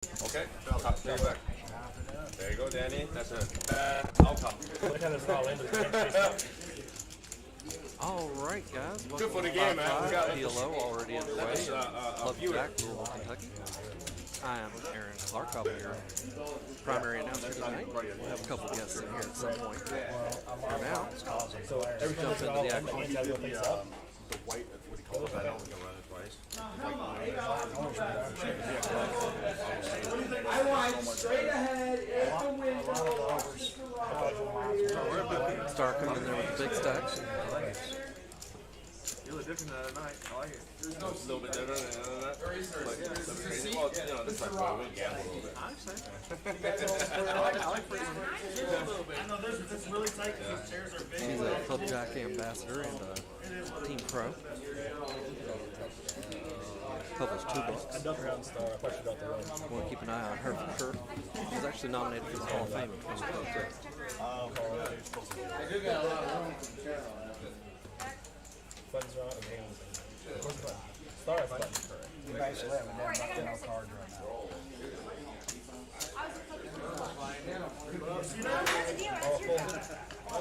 Okay, top stay back. There you go, Danny. That's a bad outcome. All right, guys. Good for the game, man. We got PLO already underway. Club viewer. JAQK, Louisville, Kentucky. I am Aaron Clark. I'll be your primary announcer tonight. We'll have a couple guests in here at some point. For now, So every time jump into the action. The white, what do you call it? I don't run it twice. I want straight ahead, it's the window. Star coming in there with the big stacks. You look different than night. I like it. A little bit different than that. Like, crazy. Well, you know, this like we gamble a little bit. I like freezing. I know this really tight because these chairs are big. She's a Club JAQK ambassador and team pro. Published 2 books. I dubbed her out in Star. I thought she got the run. Want to keep an eye on her for sure. She was actually nominated for the Hall of Fame in 2022. I do got a lot of room for the chair on that. Buttons are on the game. Where's the button? Star has buttons for it. You basically have a damn about 10 cards right now.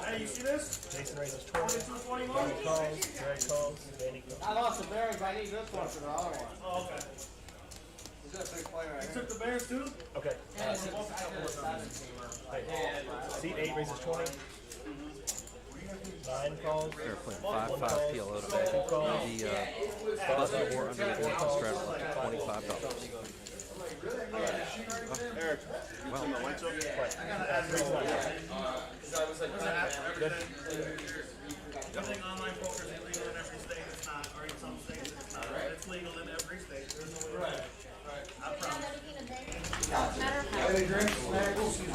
Hey, you see this? Jason raises 20. 21? Danny calls. Greg calls. Danny calls. I lost the Bears, but I need this one for the other one. Oh, okay. You took the Bears too? Okay. Seat 8 raises 20. 9 calls. They're playing 5-5 PLO today. The button or under the gun straddle at $25. Eric, Well, Everything online poker is illegal in every state. It's not, or in some states it's not. It's legal in every state. There's no way. I promise.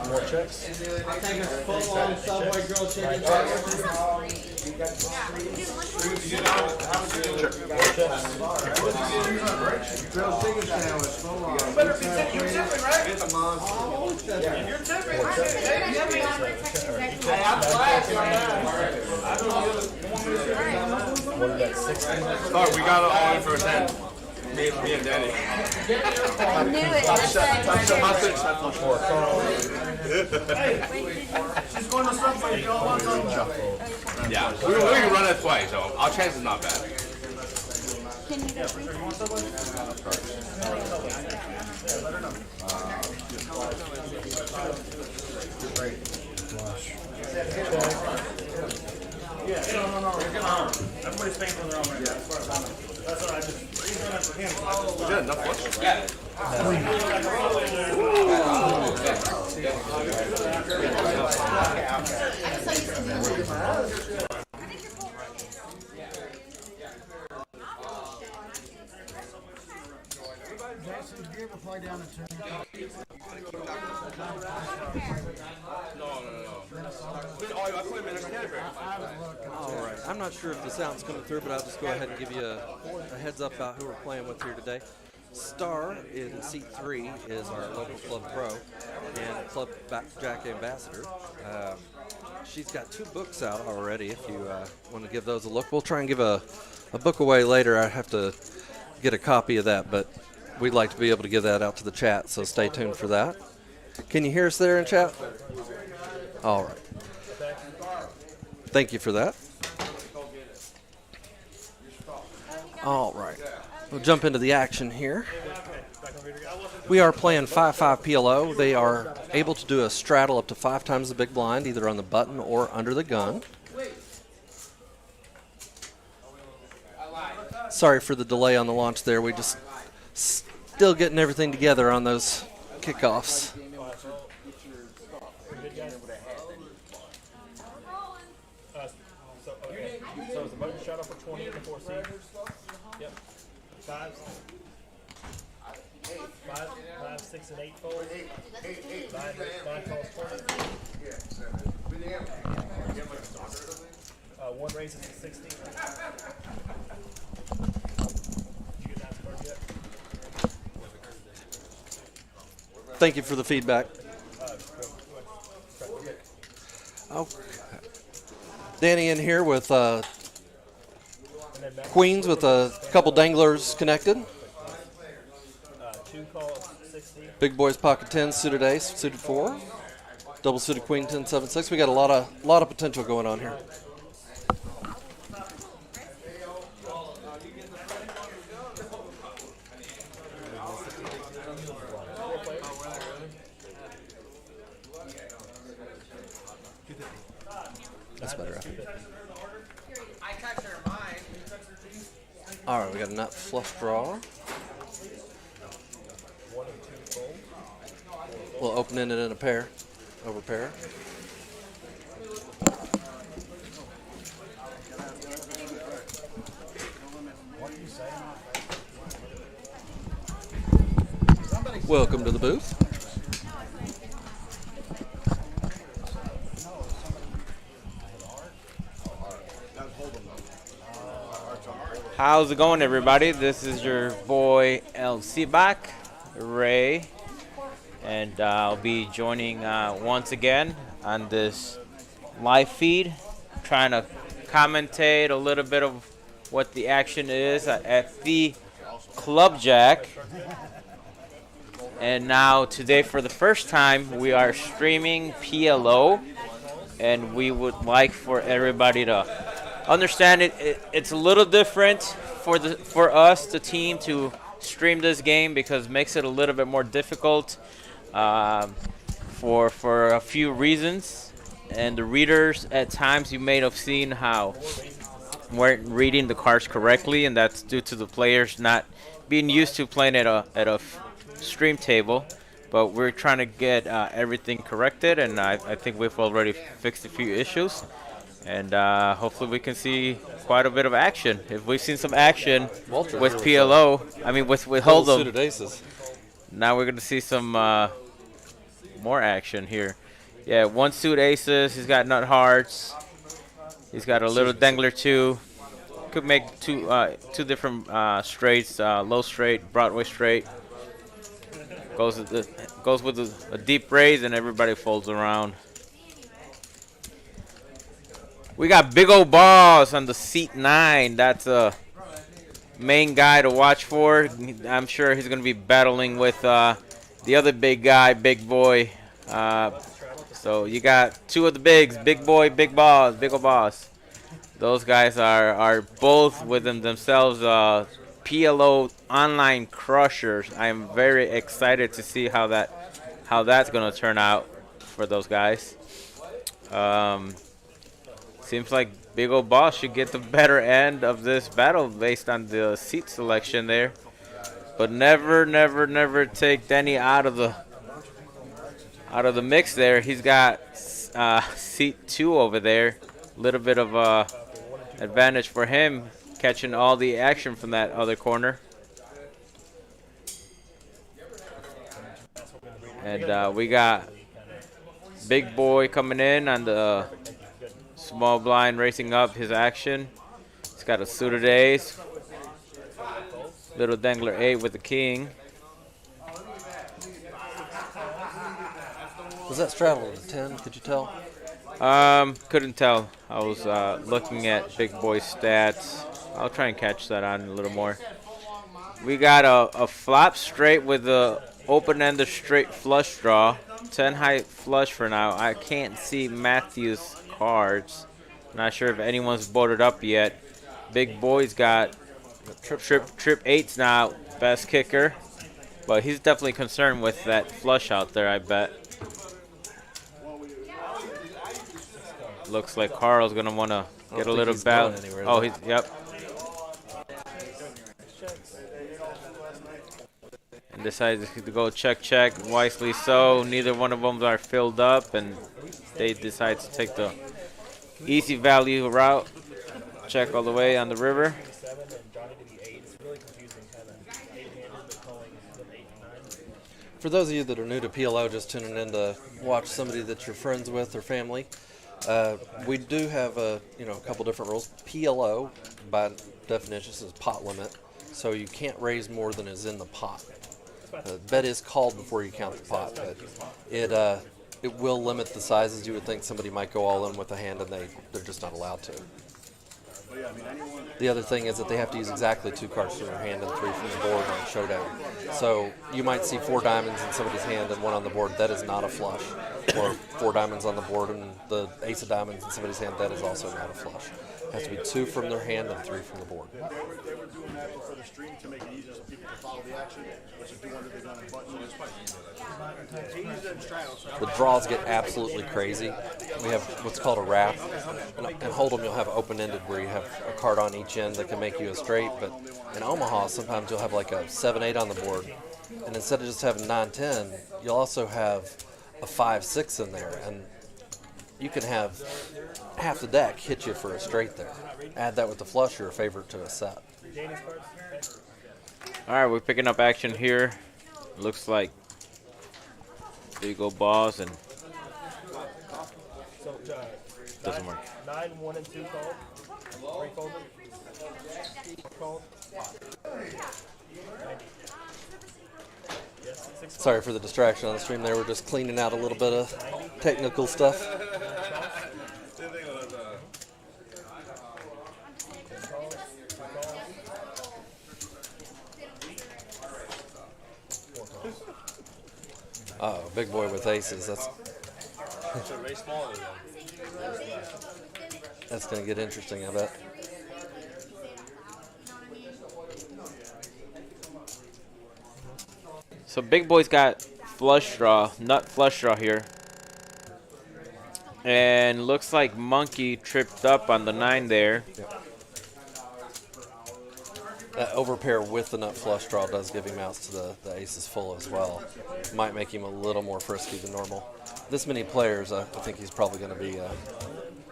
More checks. I think it's full on Subway grilled chicken Grilled chicken sandwich, full on. You better be tipping, you're tipping, right? It's a monster. You're tipping. Hey, I'm glad you're What is that? 16? oh, we got it all in first hand. Me and Danny. I knew it. That's She's going to Subway. You all want something? Yeah, we can run it twice, so our chance is not bad. Can you get me? No. Everybody's paying for their own right now. That's what I just. He's doing it for him. We did enough flush? Yeah. Jason, did you ever play down in Trinity? No. I play him in a Canterbury. all right. I'm not sure if the sound's coming through, but I'll just go ahead and give you a heads up about who we're playing with here today. Star in seat 3 is our local club pro and Club JAQK ambassador. She's got 2 books out already. If you want to give those a look, we'll try and give a book away later. I have to get a copy of that, but we'd like to be able to give that out to the chat, so stay tuned for that. Can you hear us there in chat? All right. Thank you for that. All right. We'll jump into the action here. We are playing 5-5 PLO. They are able to do a straddle up to 5 times the big blind, either on the button or under the gun. Sorry for the delay on the launch there. We just still getting everything together on those kickoffs. So is the button shot up for 20 in the 4 seat? Yep. 5, 6, and 8 fold. 9 calls 20. 1 raises to 60. Did you get that card yet? Thank you for the feedback. Okay. Danny in here with queens with a couple danglers connected. 2 calls 60. Big boys pocket 10, suited ace, suited 4, double suited queen 10, 7, 6. We got a lot of potential going on here. That's better. All right, we got a nut flush draw. We'll open it in a pair, over pair. Welcome to the booth. How's it going, everybody? This is your boy El Cibak, Ray, and I'll be joining once again on this live feed, trying to commentate a little bit of what the action is at the Club Jack. And now today, for the first time, we are streaming PLO, and we would like for everybody to understand it's a little different for us, the team, to stream this game, because it makes it a little bit more difficult for a few reasons. And the readers, at times, you may have seen how weren't reading the cards correctly, and that's due to the players not being used to playing at a stream table. But we're trying to get everything corrected, and I think we've already fixed a few issues. And hopefully we can see quite a bit of action. If we've seen some action with PLO, I mean with Hold'em, aces. now we're going to see some more action here. Yeah, one suit aces. He's got nut hearts. He's got a little dangler too. Could make two different straights, low straight, Broadway straight. Goes with a deep raise, and everybody folds around. We got big old balls on the seat 9. That's a main guy to watch for. I'm sure he's going to be battling with the other big guy, big boy. So you got two of the bigs, big boy, big balls, big old boss. Those guys are both within themselves PLO online crushers. I am very excited to see how that's going to turn out for those guys. Seems like big old boss should get the better end of this battle based on the seat selection there. But never take Denny out of the mix there. He's got seat 2 over there. Little bit of advantage for him, catching all the action from that other corner. And we got big boy coming in on the small blind, racing up his action. He's got a suited ace. Little dangler 8 with the king. Was that straddle a 10? Could you tell? Couldn't tell. I was looking at big boy's stats. I'll try and catch that on a little more. We got a flop straight with the open-ended straight flush draw. 10 high flush for now. I can't see Matthew's cards. Not sure if anyone's boarded up yet. Big boy's got trip 8's now, best kicker. But he's definitely concerned with that flush out there, I bet. Looks like Carl's going to want to get a little bout. Oh, he's, yep. And decides to go check. Wisely so. Neither one of them are filled up, and they decide to take the easy value route. Check all the way on the river. For those of you that are new to PLO, just tuning in to watch somebody that you're friends with or family, we do have a couple different rules. PLO, by definition, is pot limit, so you can't raise more than is in the pot. The bet is called before you count the pot, but it will limit the sizes. You would think somebody might go all in with a hand, and they're just not allowed to. The other thing is that they have to use exactly 2 cards from their hand and 3 from the board on showdown. So you might see 4 diamonds in somebody's hand and 1 on the board. That is not a flush. Or 4 diamonds on the board and the ace of diamonds in somebody's hand. That is also not a flush. It has to be 2 from their hand and 3 from the board. They were doing that before the stream to make it easier so people can follow the action. But if you wanted to go on a button, it's quite easy. The draws get absolutely crazy. We have what's called a wrap. And Hold'em, you'll have open-ended where you have a card on each end that can make you a straight. But in Omaha, sometimes you'll have like a 7-8 on the board. And instead of just having 9-10, you'll also have a 5-6 in there. And you can have half the deck hit you for a straight there. Add that with the flush, you're a favorite to a set. All right, we're picking up action here. Looks like big old balls and doesn't work. 9, 1, and 2 called. 3 folded. 4 called. Yes, 6 Sorry for the distraction on the stream there. We're just cleaning out a little bit of technical stuff. Oh, big boy with aces. That's going to get interesting, I bet. So big boy's got flush draw, nut flush draw here. And looks like monkey tripped up on the 9 there. Yep. That overpair with the nut flush draw does give him outs to the aces full as well. Might make him a little more frisky than normal. This many players, I think he's probably going to be...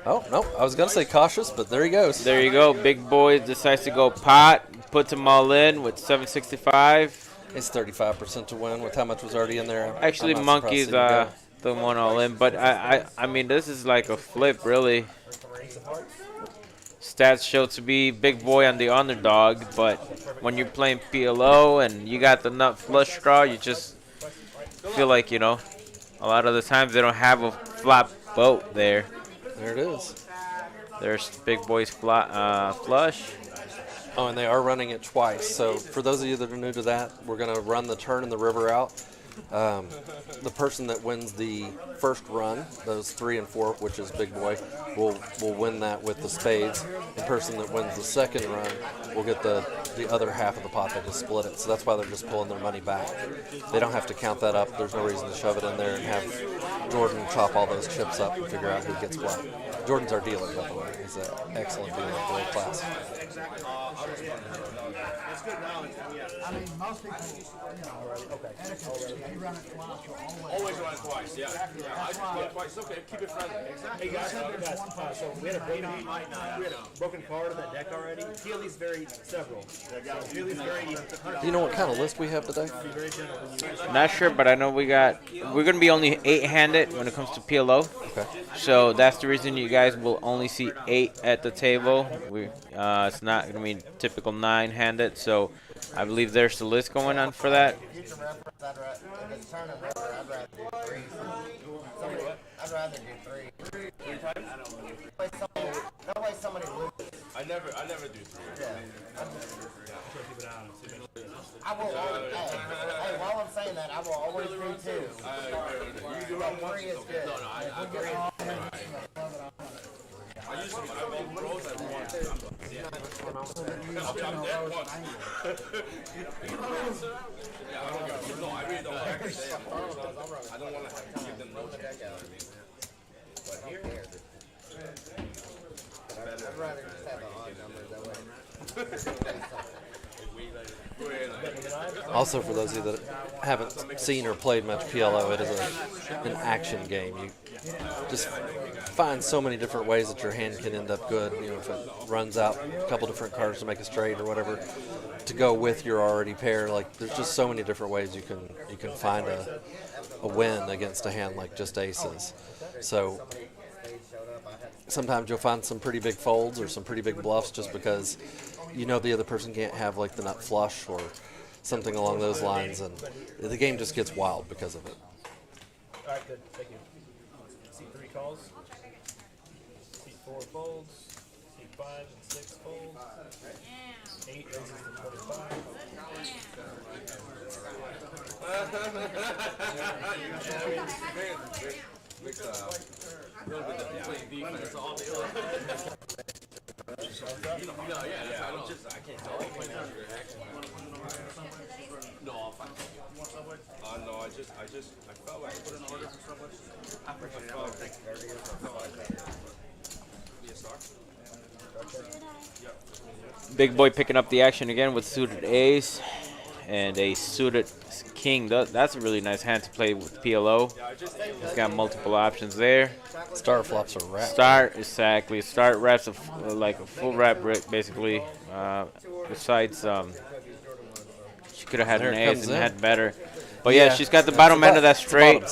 Oh, no, I was going to say cautious, but there he goes. There you go. Big boy decides to go pot, puts them all in with 765. It's 35% to win with how much was already in there. Actually, monkey's the one all in, but I mean, this is like a flip, really. Stats show to be big boy on the underdog, but when you're playing PLO and you got the nut flush draw, you just feel like, you know, a lot of the times they don't have a flop boat there. There it is. There's big boy's flush. Oh, and they are running it twice. So for those of you that are new to that, we're going to run the turn and the river out. The person that wins the first run, those 3 and 4, which is big boy, will win that with the spades. The person that wins the second run will get the other half of the pot. They just split it. So that's why they're just pulling their money back. They don't have to count that up. There's no reason to shove it in there and have Jordan chop all those chips up and figure out who gets what. Jordan's our dealer, by the way. He's an excellent dealer, world class. I mean, most people, you know, etiquette, they run it twice, so Always run twice, yeah. I just run twice. Okay, keep it friendly. Exactly. Hey guys, so we had a broken card in that deck already. PLE's very several. PLE's very. Do you know what kind of list we have today? Not sure, but I know we're gonna be only 8-handed when it comes to PLO. Okay. So that's the reason you guys will only see 8 at the table. It's not gonna be typical 9-handed. So I believe there's a list going on for that. I'd rather do 3. That way somebody loses. I never do 3. I will always, hey, while I'm saying that, I will always do 2. You do 3 is good. No, I agree. I usually roll rolls at 1. I'm dead 1. Yeah, I don't go. No, I really don't like to say I don't want to have to give them no chance. You know what I mean? But here, I'd rather just have the odd numbers that way. Also, for those of you that haven't seen or played much PLO, it is an action game. You just find so many different ways that your hand can end up good. You know, if it runs out a couple different cards to make a straight or whatever, to go with your already pair. Like, there's just so many different ways you can find a win against a hand like just aces. So sometimes you'll find some pretty big folds or some pretty big bluffs just because you know the other person can't have like the nut flush or something along those lines, and the game just gets wild because of it. All right, good. Thank you. C3 calls. C4 folds. keep 5 and 6 folds. 8 raises to 25. No, I felt like put an order for Subway. I appreciate it. Big boy picking up the action again with suited ace and a suited king. That's a really nice hand to play with PLO. It's got multiple options there. Star flops are wrapped. Exactly. Start wraps like a full wrap basically. Besides, she could have had an ace and had better. But yeah, she's got the bottom end of that straight.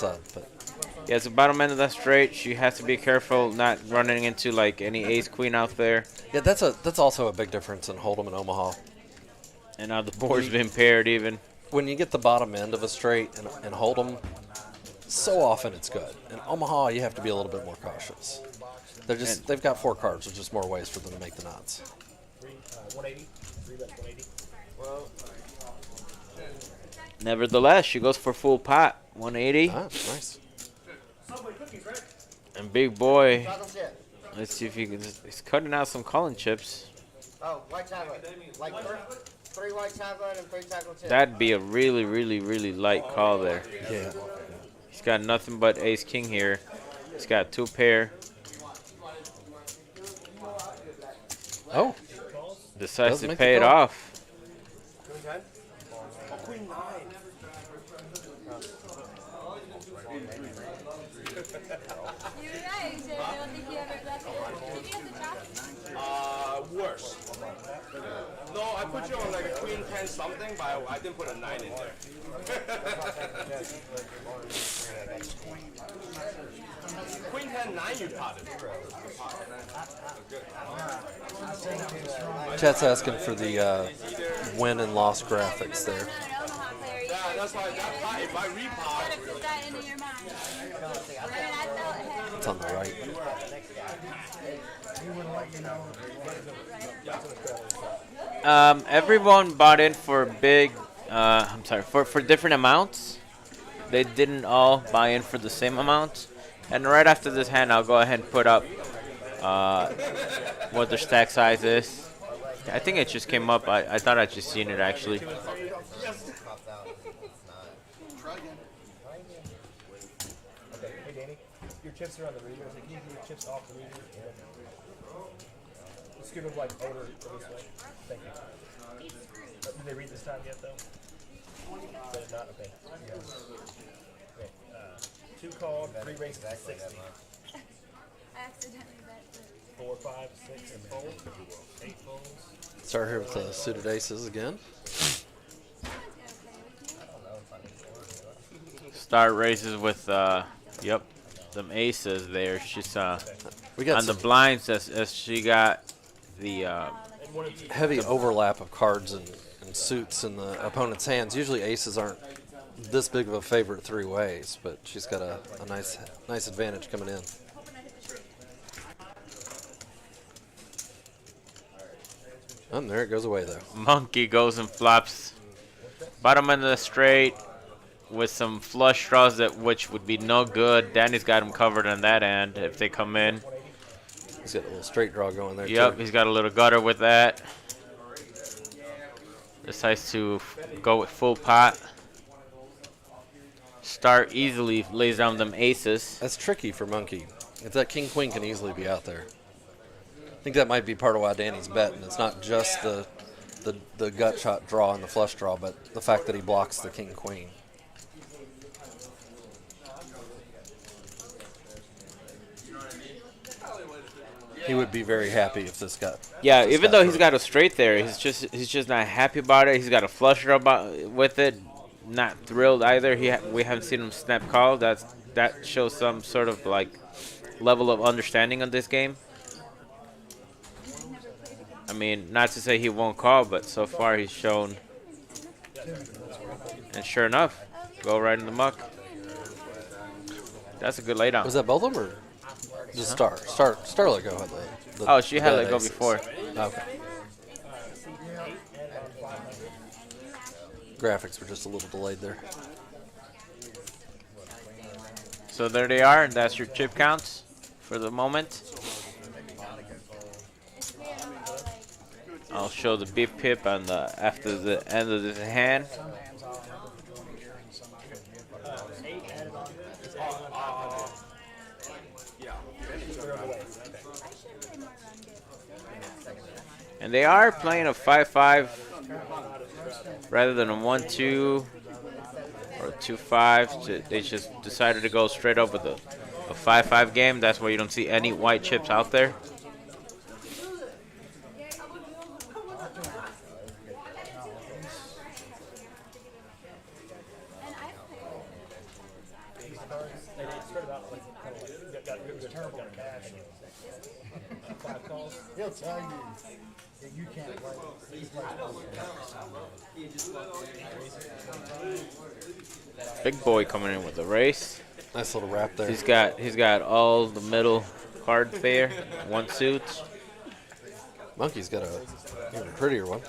Yeah, it's the bottom end of that straight. She has to be careful not running into like any ace queen out there. Yeah, that's also a big difference in Hold'em and Omaha. And now the board's been paired even. When you get the bottom end of a straight and Hold'em, so often it's good. In Omaha, you have to be a little bit more cautious. They've got 4 cards. There's just more ways for them to make the knots. 180. 3 bets 180. Well, Nevertheless, she goes for full pot, 180. Ah, nice. And big boy, Chocolate chip. let's see if he can. He's cutting out some calling chips. Oh, white chocolate. Like 3 white chocolate and 3 chocolate chips. That'd be a really, really, really light call there. Yeah. He's got nothing but ace king here. He's got 2 pair. Oh. Decides Does to make pay the it call. off. Worse. No, I put you on like a queen 10 something, but I didn't put a 9 in there. Queen 10 9 you potted. Chat's asking for the win and loss graphics there. Yeah, that's why that pot, if I repot. It's on the right. Everyone bought in for big. I'm sorry, for different amounts. They didn't all buy in for the same amount. And right after this hand, I'll go ahead and put up what their stack size is. I think it just came up. I thought I just seen it actually. Hey, Danny, your chips are on the reader. Can you get your chips off the reader? Scoot them like over this way. Thank you. Did they read this time yet, though? Did it not? Okay. Yeah. Okay. 2 called, 3 races to 60. I accidentally bet 4, 5, 6, and fold. 8 folds. Start here with the suited aces again. Start races with yep, them aces there. She's We got on the blinds as she got the heavy overlap of cards and suits in the opponent's hands. Usually aces aren't this big of a favorite 3 ways, but she's got a nice advantage coming in. And there it goes away though. monkey goes and flops bottom end of the straight with some flush draws which would be no good. Danny's got him covered on that end if they come in. He's got a little straight draw going there. Yep, too. he's got a little gutter with that. Decides to go with full pot. Start easily lays down them aces. That's tricky for Monkey. If that king queen can easily be out there. I think that might be part of why Danny's betting. It's not just the gut shot draw and the flush draw, but the fact that he blocks the king queen. He would be very happy if this got. Yeah, even though he's got a straight there, he's just not happy about it. He's got a flush draw with it. Not thrilled either. We haven't seen him snap call. That shows some sort of like level of understanding on this game. I mean, not to say he won't call, but so far he's shown. And sure enough, go right in the muck. That's a good laydown. Was that both of them or just Star? Starlet go ahead. Oh, she had bad let go aces. before. Okay. Graphics were just a little delayed there. So there they are. That's your chip counts for the moment. I'll show the big pip on the after the end of this hand. And they are playing a 5-5 rather than a 1-2 or a 2-5. They just decided to go straight up with a 5-5 game. That's why you don't see any white chips out there. He'll tell you that you can't play. He's Big boy coming in with a race. Nice little wrap there. He's got all the middle cards there. One suit. Monkey's got a even prettier one.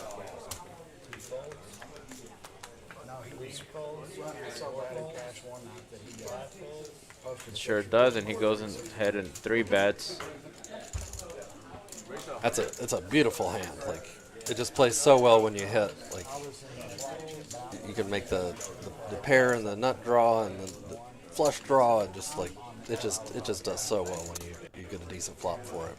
Sure does, and he goes ahead in 3 bets. It's a beautiful hand. Like, it just plays so well when you hit. Like, you can make the pair and the nut draw and the flush draw, and just like it just does so well when you get a decent flop for it.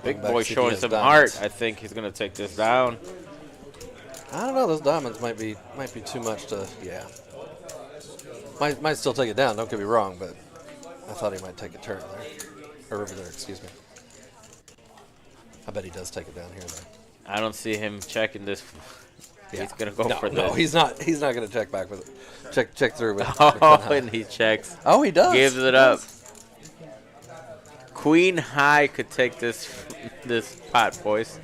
Big boy showing some heart. I think he's gonna take this down. I don't know. Those diamonds might be too much to. Yeah. Might still take it down. Don't get me wrong, but I thought he might take a turn there, or over there. Excuse me. I bet he does take it down here though. I don't see him checking this. Yeah. He's gonna go for this. No, he's not. He's not gonna check back with it. Check through with. Oh, and he checks. Oh, he does. Gives it up. Queen high could take this pot, boys.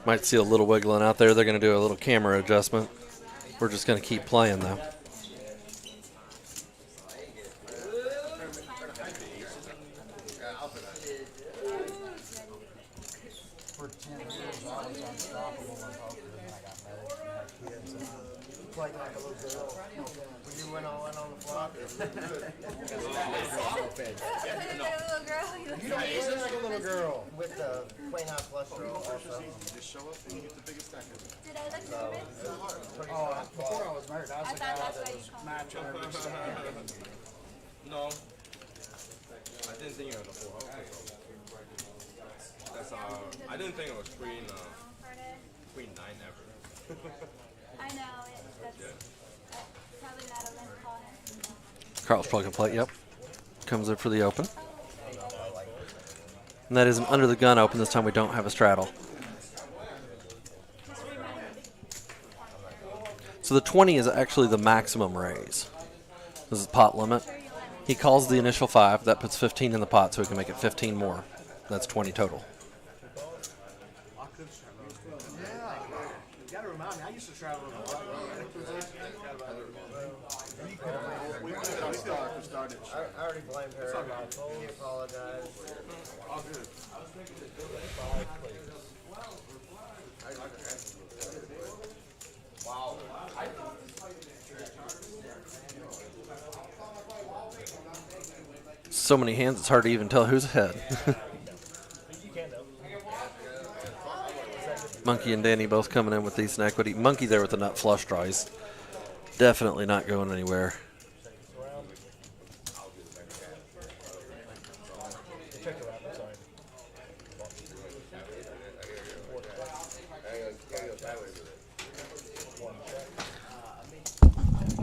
Might see a little wiggling out there. They're going to do a little camera adjustment. We're just going to keep playing, though. For 10 years, I was unstoppable in poker, and I got married and had kids, and played like a little girl. When you went all in on the flop. You don't play like a little girl. With the queen high flush draw also. Just show up and you get the biggest stack of it. Did I look nervous? Oh, before I was married, I was I the thought guy that's that why you was called me. matching every stack. No. I didn't think it was a full house. That's I didn't think it was queen 9 ever. I know, that's probably not a limp call. Carl's probably going to play. Yep. Comes in for the open. And that is an under the gun open. This time we don't have a straddle. So the 20 is actually the maximum raise. This is pot limit. He calls the initial 5. That puts 15 in the pot, so he can make it 15 more. That's 20 total. You gotta remind me, I used to travel a lot. I already blamed her. He apologized. All good. Wow. So many hands, it's hard to even tell who's ahead. Monkey and Danny both coming in with decent equity. Monkey there with the nut flush draw. He's definitely not going anywhere.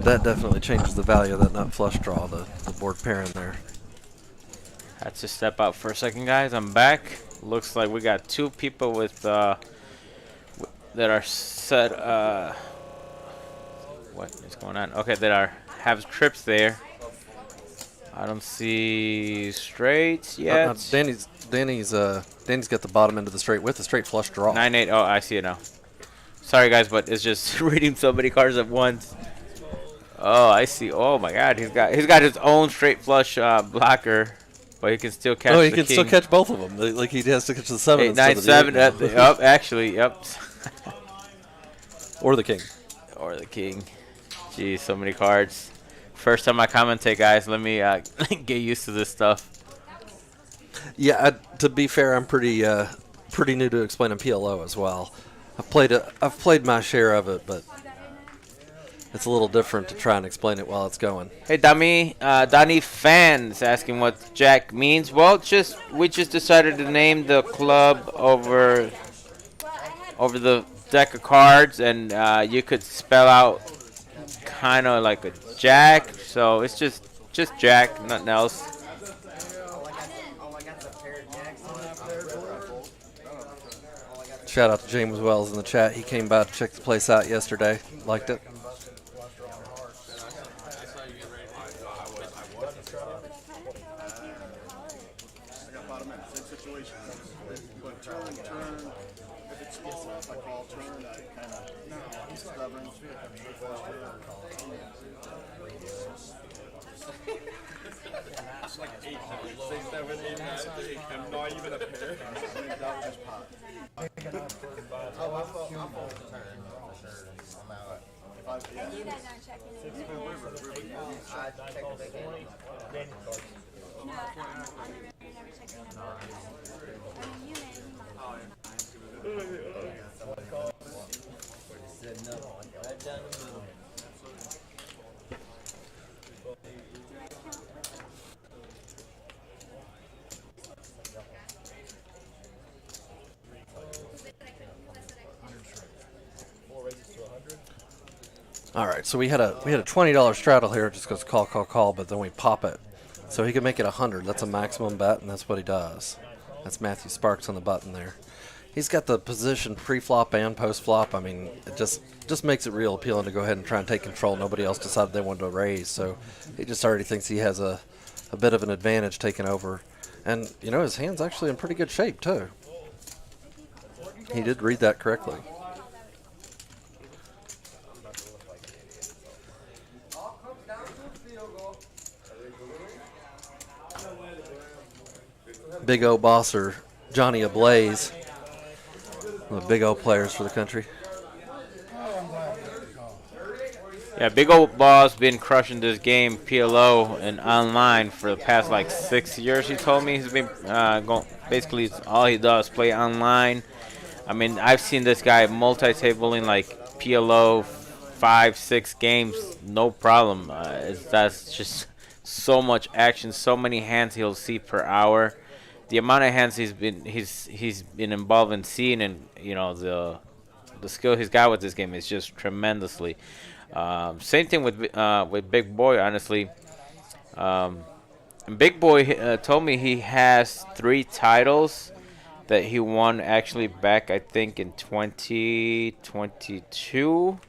That definitely changes the value of that nut flush draw, the board pair in there. Had to step out for a second, guys. I'm back. Looks like we got 2 people with that are set. What is going on? Okay, that are have trips there. I don't see straights yet. Danny's got the bottom end of the straight with the straight flush draw. 9-8. Oh, I see it now. Sorry guys, but it's just reading so many cards at once. Oh, I see. Oh my God, he's got his own straight flush blocker, but he can still catch. Oh, he the can king. still catch both of them. Like he has to catch the 7 8, instead 9, of 7. the 8. Yep, actually, yep. Or the king. Or the king. Geez, so many cards. First time I commentate, guys. Let me get used to this stuff. Yeah, to be fair, I'm pretty new to explaining PLO as well. I've played my share of it, but it's a little different to try and explain it while it's going. Hey, Donnie fans asking what JAQK means. Well, we just decided to name the club over the deck of cards, and you could spell out kind of like a jack. So it's just JAQK, nothing else. Shout out to James Wells in the chat. He came by to check the place out yesterday. Liked it. I'm not even a pair. You guys aren't checking it. No, I've never checked it. I mean, you may, he might. All right, so we had a $20 straddle here. It just goes call, but then we pop it. So he can make it 100. That's a maximum bet, and that's what he does. That's Matthew Sparks on the button there. He's got the position pre-flop and post-flop. I mean, it just makes it real appealing to go ahead and try and take control. Nobody else decided they wanted to raise, so he just already thinks he has a bit of an advantage taking over. And, you know, his hand's actually in pretty good shape, too. He did read that correctly. Big O Bosser, Johnny Ablaze, one of the Big O players for the country. Yeah, Big Old Boss been crushing this game, PLO, and online for the past like 6 years. He told me he's been going. Basically, all he does play online. I mean, I've seen this guy multi-tabling like PLO 5-6 games, no problem. That's just so much action, so many hands he'll see per hour. The amount of hands he's been involved in seeing, and you know the skill he's got with this game is just tremendously. Same thing with Big Boy, honestly. Big Boy told me he has 3 titles that he won actually back, I think, in 2022,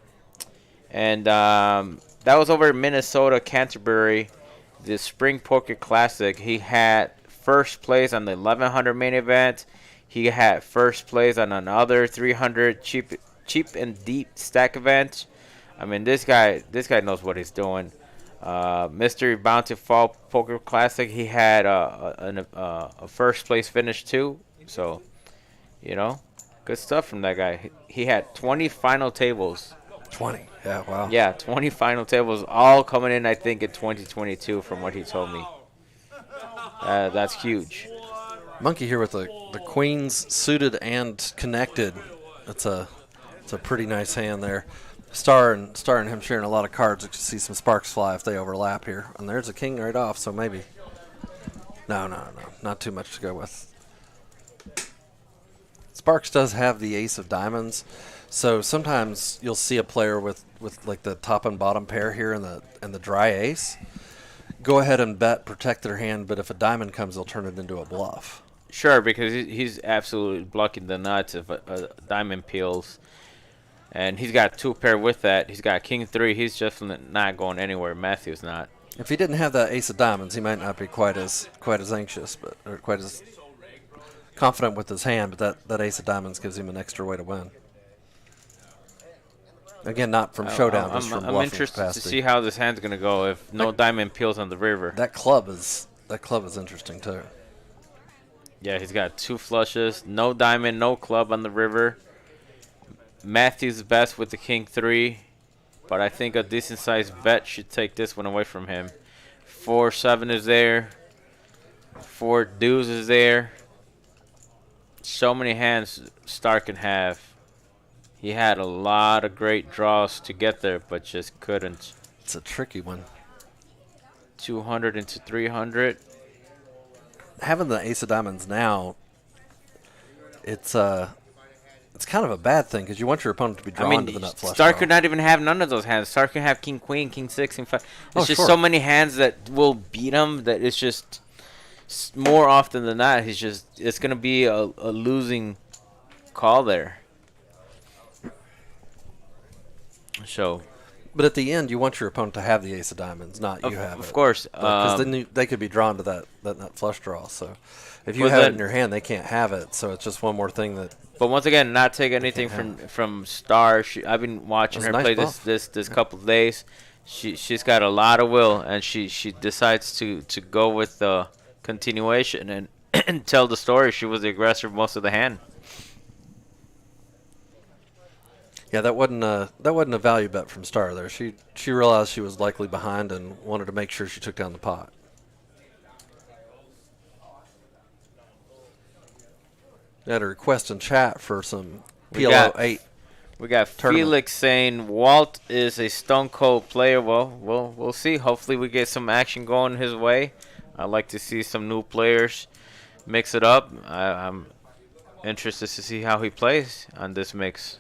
and that was over in Minnesota, Canterbury, the Spring Poker Classic. He had first place on the 1100 main event. He had first place on another 300 cheap and deep stack event. I mean, this guy knows what he's doing. Mystery Bounty Fall Poker Classic, he had a first place finish too. So, you know, good stuff from that guy. He had 20 final tables. 20, yeah, wow. Yeah, 20 final tables, all coming in, I think, in 2022 from what he told me. That's huge. Monkey here with the queens suited and connected. It's a pretty nice hand there. Star and him sharing a lot of cards. You can see some sparks fly if they overlap here. And there's a king right off, so maybe. No, not too much to go with. Sparks does have the ace of diamonds, so sometimes you'll see a player with like the top and bottom pair here and the dry ace. Go ahead and bet, protect their hand, but if a diamond comes, they'll turn it into a bluff. Sure, because he's absolutely blocking the nuts if a diamond peels. And he's got 2 pair with that. He's got king 3. He's just not going anywhere. Matthew's not. If he didn't have that ace of diamonds, he might not be quite as anxious, or quite as confident with his hand. But that ace of diamonds gives him an extra way to win. Again, not from showdown, just from I'm bluffing interested capacity. to see how this hand's gonna go if no diamond peels on the river. That club is interesting too. Yeah, he's got 2 flushes, no diamond, no club on the river. Matthew's best with the king 3, but I think a decent sized bet should take this one away from him. 4-7 is there. 4 deuce is there. So many hands Star can have. He had a lot of great draws to get there, but just couldn't. It's a tricky one. 200 into 300. Having the ace of diamonds now, it's kind of a bad thing because you want your opponent to be drawn to the nut flush Star draw. could not even have none of those hands. Star can have king queen, king 6, king 5. There's just sure. so many hands that will beat him that it's just more often than not it's gonna be a losing call there. So, but at the end, you want your opponent to have the ace of diamonds, not you have it. Of course, because then they could be drawn to that nut flush draw. So if you But have it then- in your hand, they can't have it. So it's just one more thing that. but once again, not take anything from Star. I've been watching That her was a play nice this couple of days. She's got a lot of will, and she decides to go with the continuation and and tell the story. She was the aggressor most of the hand. Yeah, that wasn't a value bet from Star there. She realized she was likely behind and wanted to make sure she took down the pot. We had a request in chat for some PLO 8. We got tournament. Felix saying Walt is a stone cold player. Well, we'll see. Hopefully, we get some action going his way. I'd like to see some new players mix it up. I'm interested to see how he plays on this mix.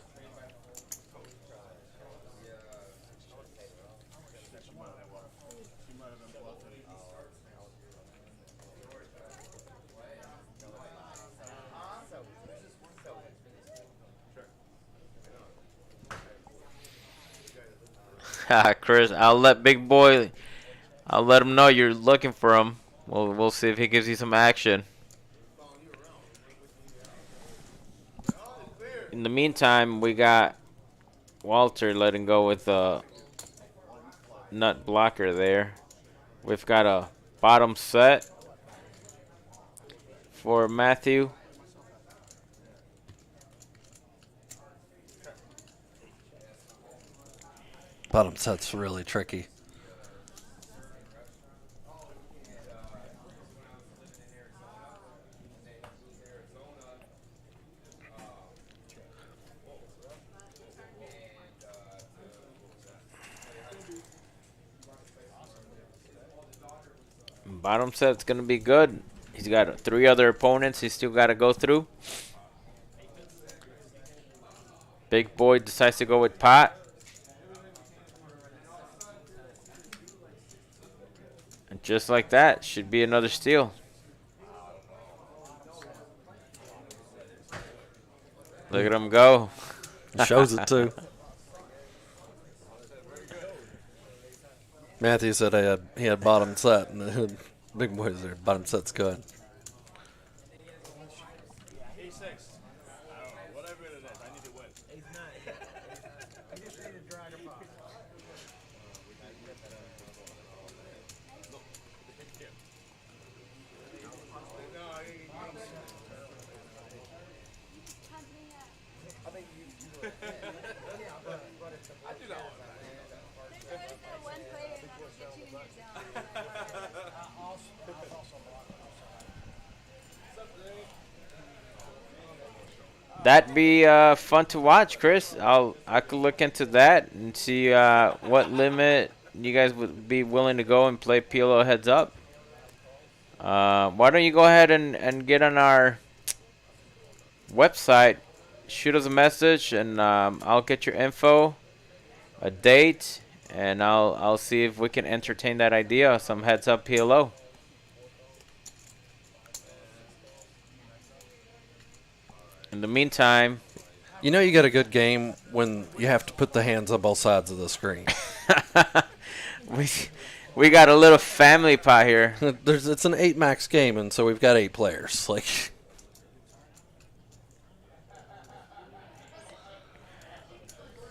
Chris, I'll let Big Boy. I'll let him know you're looking for him. We'll see if he gives you some action. In the meantime, we got Walter letting go with a nut blocker there. We've got a bottom set for Matthew. Bottom set's really tricky. Bottom set's gonna be good. He's got 3 other opponents he's still got to go through. Big Boy decides to go with pot. And just like that, should be another steal. Look at him go. He shows it too. Matthew said he had bottom set, and Big Boy's there. Bottom set's good. That'd be fun to watch, Chris. I could look into that and see what limit you guys would be willing to go and play PLO heads up. Why don't you go ahead and get on our website, shoot us a message, and I'll get your info, a date, and I'll see if we can entertain that idea, some heads up PLO. In the meantime, You know you got a good game when you have to put the hands on both sides of the screen. we got a little family pot here. It's an 8 max game, and so we've got 8 players. Like,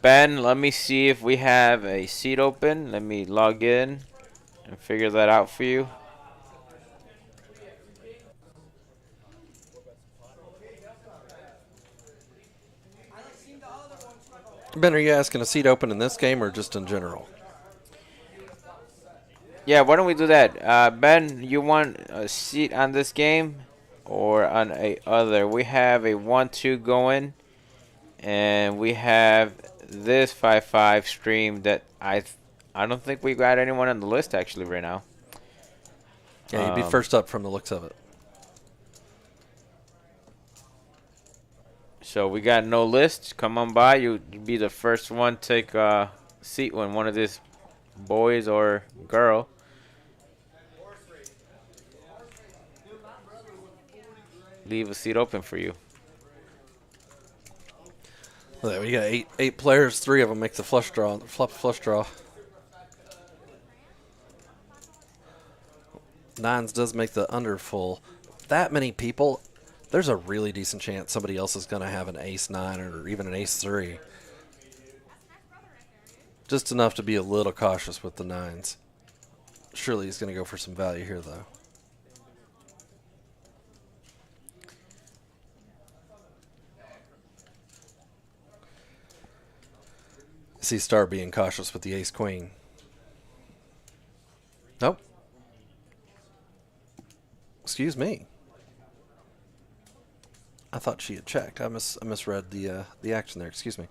Ben, let me see if we have a seat open. Let me log in and figure that out for you. Ben, are you asking a seat open in this game or just in general? Yeah, why don't we do that? Ben, you want a seat on this game or on a other? We have a 1-2 going, and we have this 5-5 stream that I don't think we got anyone on the list actually right now. Yeah, you'd be first up from the looks of it. So we got no list. Come on by. You'd be the first one to take a seat when one of these boys or girl. Leave a seat open for you. Well, we got eight players. 3 of them make the flush draw. Flush draw. 9s does make the under full. That many people, there's a really decent chance somebody else is going to have an ace-9 or even an ace-3. Just enough to be a little cautious with the 9s. Surely he's going to go for some value here, though. See Star being cautious with the ace-queen. Nope. Excuse me. I thought she had checked. I misread the action there. Excuse me.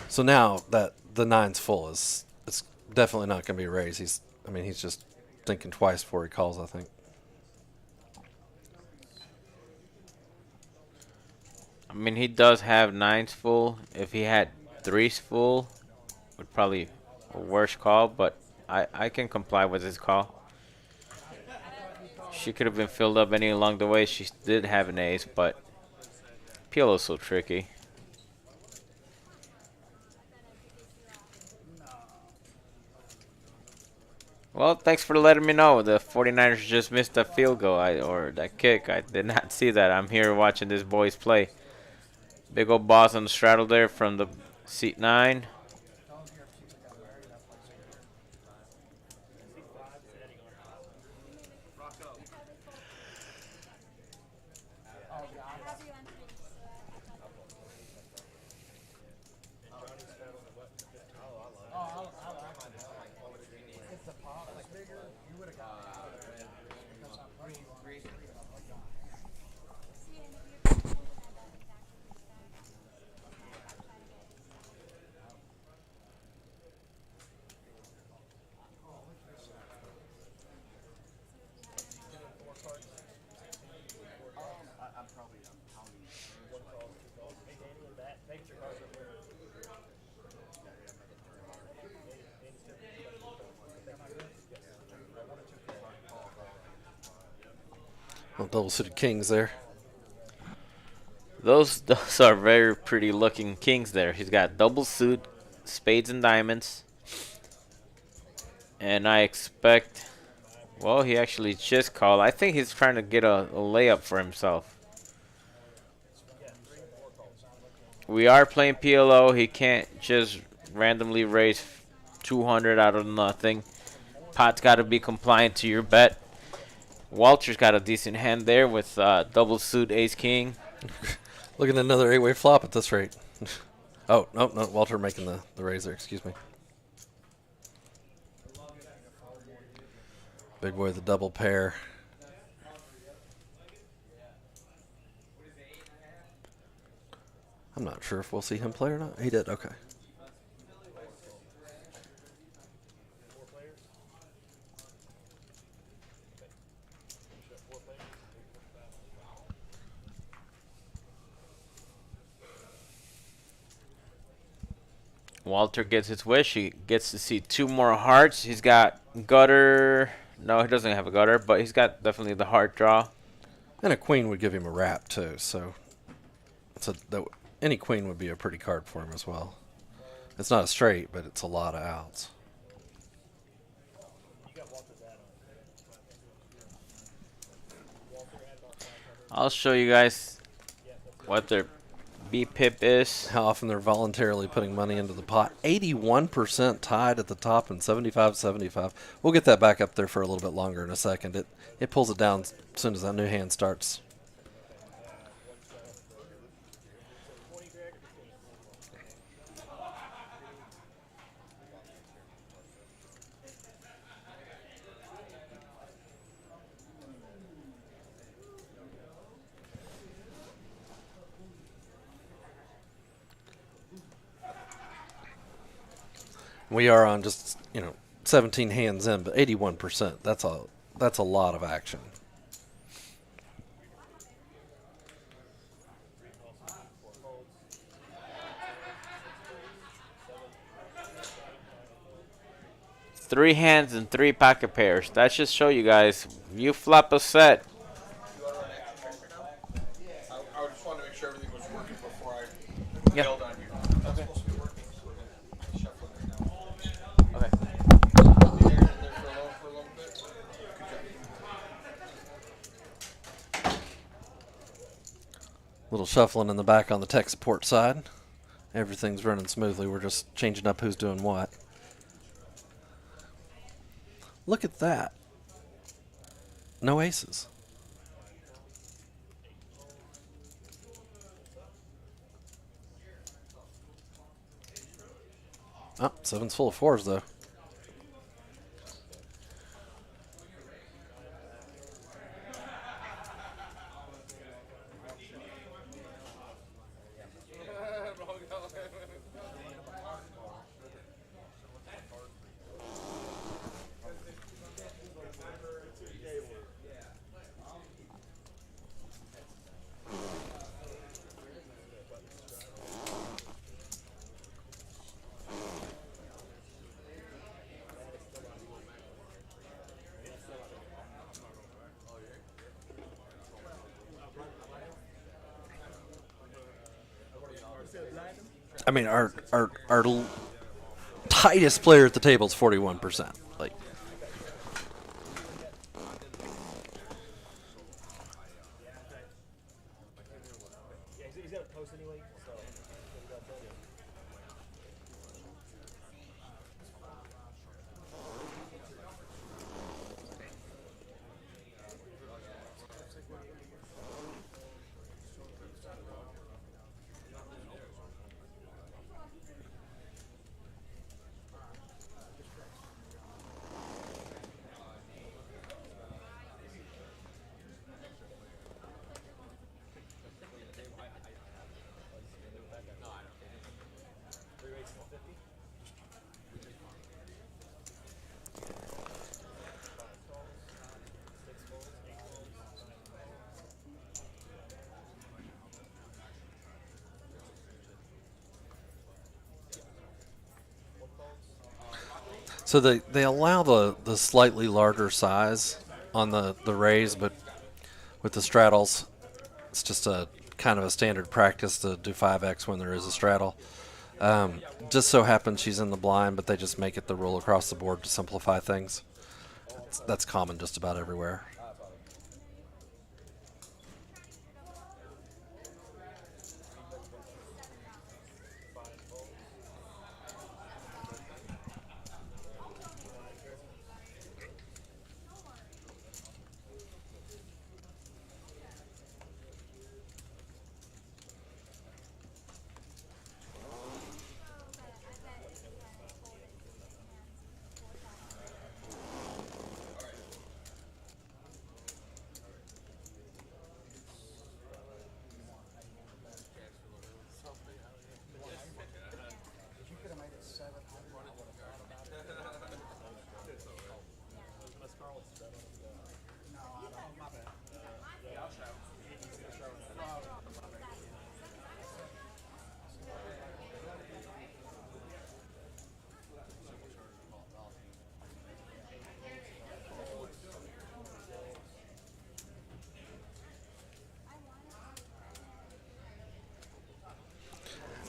So now that the 9's full, it's definitely not going to be a raise. He's just thinking twice before he calls, I think. I mean, he does have 9s full. If he had 3s full, would probably a worse call, but I can comply with his call. She could have been filled up any along the way. She did have an ace, but PLO is so tricky. Well, thanks for letting me know. The 49ers just missed a field goal or that kick. I did not see that. I'm here watching this boys play. Big old boss on the straddle there from the seat 9. Double-suited kings there. Those are very pretty looking kings there. He's got double suit, spades and diamonds. And I expect, well, he actually just called. I think he's trying to get a layup for himself. We are playing PLO. He can't just randomly raise 200 out of nothing. Pot's got to be compliant to your bet. Walter's got a decent hand there with double suit ace-king. Looking at another 8-way flop at this rate. Oh, no, Walter making the raise there. Excuse me. Big boy, the double pair. I'm not sure if we'll see him play or not. He did, okay. Walter gets his wish. He gets to see 2 more hearts. He's got gutter, No, he doesn't have a gutter, but he's got definitely the hard draw. And a queen would give him a wrap too, so any queen would be a pretty card for him as well. It's not a straight, but it's a lot of outs. I'll show you guys what their BPIP is. How often they're voluntarily putting money into the pot. 81% tied at the top and 75-75. We'll get that back up there for a little bit longer in a second. It pulls it down as soon as that new hand starts. We are on just, 17 hands in, but 81%. That's a lot of action. Three hands and 3 pocket pairs. That should show you guys. You flop a set. I just wanted to make sure everything was working before I yelled on you. Okay. Little shuffling in the back on the tech support side. Everything's running smoothly. We're just changing up who's doing what. Look at that. No aces. Oh, 7's full of 4s, though. I mean, our tightest player at the table is 41%. Like, He's got a post anyway, so. so they allow the slightly larger size on the raise, but with the straddles, it's just a kind of a standard practice to do 5x when there is a straddle. Just so happens she's in the blind, but they just make it the rule across the board to simplify things. That's common just about everywhere.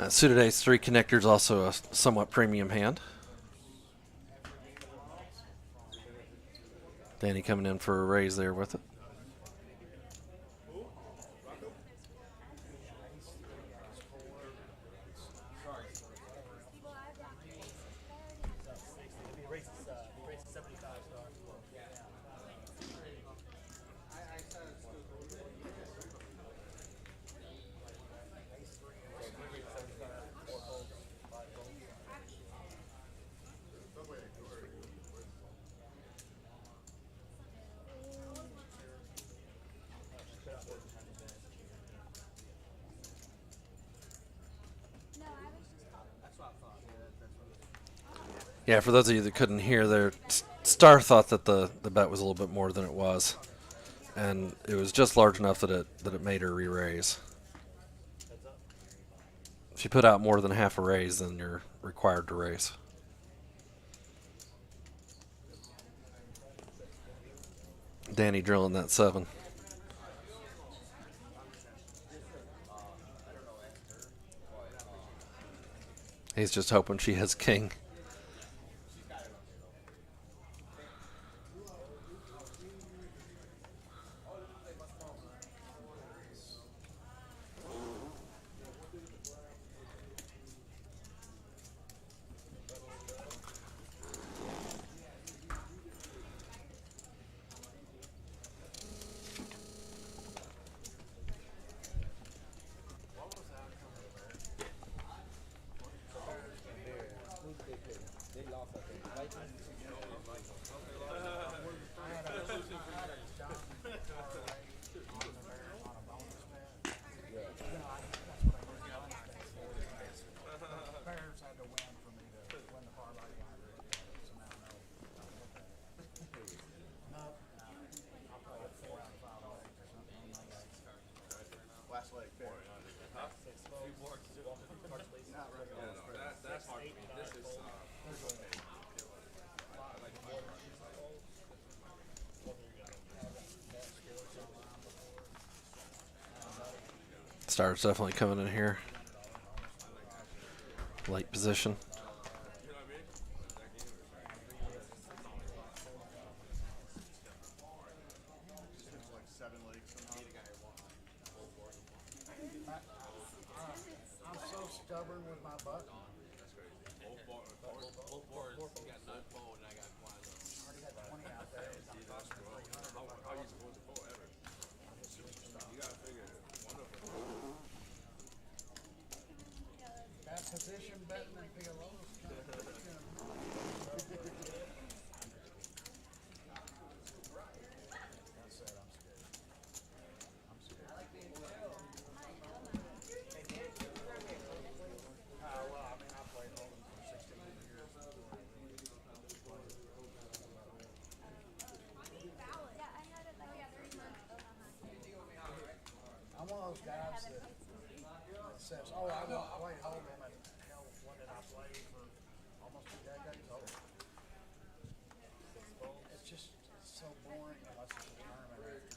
Suited ace 3 connectors, also a somewhat premium hand. Danny coming in for a raise there with it. Yeah, for those of you that couldn't hear there, Star thought that the bet was a little bit more than it was. And it was just large enough that it made her re-raise. If you put out more than half a raise, then you're required to raise. Danny drilling that 7. He's just hoping she has king. Star's definitely coming in here. Late position. I'm so stubborn with my button. That position betting and PLOs. I'm one of those guys that says, "Oh, I won't play Hold'em," and hell, what did I play for almost 2 decades? Hold'em. It's just so boring unless it's a tournament after.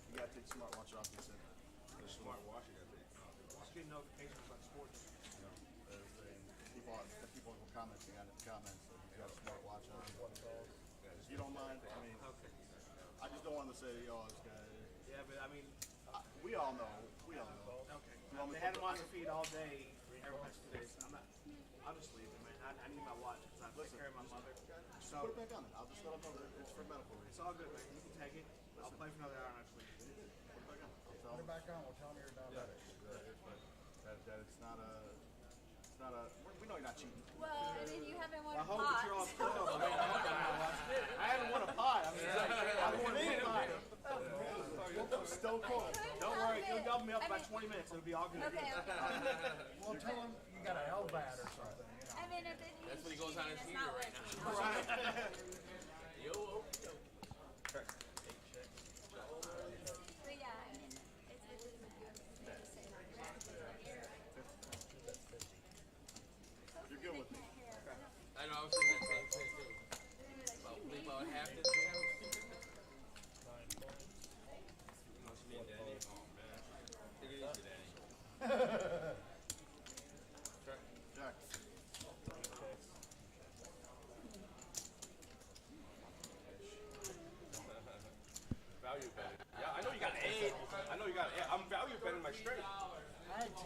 You gotta take the smartwatch off the set. The smartwatch you gotta take. Just get notifications on sports. People were commenting on it, comments, so you got a smartwatch on. If you don't mind, I mean, I just don't want to say, oh, this guy. Yeah, but I mean, We all know. okay. They had them on the feed all day, every match today. So I'll just leave it, man. I need my watch because I take care of my mother. So Put it back on it. I'll just let them know that it's for medical reasons. it's all good, man. You can take it. I'll play for another hour and I'll just leave it. Put it back on. Put it back on. We'll tell them you're diabetic. That it's not a. We know you're not cheating. Well, I mean, you haven't won I a hope that you're all pot. screwed up. I haven't won a pot. I mean, I've won a pot. Still cool. Don't worry. You'll double me up about 20 minutes. It'll be all good. Okay, okay. Well, tell them you got a LVAD or something. I mean, if it That's what he goes on his it's meter not right worth now. it. But yeah, I mean, it's legitimate. You're good with me. I know, I was thinking the same thing too. About half this game.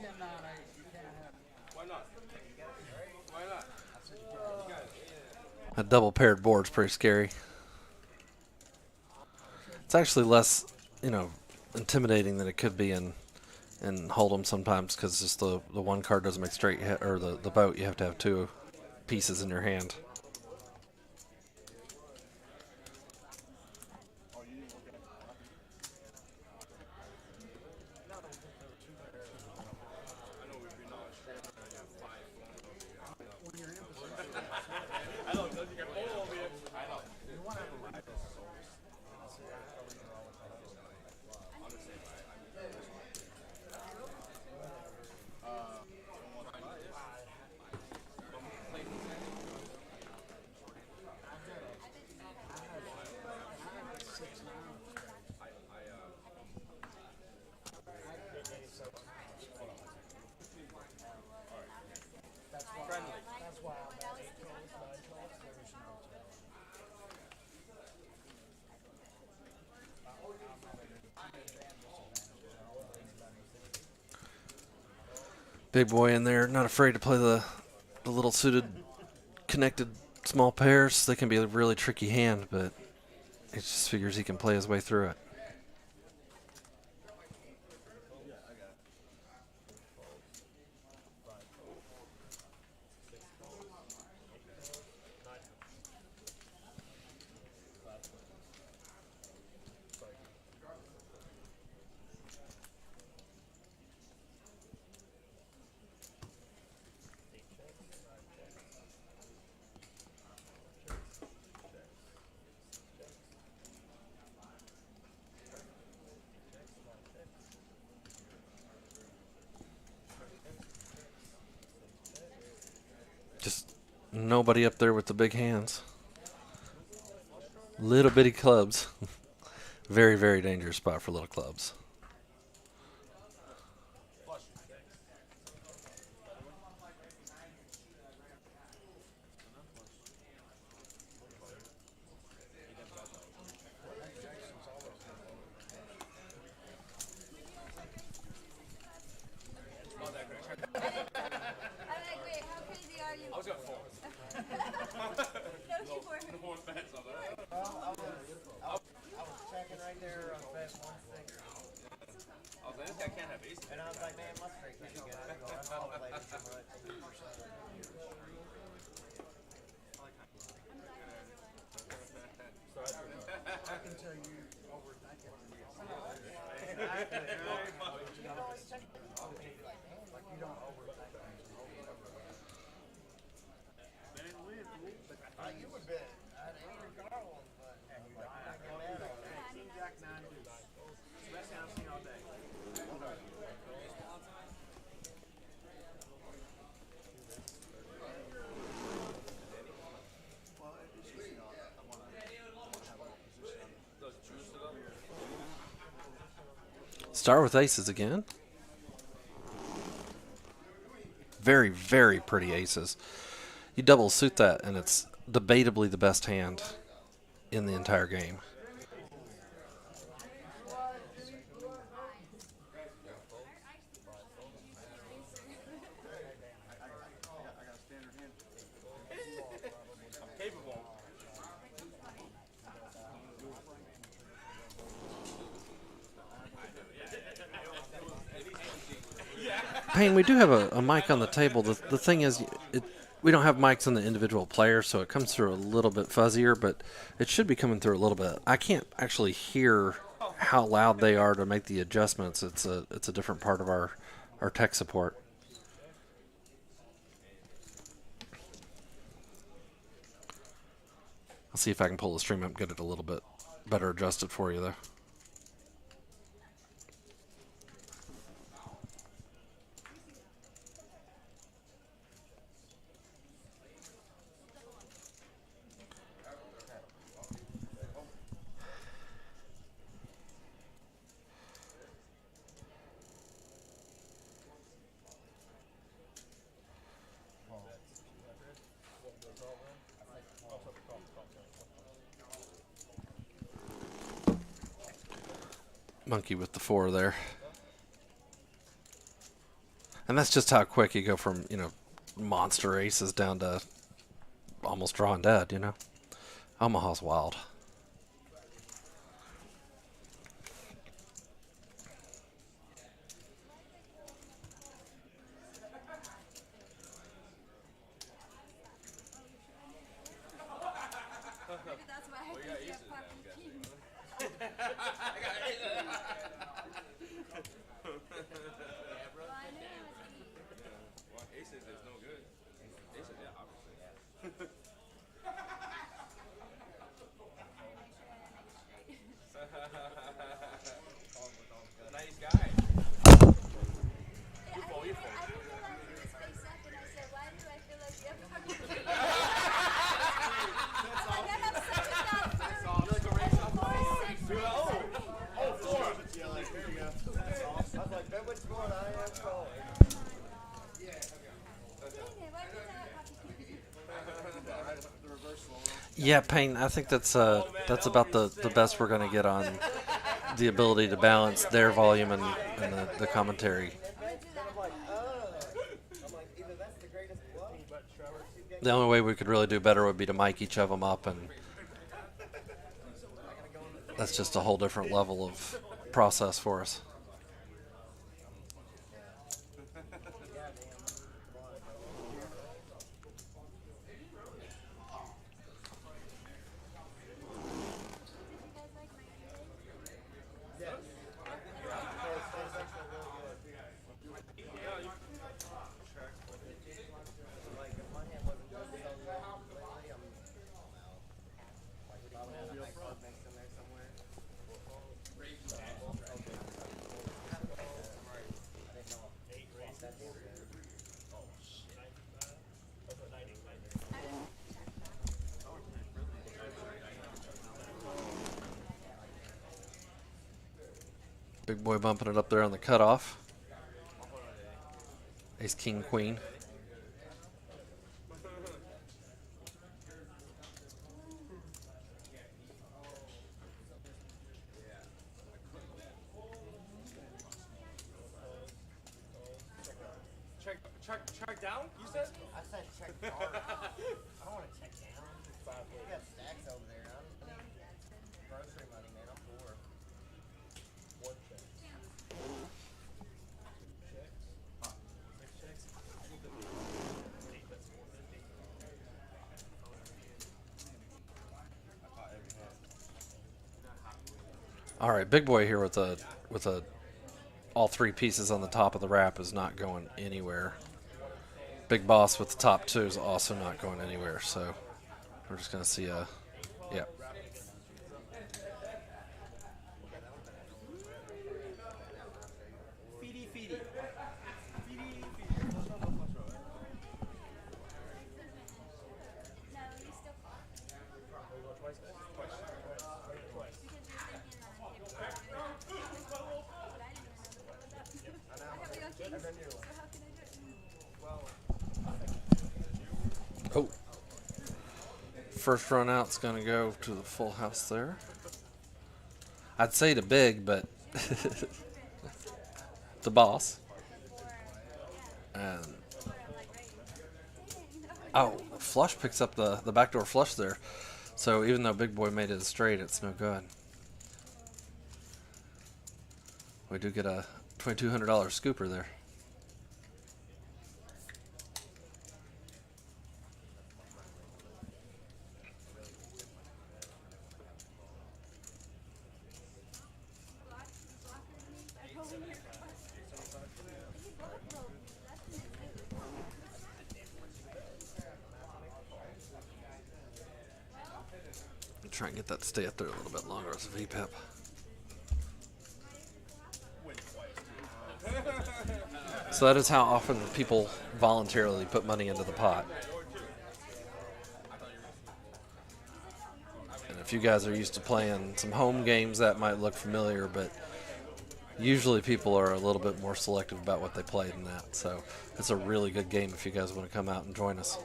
10, 9, 8. You can't have it. Why not? Why not? A double paired board's pretty scary. It's actually less, you know, intimidating than it could be in Hold'em sometimes, because just the one card doesn't make straight, or the boat, you have to have two pieces in your hand. Big boy in there, not afraid to play the little suited, connected small pairs. They can be a really tricky hand, but he just figures he can play his way through it. Just nobody up there with the big hands. Little bitty clubs. Very, very dangerous spot for little clubs. Star with aces again. Very, very pretty aces. You double suit that, and it's debatably the best hand in the entire game. Payne, we do have a mic on the table. The thing is, we don't have mics on the individual player, so it comes through a little bit fuzzier, but it should be coming through a little bit. I can't actually hear how loud they are to make the adjustments. It's a different part of our tech support. I'll see if I can pull the stream up, get it a little bit better adjusted for you there. Monkey with the 4 there. And that's just how quick you go from, you know, monster aces down to almost drawing dead, you know. Omaha's wild. Maybe that's why I think you have pocket kings. Well, I knew it was me. Well, aces is no good. Aces, yeah, obviously. Nice guy. I didn't realize he was face up, and I said, why do I feel like you have pocket kings? Like, I have such a bad feeling. Yeah, like, there you go. That's awesome. I was like, bet which one I am calling. Dang it, why did I have pocket kings? The reverse roll. Yeah, Payne, I think that's about the best we're going to get on the ability to balance their volume and the commentary. The only way we could really do better would be to mic each of them up, and that's just a whole different level of process for us. Big boy bumping it up there on the cutoff. Ace, king, queen. Check down, you said? I said check hard. I don't want to check down. You got stacks over there. I don't need grocery money, man. I'm poor. One check. Checks. 6 checks. Eight, that's 450. All right, big boy here with a all three pieces on the top of the wrap is not going anywhere. Big boss with the top two is also not going anywhere. So we're just gonna see a Feedy. No, you still fought. Twice. oh. First run out's gonna go to the full house there. I'd say to big, but the boss. And oh, flush picks up the backdoor flush there. So even though big boy made it straight, it's no good. We do get a $2,200 scooper there. Try and get that to stay up there a little bit longer as a VPIP. So that is how often people voluntarily put money into the pot. And if you guys are used to playing some home games, that might look familiar, but usually people are a little bit more selective about what they play than that. So it's a really good game if you guys want to come out and join us.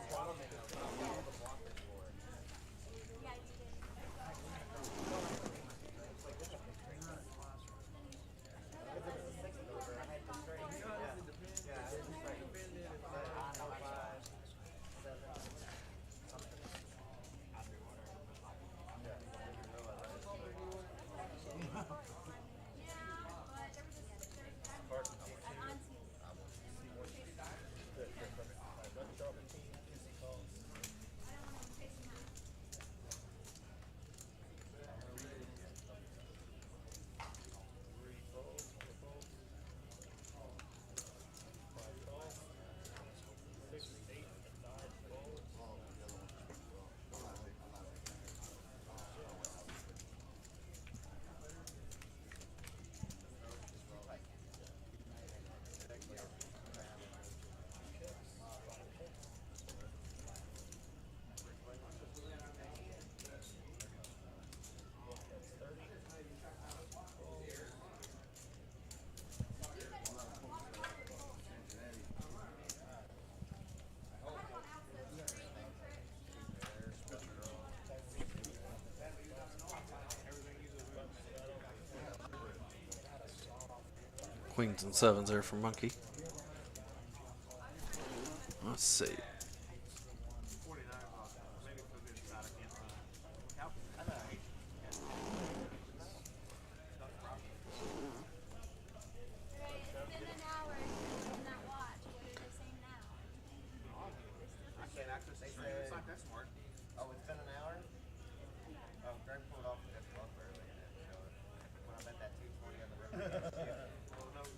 queens and sevens there for Monkey. Let's see. Oh, it's been an hour? Oh, Greg pulled off the bluff earlier. When I bet that 220 on the river.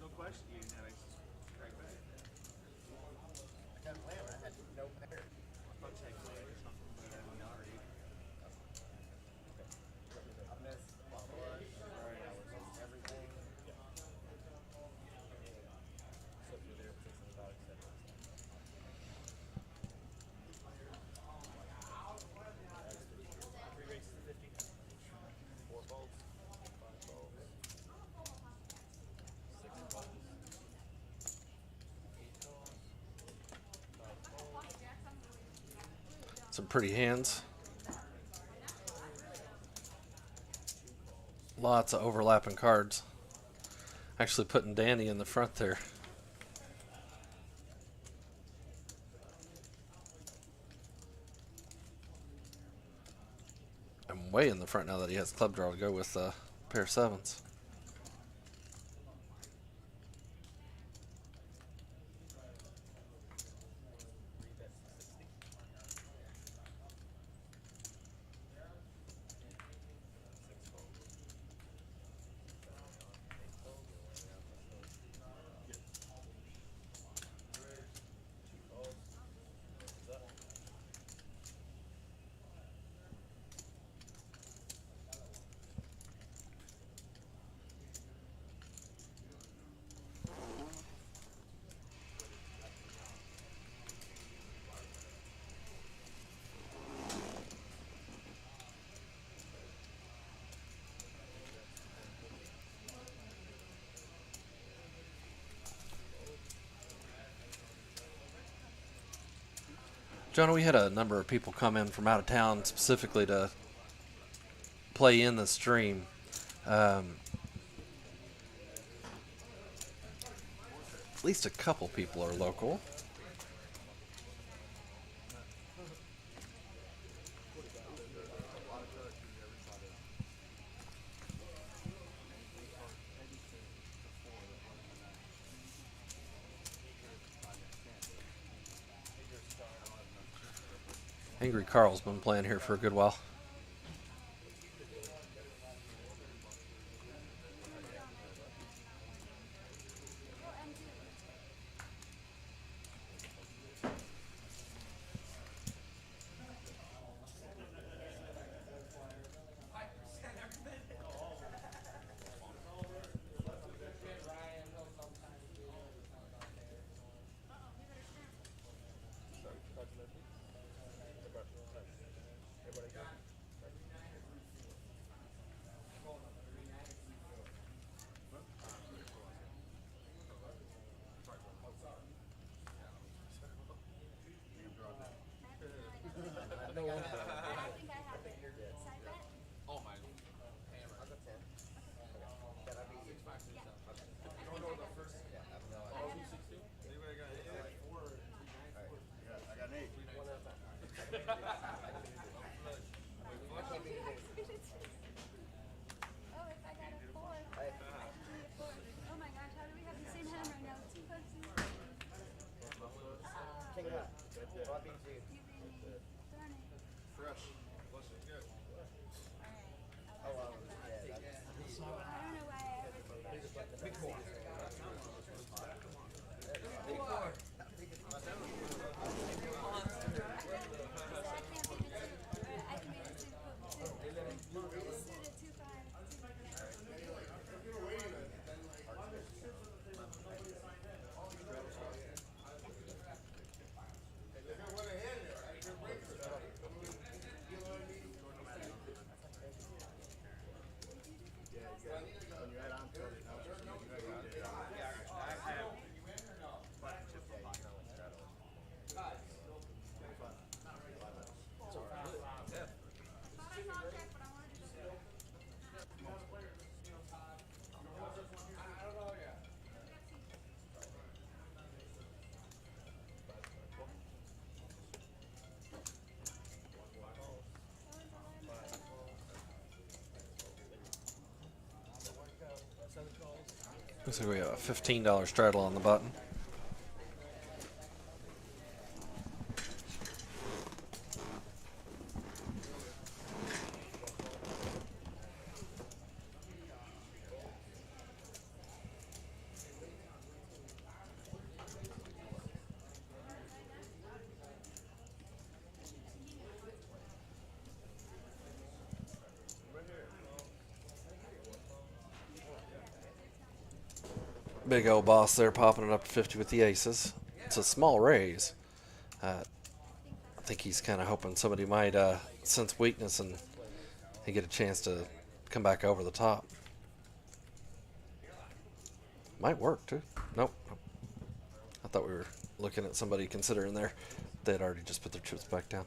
No question. You had a straight bet. I got a lamb. I had no pair. I thought you had cleared or something, but I didn't know. I missed my flush. I missed everything. Some pretty hands. Lots of overlapping cards. Actually putting Danny in the front there. I'm way in the front now that he has club draw to go with a pair of sevens. John, we had a number of people come in from out of town specifically to play in the stream. At least a couple people are local. Angry Carl's been playing here for a good while. Looks like we have a $15 straddle on the button. Big old boss there popping it up to 50 with the aces. It's a small raise. I think he's kind of hoping somebody might sense weakness and he get a chance to come back over the top. Might work too. Nope. I thought we were looking at somebody considering there. They'd already just put their chips back down.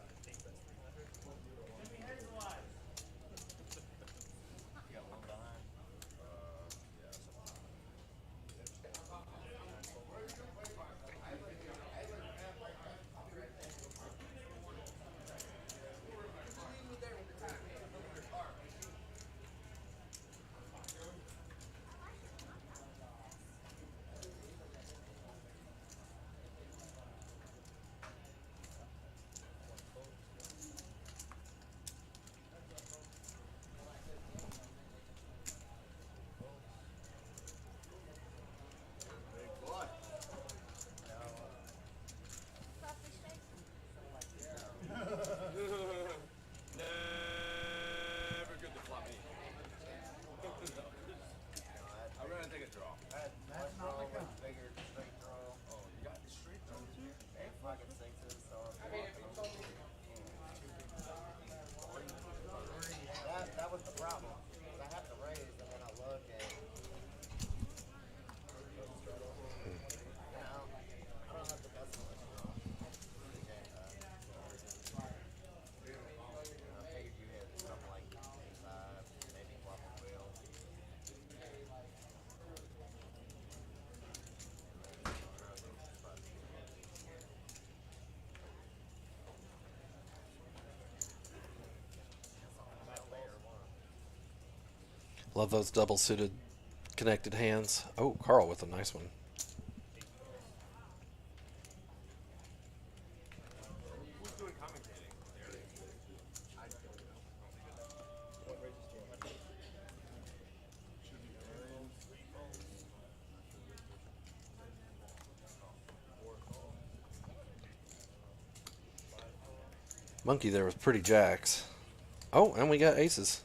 Never good to flop me. I'd rather take a draw. That's not like a bigger straight draw. Oh, you got the straight draw too? And pocket sixes, so that was the problem. I have to raise, and then I look and I don't have the best one. I figured you hit something like 5, maybe flop a wheel. Love those double suited connected hands. Oh, Carl with a nice one. Who's doing commentating? I don't know. Monkey there with pretty jacks. Oh, and we got aces.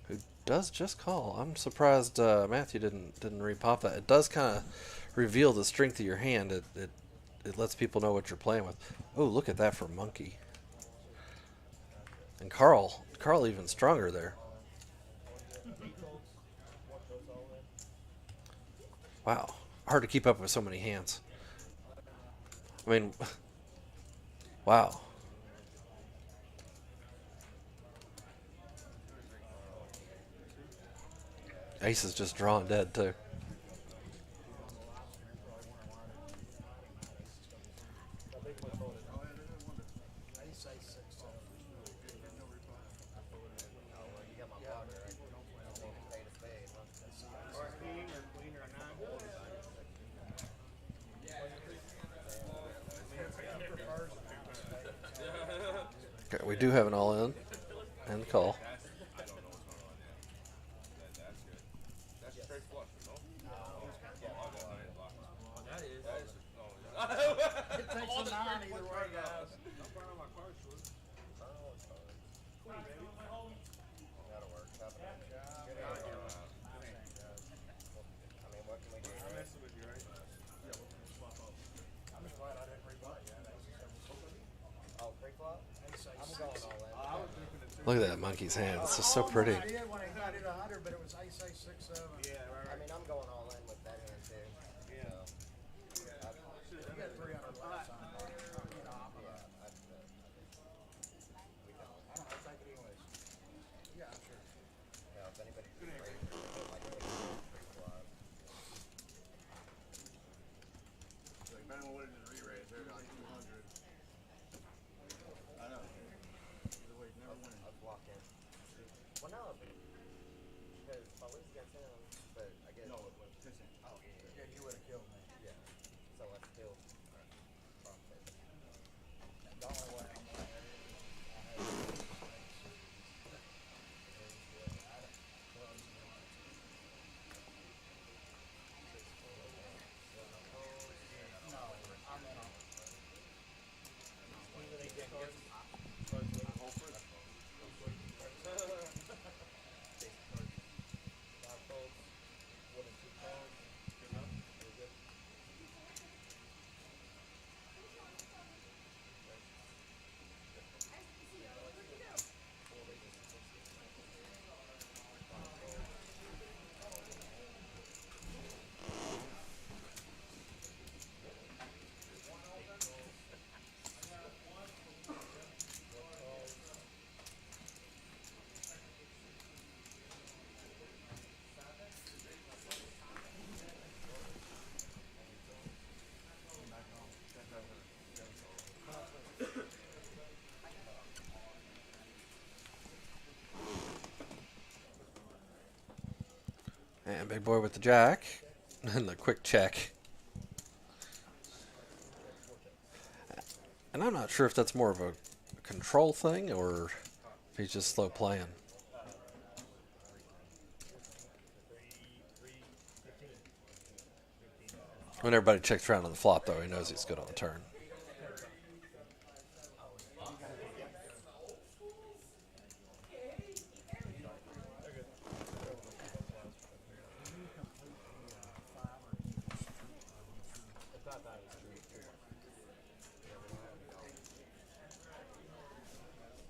Who does just call? I'm surprised Matthew didn't repop that. It does kind of reveal the strength of your hand. It lets people know what you're playing with. Oh, look at that for Monkey. And Carl even stronger there. Wow, hard to keep up with so many hands. I mean, wow. Ace is just drawn dead too. Okay, we do have an all-in and the call. I don't know what's going on there. That's good. That's straight flush, no? Oh, that is. It takes a 9 either way, guys. I'm burning my card short. That'll work. I mean, what can we do? I'm messing with you, right? Yeah, we're gonna swap out. I'm just glad I didn't rebuy yet. Oh, pre-flop? I'm going all in. I was thinking the two. Look at that monkey's hand. It's just so pretty. I did when he got it 100, but it was ace, 6, 7. Yeah, I mean, I'm going all in with that hand too. Yeah. You got 300 last time. You know, I'm Yeah, I don't know, take it anyways. Yeah, I'm sure. if anybody can raise, like pre-flop. Like, man, what did it re-raise? They're like 200. I know. Either way, never win. Let's walk in. Well, no. If I lose against him, but I guess. No, it was pissing. Oh, yeah. Yeah, you would have killed me. Yeah. So I still. Profit. The only way I'm going to no, I'm in on And big boy with the jack. And the quick check. And I'm not sure if that's more of a control thing or if he's just slow playing. When everybody checks around on the flop, though, he knows he's good on the turn.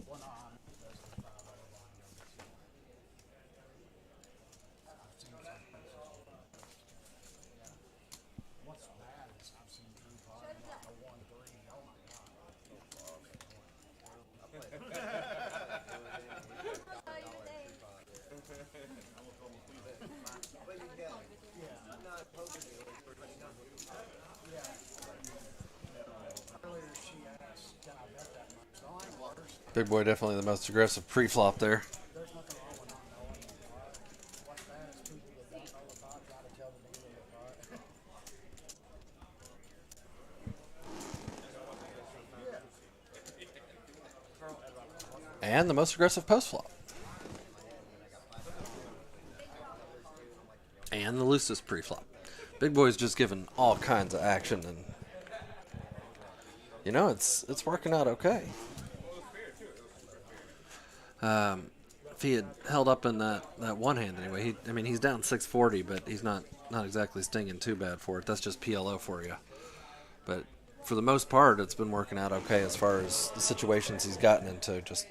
one on. That's the 5 out of line number 2. I've seen some places. Yeah. What's bad is I've seen 3 pot like a 1-3. Oh my god. But you get it. Yeah. I'm not poking you. Yeah. Earlier she asked, can I bet that much? So I'm worse. Big boy definitely the most aggressive pre-flop there. There's nothing wrong with not knowing the pot. What's bad is people that don't know the pot try to tell the dealer the pot. And the most aggressive post-flop. And the loosest pre-flop. Big boy's just given all kinds of action, and you know it's working out okay. If he had held up in that one hand anyway, he's down 640, but he's not exactly stinging too bad for it. That's just PLO for you. But for the most part, it's been working out okay as far as the situations he's gotten into. Just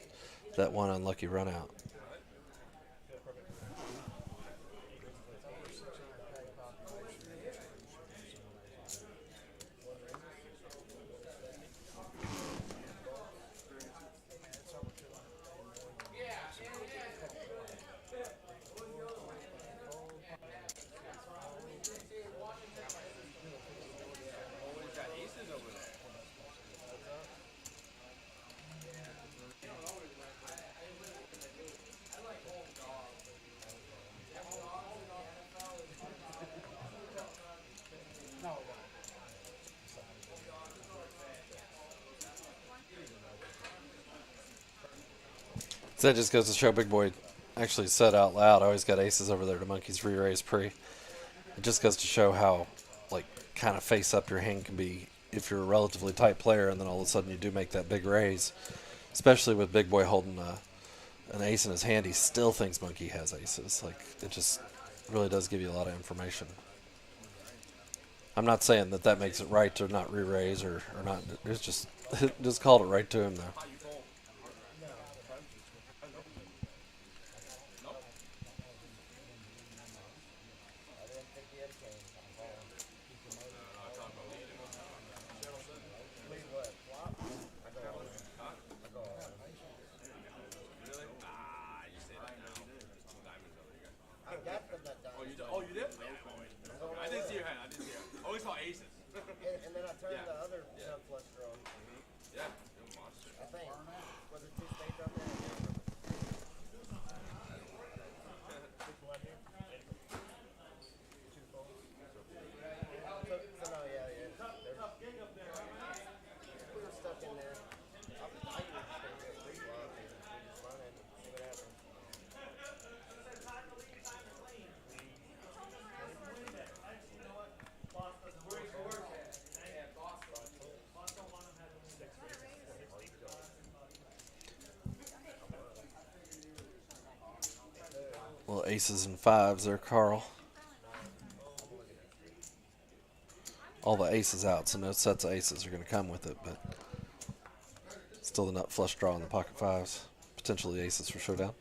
that one unlucky run out. So that just goes to show big boy actually said out loud, I always got aces over there to monkeys re-raise pre. It just goes to show how kind of face up your hand can be if you're a relatively tight player and then all of a sudden you do make that big raise. Especially with big boy holding an ace in his hand, he still thinks monkey has aces. It just really does give you a lot of information. I'm not saying that makes it right to not re-raise or not. It's just called it right to him though. Oh, you did? I didn't see your hand. I didn't see your hand. I only saw aces. And then I turned the other flush draw. Yeah, you're a monster. I think. Well, aces and fives there, Carl. All the aces out, so no sets of aces are going to come with it, but still the nut flush draw in the pocket fives. Potentially aces for showdown.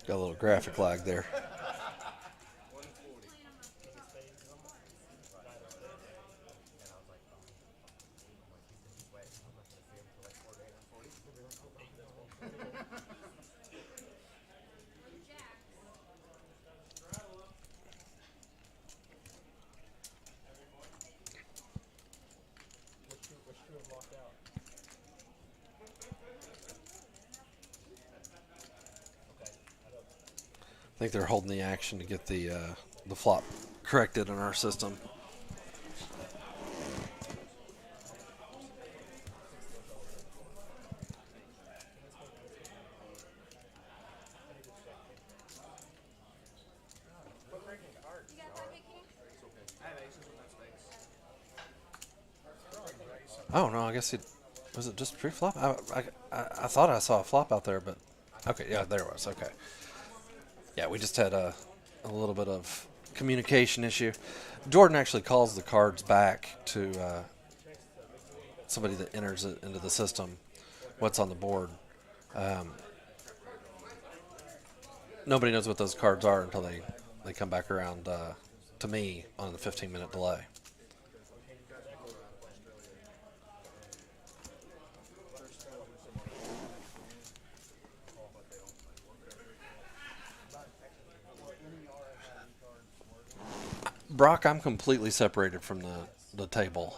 Got a little graphic lag there. I think they're holding the action to get the flop corrected in our system. Oh no, I guess it was it just pre-flop. I thought I saw a flop out there, but okay, yeah, there it was. Okay, yeah, we just had a little bit of communication issue. Jordan actually calls the cards back to somebody that enters it into the system. What's on the board? Nobody knows what those cards are until they come back around to me on the 15-minute delay. Brock, I'm completely separated from the table.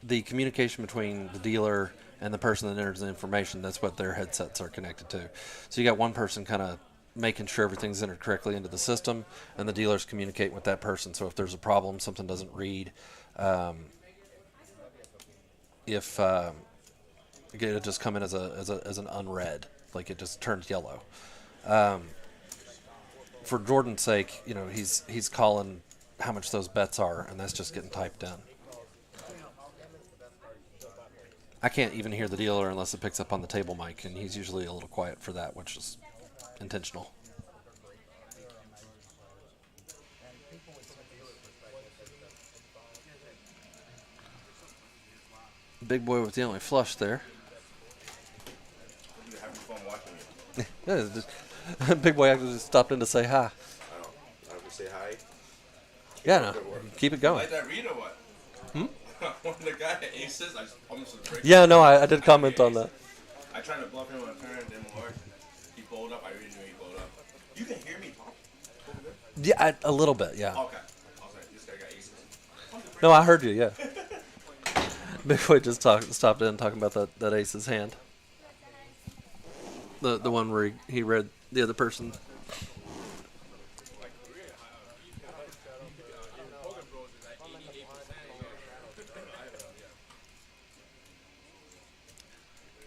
The communication between the dealer and the person that enters the information, that's what their headsets are connected to. So you got one person kind of making sure everything's entered correctly into the system, and the dealers communicate with that person. So if there's a problem, something doesn't read, if it'll just come in as an unread, like it just turns yellow. For Jordan's sake, you know, he's calling how much those bets are, and that's just getting typed in. I can't even hear the dealer unless it picks up on the table mic, and he's usually a little quiet for that, which is intentional. Big boy with the only flush there. Having fun watching it. Yeah, Big boy actually just stopped in to say hi. I don't say hi. Yeah, no, keep it going. Like that read or what? When the guy had aces, I just almost break. Yeah, no, I did comment on that. I tried to bluff him on a turn, didn't work. He folded up. I really knew he folded up. You can hear me talk. Yeah, a little bit, yeah. Okay. I was like, this guy got aces. No, I heard you, yeah. Big boy just stopped in talking about that ace's hand. The one where he read the other person.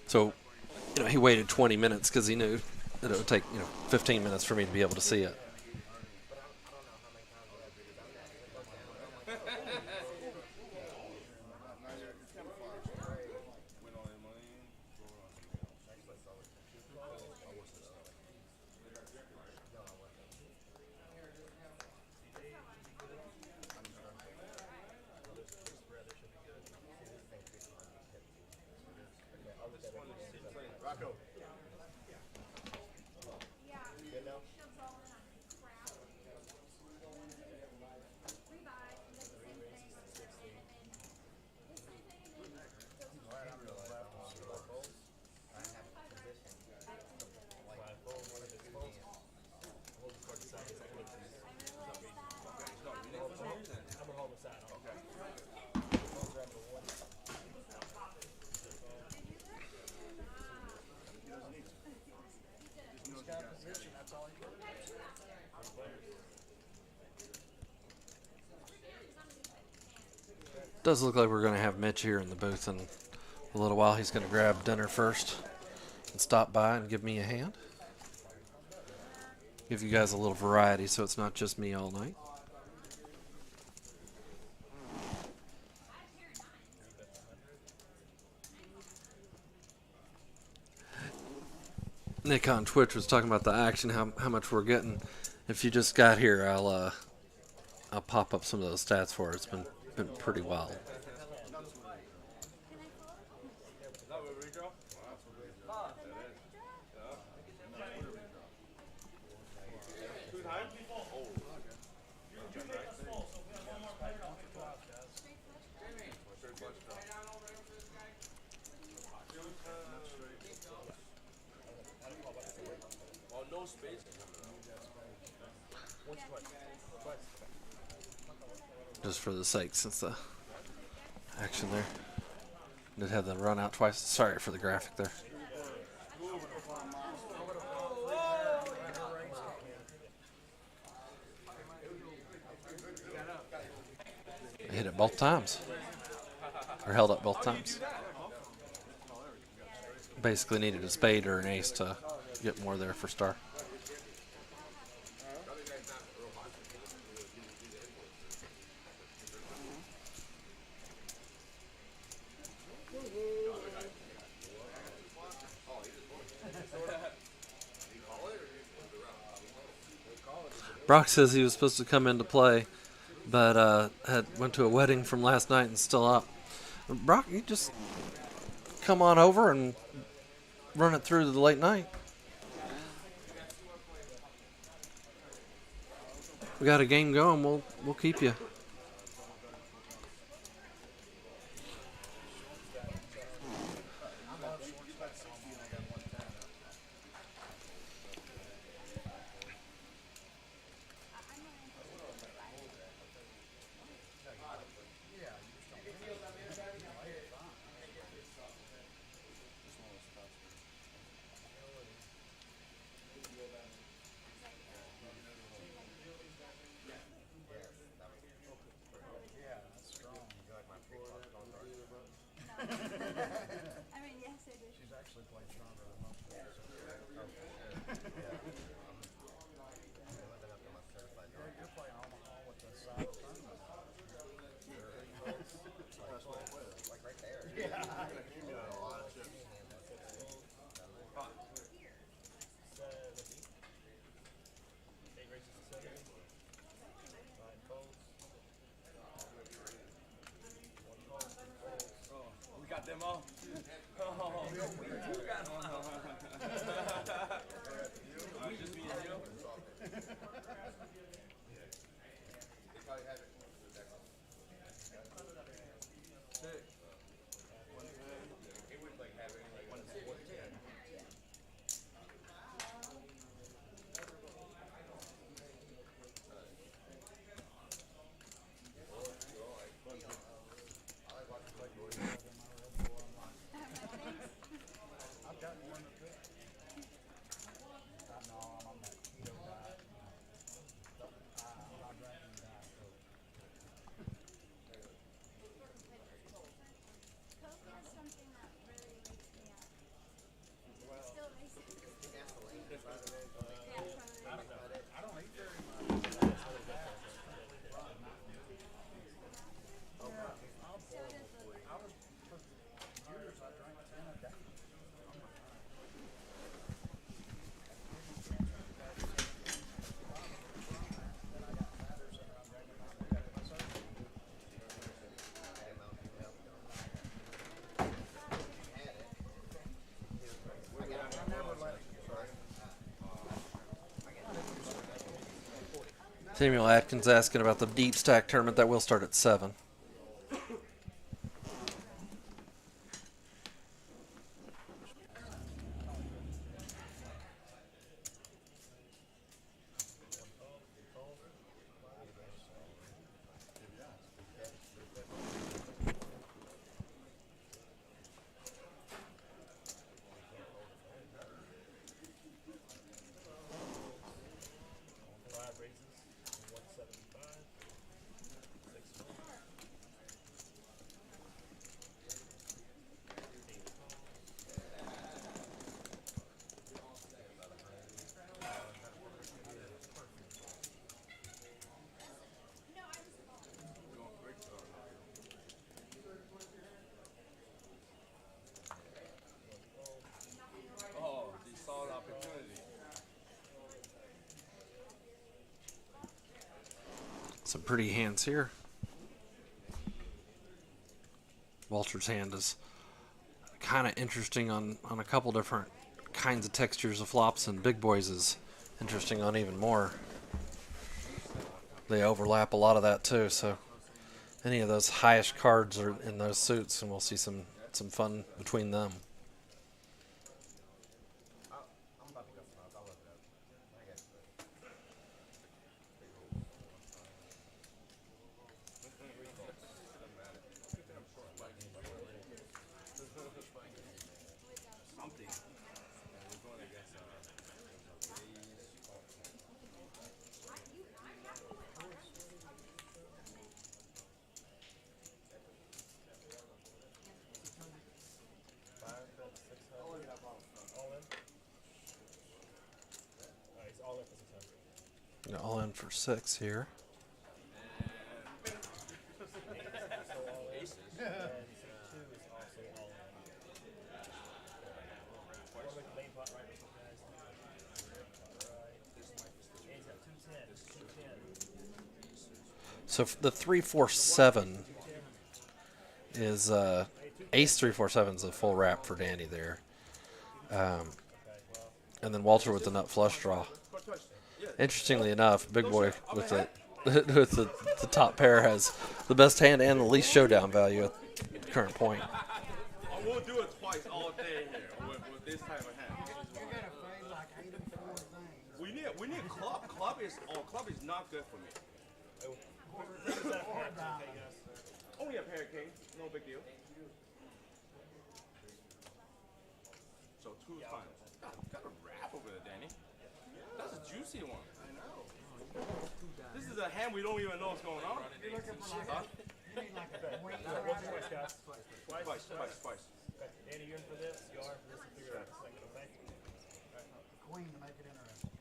So, you know, he waited 20 minutes because he knew that it would take, 15 minutes for me to be able to see it. Does look like we're going to have Mitch here in the booth in a little while. He's going to grab dinner first and stop by and give me a hand. Give you guys a little variety so it's not just me all night. Nick on Twitch was talking about the action, how much we're getting. If you just got here, I'll pop up some of those stats for it. It's been pretty wild. Just for the sake, since the action there did have them run out twice. Sorry for the graphic there. They hit it both times, or held up both times. Basically needed a spade or an ace to get more there for Star. Brock says he was supposed to come into play, but went to a wedding from last night and still up. Brock, you just come on over and run it through the late night. We got a game going. We'll keep you. I mean, yes, I do. She's actually played stronger than most of us. You're playing Omaha with the side tournament. Like right there. We got them all. Oh, we got them all. Just me and you. I've got one to pick. No, I'm on that keto diet. I'm not drinking diet Coke. Coke is something that really wakes me up. Still makes it. Yeah, totally. I don't eat very much. I was for years I drank 10 a day. Samuel Atkins asking about the deep stack tournament that will start at 7. Some pretty hands here. Walter's hand is kind of interesting on a couple different kinds of textures of flops, and Big Boy's is interesting on even more. They overlap a lot of that too, so any of those highest cards are in those suits, and we'll see some fun between them. All in for 6 here. So the 3-4-7 is Ace 3-4-7 is a full wrap for Danny there, and then Walter with the nut flush draw. Interestingly enough, Big Boy with the with the top pair has the best hand and the least showdown value at the current point. I will do it twice all day here with this type of hand. You're gonna fade like 84 things. We need club. Club is not good for me. Only a pair of kings, no big deal. So 2 times. Got a wrap over there, Danny. That's a juicy one. I know. This is a hand we don't even know what's going on. You're looking for like you need like a queen. Twice. Danny, you're in for this. You are for this. And figure it out in a second, okay? Queen to make it interesting.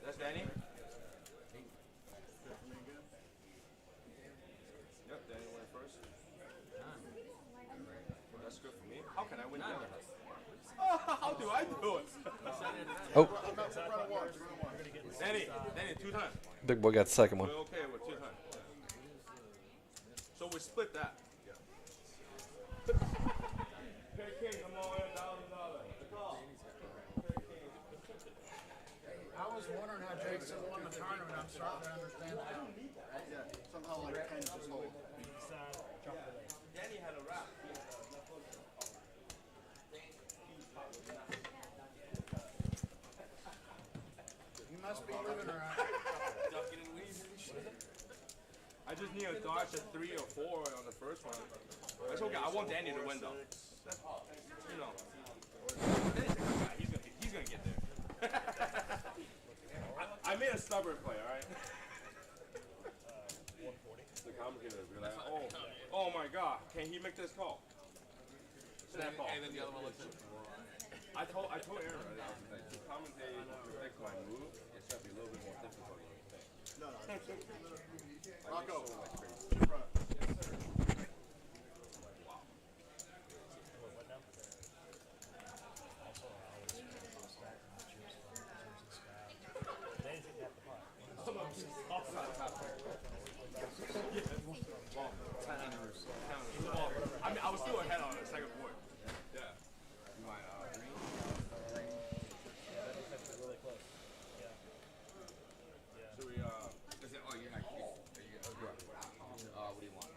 That's Danny. Yep, Danny went first. That's good for me. How can I win the other hand? Oh, how do I do it? Oh, Danny, 2 times. Big Boy got the second one. We're okay with 2 times. So we split that. Pair of kings, I'm all in $1,000. I was wondering how Jason won the tournament. I'm starting to understand now. Yeah, somehow like 10 just hold. Danny had a wrap. You must be living around. I just need a dodge at 3 or 4 on the first one. That's okay. I want Danny to win though. That's, you know. He's gonna get there. I made a stubborn play, all right. The commentator will be like, oh my God, can he make this call? Snap ball. And then the other one looks at I told Aaron right, to commentate predict my move. It's gonna be a little bit more difficult than you think. No. Rocco. I mean, I was still ahead on the second board. Yeah. You might agree? Really close. Yeah. So we, is it, oh, you're not kidding. What do you want?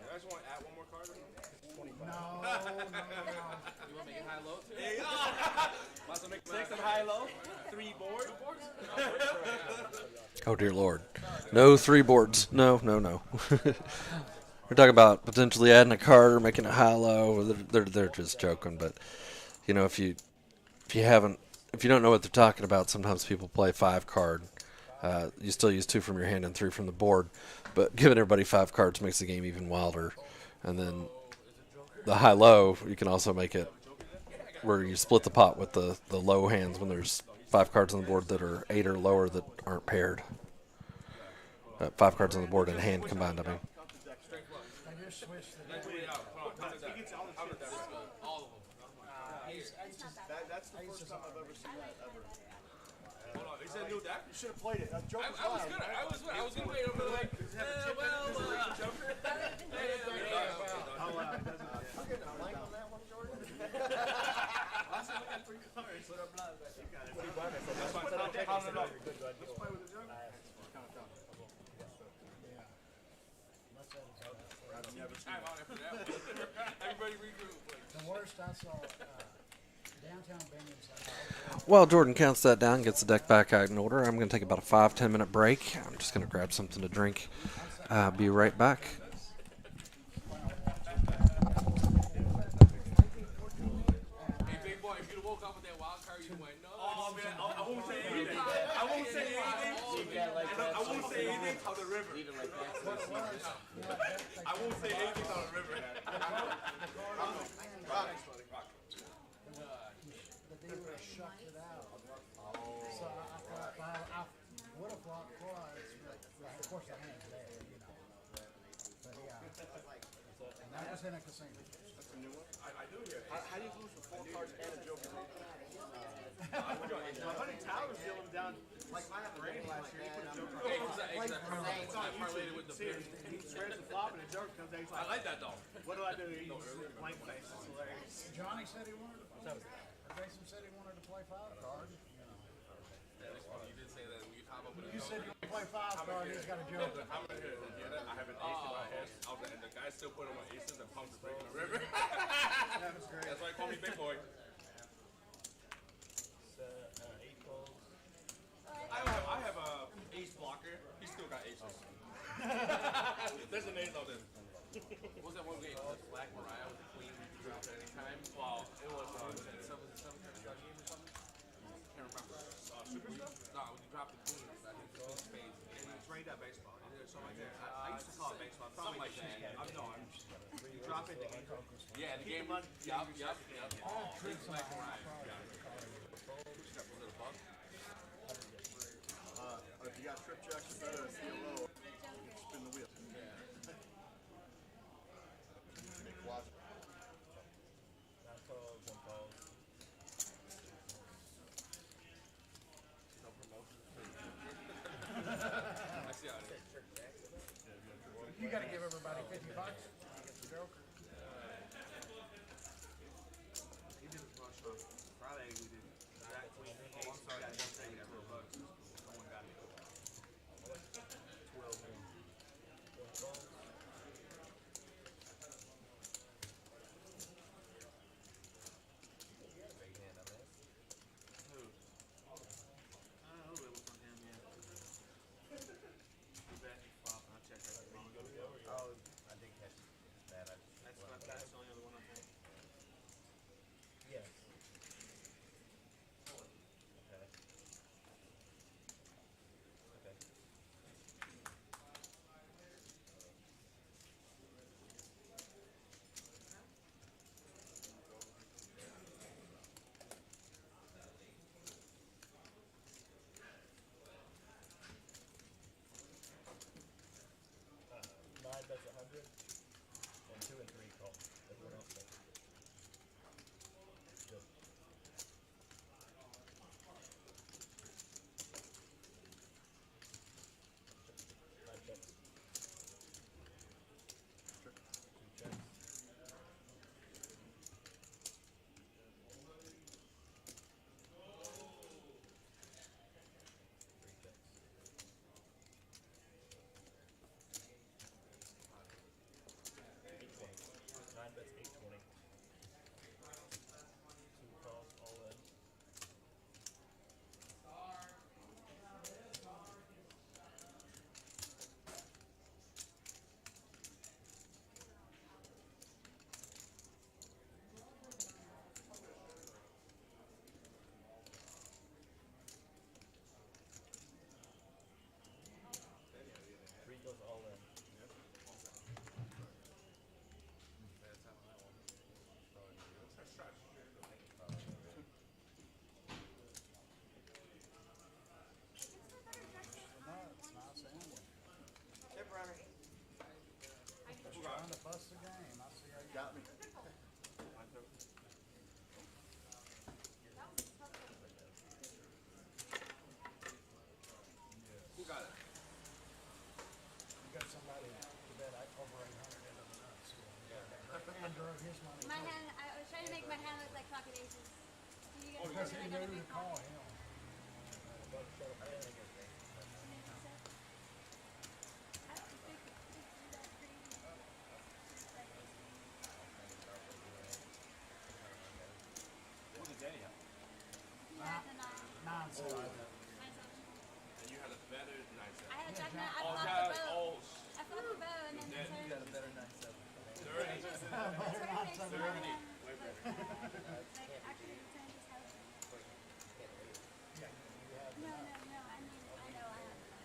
I just want to add one more card. No. You want to make it high-low too? Yeah. Want to make 6 and high-low? 3 boards? Oh dear Lord, no 3 boards. No. We're talking about potentially adding a card or making it high-low. They're just joking, but you know if you don't know what they're talking about, sometimes people play 5 card. You still use 2 from your hand and 3 from the board, but giving everybody 5 cards makes the game even wilder. And then the high-low, you can also make it where you split the pot with the low hands when there's 5 cards on the board that are 8 or lower that aren't paired. 5 cards on the board and hand combined, I mean. just switched the Let's wait it out. Come on, how did that? He gets all the How did that chips. happen? All of them. That's the first time I've ever seen that ever. Hold on, is that new deck? You should have played it. That joke I was was live. gonna. I was gonna wait over like. I'm getting a blank on that one, Jordan. That's why I said I'll count it up. Let's play with the joke. Time out after that one. Everybody regroup. The worst I saw, downtown Binghamton. While Jordan counts that down, gets the deck back out in order, I'm going to take about a 5-10 minute break. I'm just going to grab something to drink. Be right back. Hey, big boy, if you woke up with that wild card, you went no. Oh man, I won't say anything. I won't say anything. I won't say anything on the river. I won't say anything on the river. The dealer shucked it out. So I thought I would have blocked quads, but of course the hand's there, you know. But yeah, and that was in a casino. That's a new one. I do hear it. How do you lose with 4 cards and a joker? My buddy Tyler's dealing down. Like I had the rain last year. He put a joker. Hey, I parlayed it with the See it. beer. He swears the flop and a joker comes out. He's I like, like that though. what do I do? He's blank face. It's hilarious. Johnny said he wanted to play. Jason said he wanted to play 5 card. You know. You did say that when you pop up with You said you want to play 5 card. He's got a joker. I'm gonna get it. I have an ace in my hand. I was like, and the guy still put on my aces and pumps the break in the river. That's why he called me big boy. I have a ace blocker. He still got aces. There's an ace out there. What was that one game? Black Mariah with the queen dropped at any time? Well, it was Some kind of card game or something? Can't remember. super stuff. No, when you drop the queen, I think the queen spades. And you trade that baseball. Is there something like that? I used to call it baseball. Something like that. You drop it, the game. Yeah, the game. Yup. Oh, it's Black Mariah. If you got trip checks, you better PLO. Spin the wheel. Make watch. I see how it is. You got to give everybody $50 to get the joker. He did it much on Friday. We did that queen. Oh, I'm sorry. I didn't say that real bucks. No one got it. 12 more. My hand, I was trying to make my hand look like pocket aces. So you guys Because know he that I got a knew big to call pocket. him. I don't think it's that crazy. Like ace king. What did Danny have? He had the 9. 9-7. 9-7. And you had a better 9-7. I had a jack 9. I Oh, flopped God. the boat. Oh, I flopped the boat and then the turn. You got a better 9-7. dirty. The turn makes the other one look like actually the turn just helps me. No. I mean, I know I have the 9.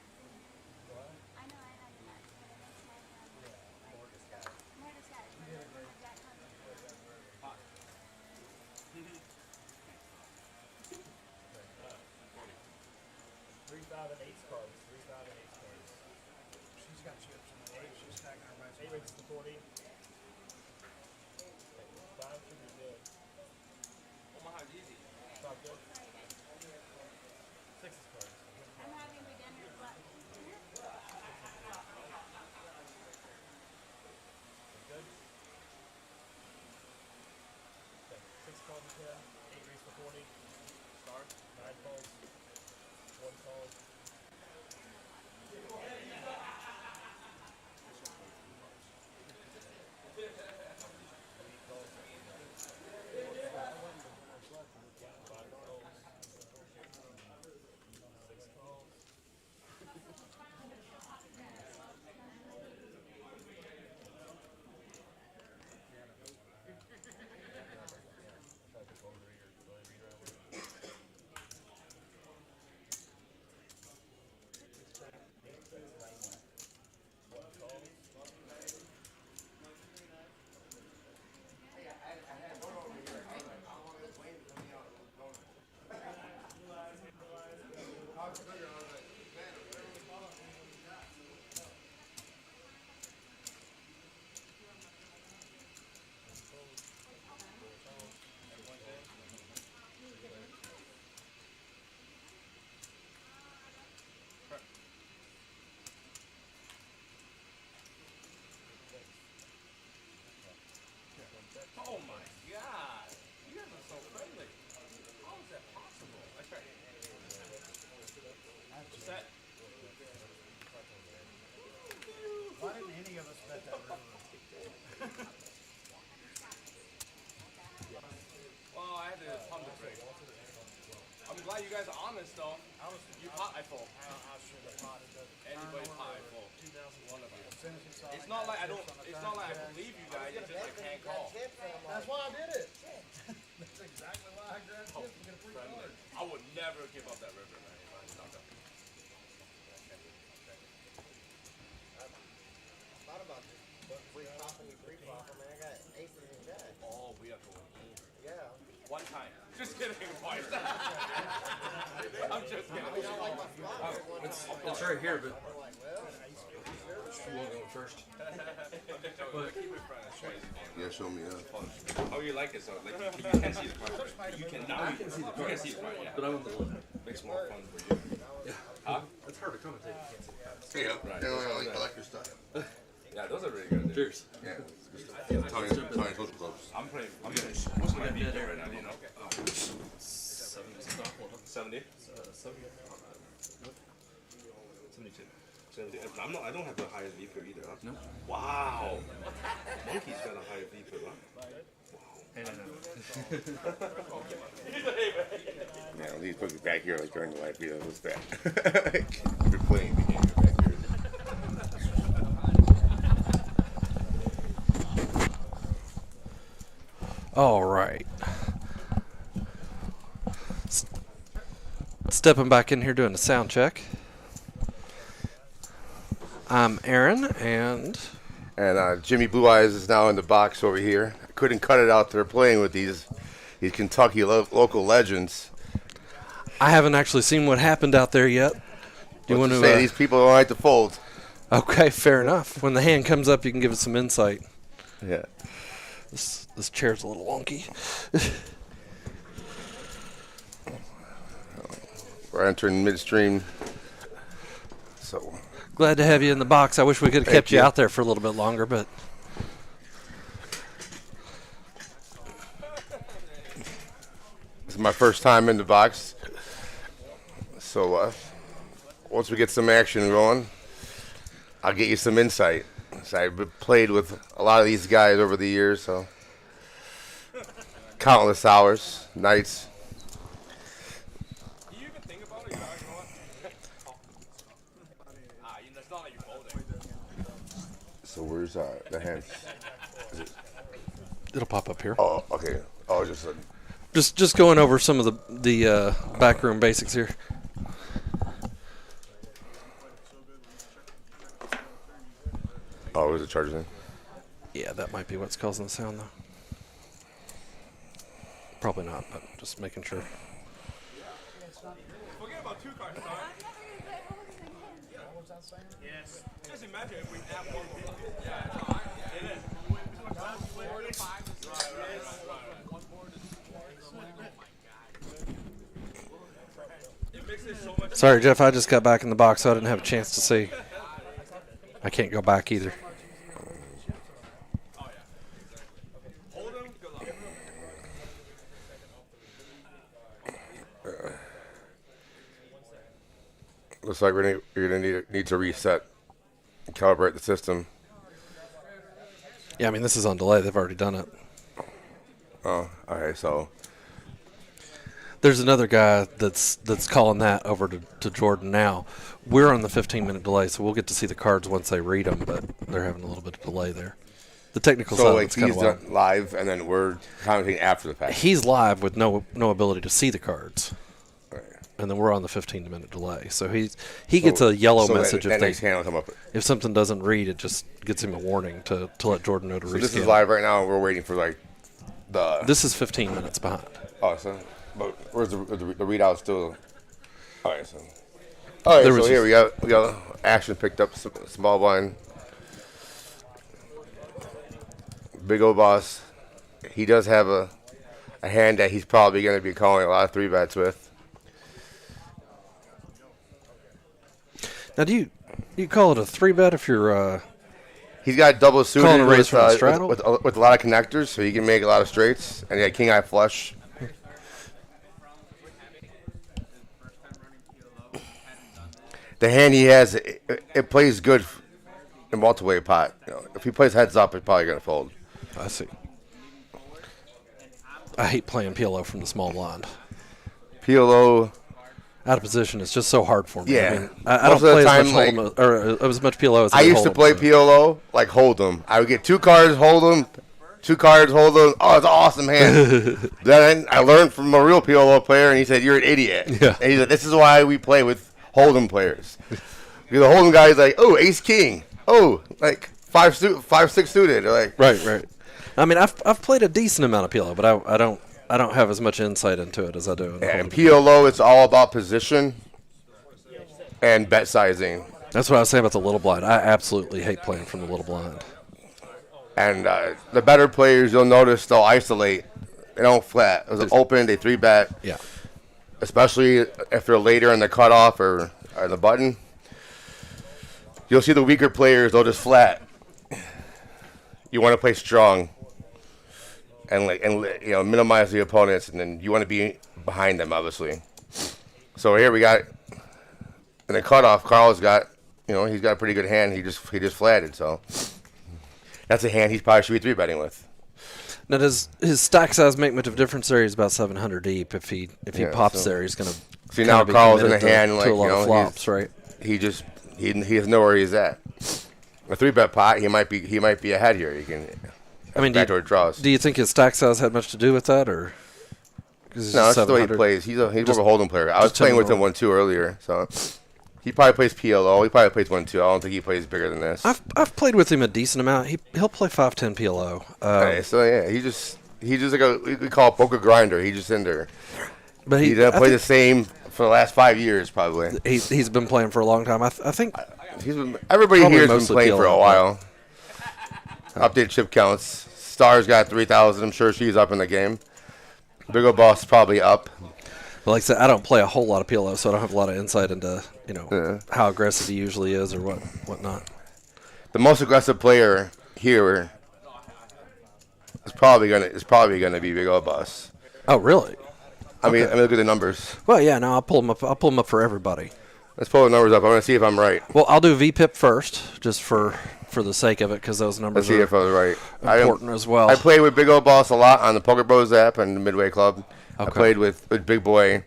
I know I have the 9, but it makes my hand look like more disguised. More disguised. When my jack comes in. 3, 5, and 8 cards. 3, 5, and 8 cards. She's got chips in the way. She's stacking her best. 8 rates to 40. 5 should be good. Omaha's easy. 5 good. Sorry, guys. 6 is cards. I'm having beginner's luck. Good. Okay. 6 calls to 10. 8 rates to 40. Star. 9 calls. 1 calls. Oh my God! You guys are so friendly. How is that possible? I tried. Set. Why didn't any of us bet that river? Well, I had to pump the brake. I'm glad you guys are honest though. You pot I fold. How should the pot it doesn't Anybody turn pot I over fold. One of you. as soon as he saw It's the not guy like I chips don't. on the It's turn not like I check. believe you guys. It's just I can't call. That's why I did it. That's exactly why I grabbed chips to get a free Friendly. card. I would never give up that river, man. Not that. Thought about this. But free popping, you free popping, man. I got aces and jacks. Oh, we have to win. Yeah. One time. Just kidding, twice. I'm just kidding. I don't like my flop. It's right here, but I'm like, well, you won't go first. Yeah, show me. Oh, you like it so like you can't see the card. You can now. You can see the card. Yeah. But I'm in the limit. Makes more fun for you. Huh? It's hard to commentate. You can't see the card. Hey, I like your style. Yeah, those are really good. Cheers. Yeah, it's good stuff. Tony's social clubs. I'm playing. What's my VP right now? Do you know? 70. 72. 70. I don't have the highest VP either. Huh? No. Wow. Monkey's got a higher VP, huh? Man, he's put me back here like during the life. Yeah, what's that? You're playing the game back here. All right. Stepping back in here doing a sound check. I'm Aaron, and Jimmy Blue Eyes is now in the box over here. I couldn't cut it out. They're playing with these Kentucky local legends. I haven't actually seen what happened out there yet. Do you want to say these people don't like to fold? Okay, fair enough. When the hand comes up, you can give us some insight. Yeah. This chair's a little wonky. We're entering midstream. So Glad to have you in the box. I wish we could have kept you out there for a little bit longer, but my first time in the box. So once we get some action going, I'll get you some insight. So I've played with a lot of these guys over the years, so countless hours, nights. Do you even think about it? That's not like you're folding. So where's the hands? It'll pop up here. Oh, okay. Oh, Just going over some of the backroom basics here. Oh, where's the charger then? Yeah, that might be what's causing the sound, though. Probably not, but just making sure. Forget about 2 cards, Star. Yes. Just imagine if we add 1 more. Yeah, no, it is. 4 to 5 is one board is it makes it so much. Sorry, Jeff, I just got back in the box, so I didn't have a chance to see. I can't go back either. Looks like you're gonna need to reset, and calibrate the system. Yeah, I mean this is on delay. They've already done it. Oh, okay. So there's another guy that's calling that over to Jordan now. We're on the 15-minute delay, so we'll get to see the cards once they read them, but they're having a little bit of delay there. The technical side like is kind of he's done live, and then we're commenting after the fact. He's live with no ability to see the cards. Right. And then we're on the 15-minute delay, so he gets a yellow message that next hand will come up. If something doesn't read. It just gets him a warning to let Jordan know to rescan. This is live right now. We're waiting for like the. This is 15 minutes behind. Oh, so but where's the readout still? All right, so. All right, so here we got action picked up, small blind. Big old boss. He does have a hand that he's probably going to be calling a lot of 3-bets with. Now, do you call it a 3-bet if you're? He's got double suited calling a raise from the with straddle? with a lot of connectors, so he can make a lot of straights, and he got king eye flush. The hand he has, it plays good in multi-way pot. You know, if he plays heads up, it's probably going to fold. I see. I hate playing PLO from the small blind. PLO out of position is just so hard for me. Yeah, I mean, I don't play as much PLO as I used to play PLO like Hold'em. I would get 2 cards, Hold'em, 2 cards, Hold'em. Oh, it's an awesome hand. Then I learned from a real PLO player, and he said, "You're an idiot." Yeah. And he said, "This is why we play with Hold'em players." The Hold'em guy is like, "Oh, ace king. Oh, like 5-6 suited." Or like right. I mean, I've played a decent amount of PLO, but I don't have as much insight into it as I do. And PLO, it's all about position and bet sizing. That's what I was saying about the little blind. I absolutely hate playing from the little blind. And the better players, you'll notice they'll isolate. They don't flat. It's open, they 3-bet. Yeah. Especially if they're later in the cutoff or the button. You'll see the weaker players, they'll just flat. You want to play strong and minimize the opponents, and then you want to be behind them, obviously. So here we got in the cutoff. Carl's got, he's got a pretty good hand. He just flatted, so that's a hand he probably should be 3-betting with. Now, does his stack size make much of a difference there? He's about 700 deep. If he pops there, he's gonna. See, now Carl's in a hand to a lot of flops, right? He doesn't know where he's at. A 3-bet pot, he might be ahead here. He can. I mean, do you think his stack size had much to do with that, or? No, that's the way he plays. He's more of a Hold'em player. I was playing with him 1-2 earlier, so he probably plays PLO. He probably plays 1-2. I don't think he plays bigger than this. I've played with him a decent amount. He'll play 5-10 PLO. Okay, so yeah, he's just like we call a poker grinder. He's just in there. But he doesn't play the same for the last 5 years, probably. He's been playing for a long time. I think everybody here has been playing for a while. Update chip counts. Star's got 3,000. I'm sure she's up in the game. Big ol' boss is probably up. Well, like I said, I don't play a whole lot of PLO, so I don't have a lot of insight into how aggressive he usually is or whatnot. The most aggressive player here is probably gonna be Big ol' boss. Oh, really? I mean, look at the numbers. Well, yeah, no, I'll pull them up. I'll pull them up for everybody. Let's pull the numbers up. I want to see if I'm right. Well, I'll do VPIP first, just for the sake of it, because those numbers Let's see if I was right. important as well. I played with Big O Boss a lot on the Poker Bros app and the Midway Club. Okay. I played with Big Boy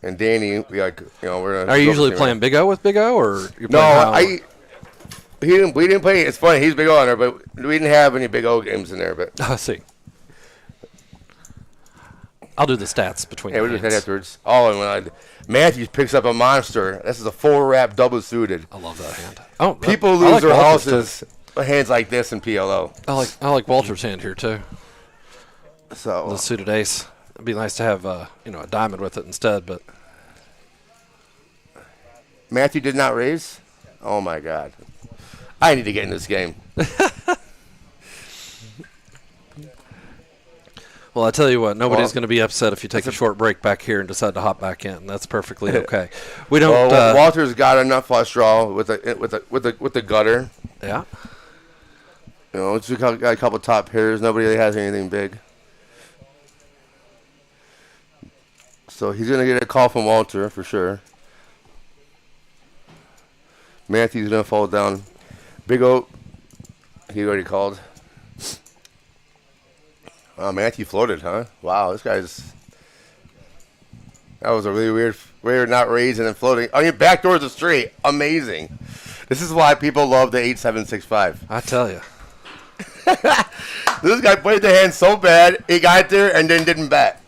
and Danny. Are you usually playing Big O with Big O, or you're no? playing We didn't play. It's funny. He's Big O on there, but we didn't have any Big O games in there. But I see. I'll do the stats between. Yeah, we'll do that afterwards. Oh, and when Matthews picks up a monster. This is a 4-wrap double suited. I love that hand. Oh, people lose like their Walter's houses with hands like this in PLO. I like Walter's hand here too. So the suited ace. It'd be nice to have a diamond with it instead, but Matthew did not raise. Oh my God, I need to get in this game. Well, I tell you what, nobody's going to be upset if you take a short break back here and decide to hop back in. That's perfectly okay. We don't. Walter's got enough flush draw with the gutter. Yeah. It's got a couple top pairs. Nobody really has anything big. So he's gonna get a call from Walter for sure. Matthew's gonna fall down. Big O. He already called. Oh, Matthew floated, huh? Wow, this guy's... That was a really weird not raising and floating. Oh, your backdoor is a straight. Amazing. This is why people love the 8-7-6-5. I tell you. This guy played the hand so bad, he got there and then didn't bet.